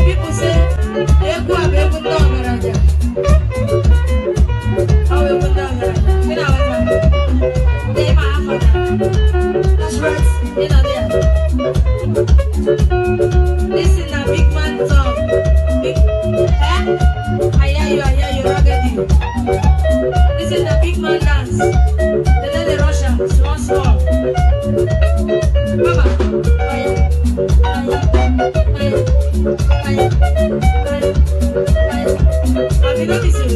People say, that's right, you know there. This is a big man song. Big, I hear you, rugged. This is a big man dance. They let the Russian, small. Have you noticed it?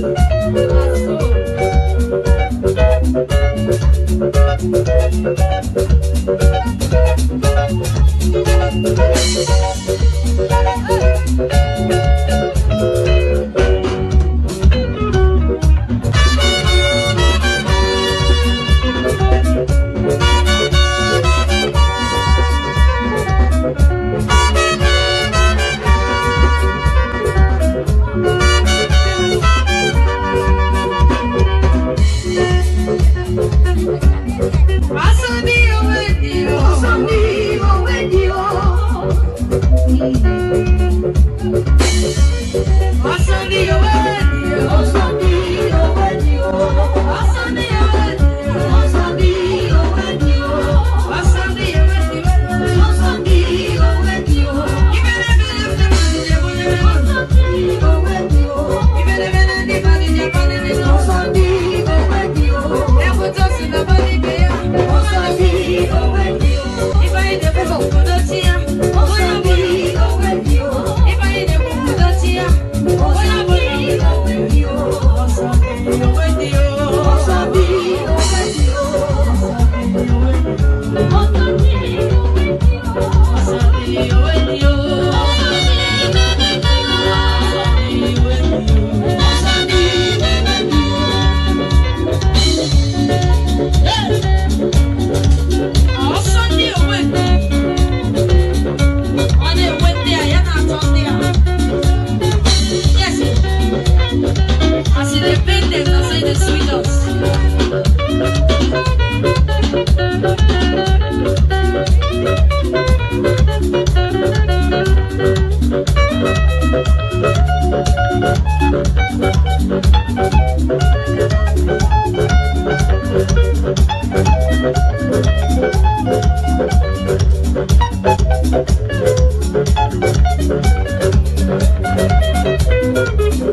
Thank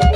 you.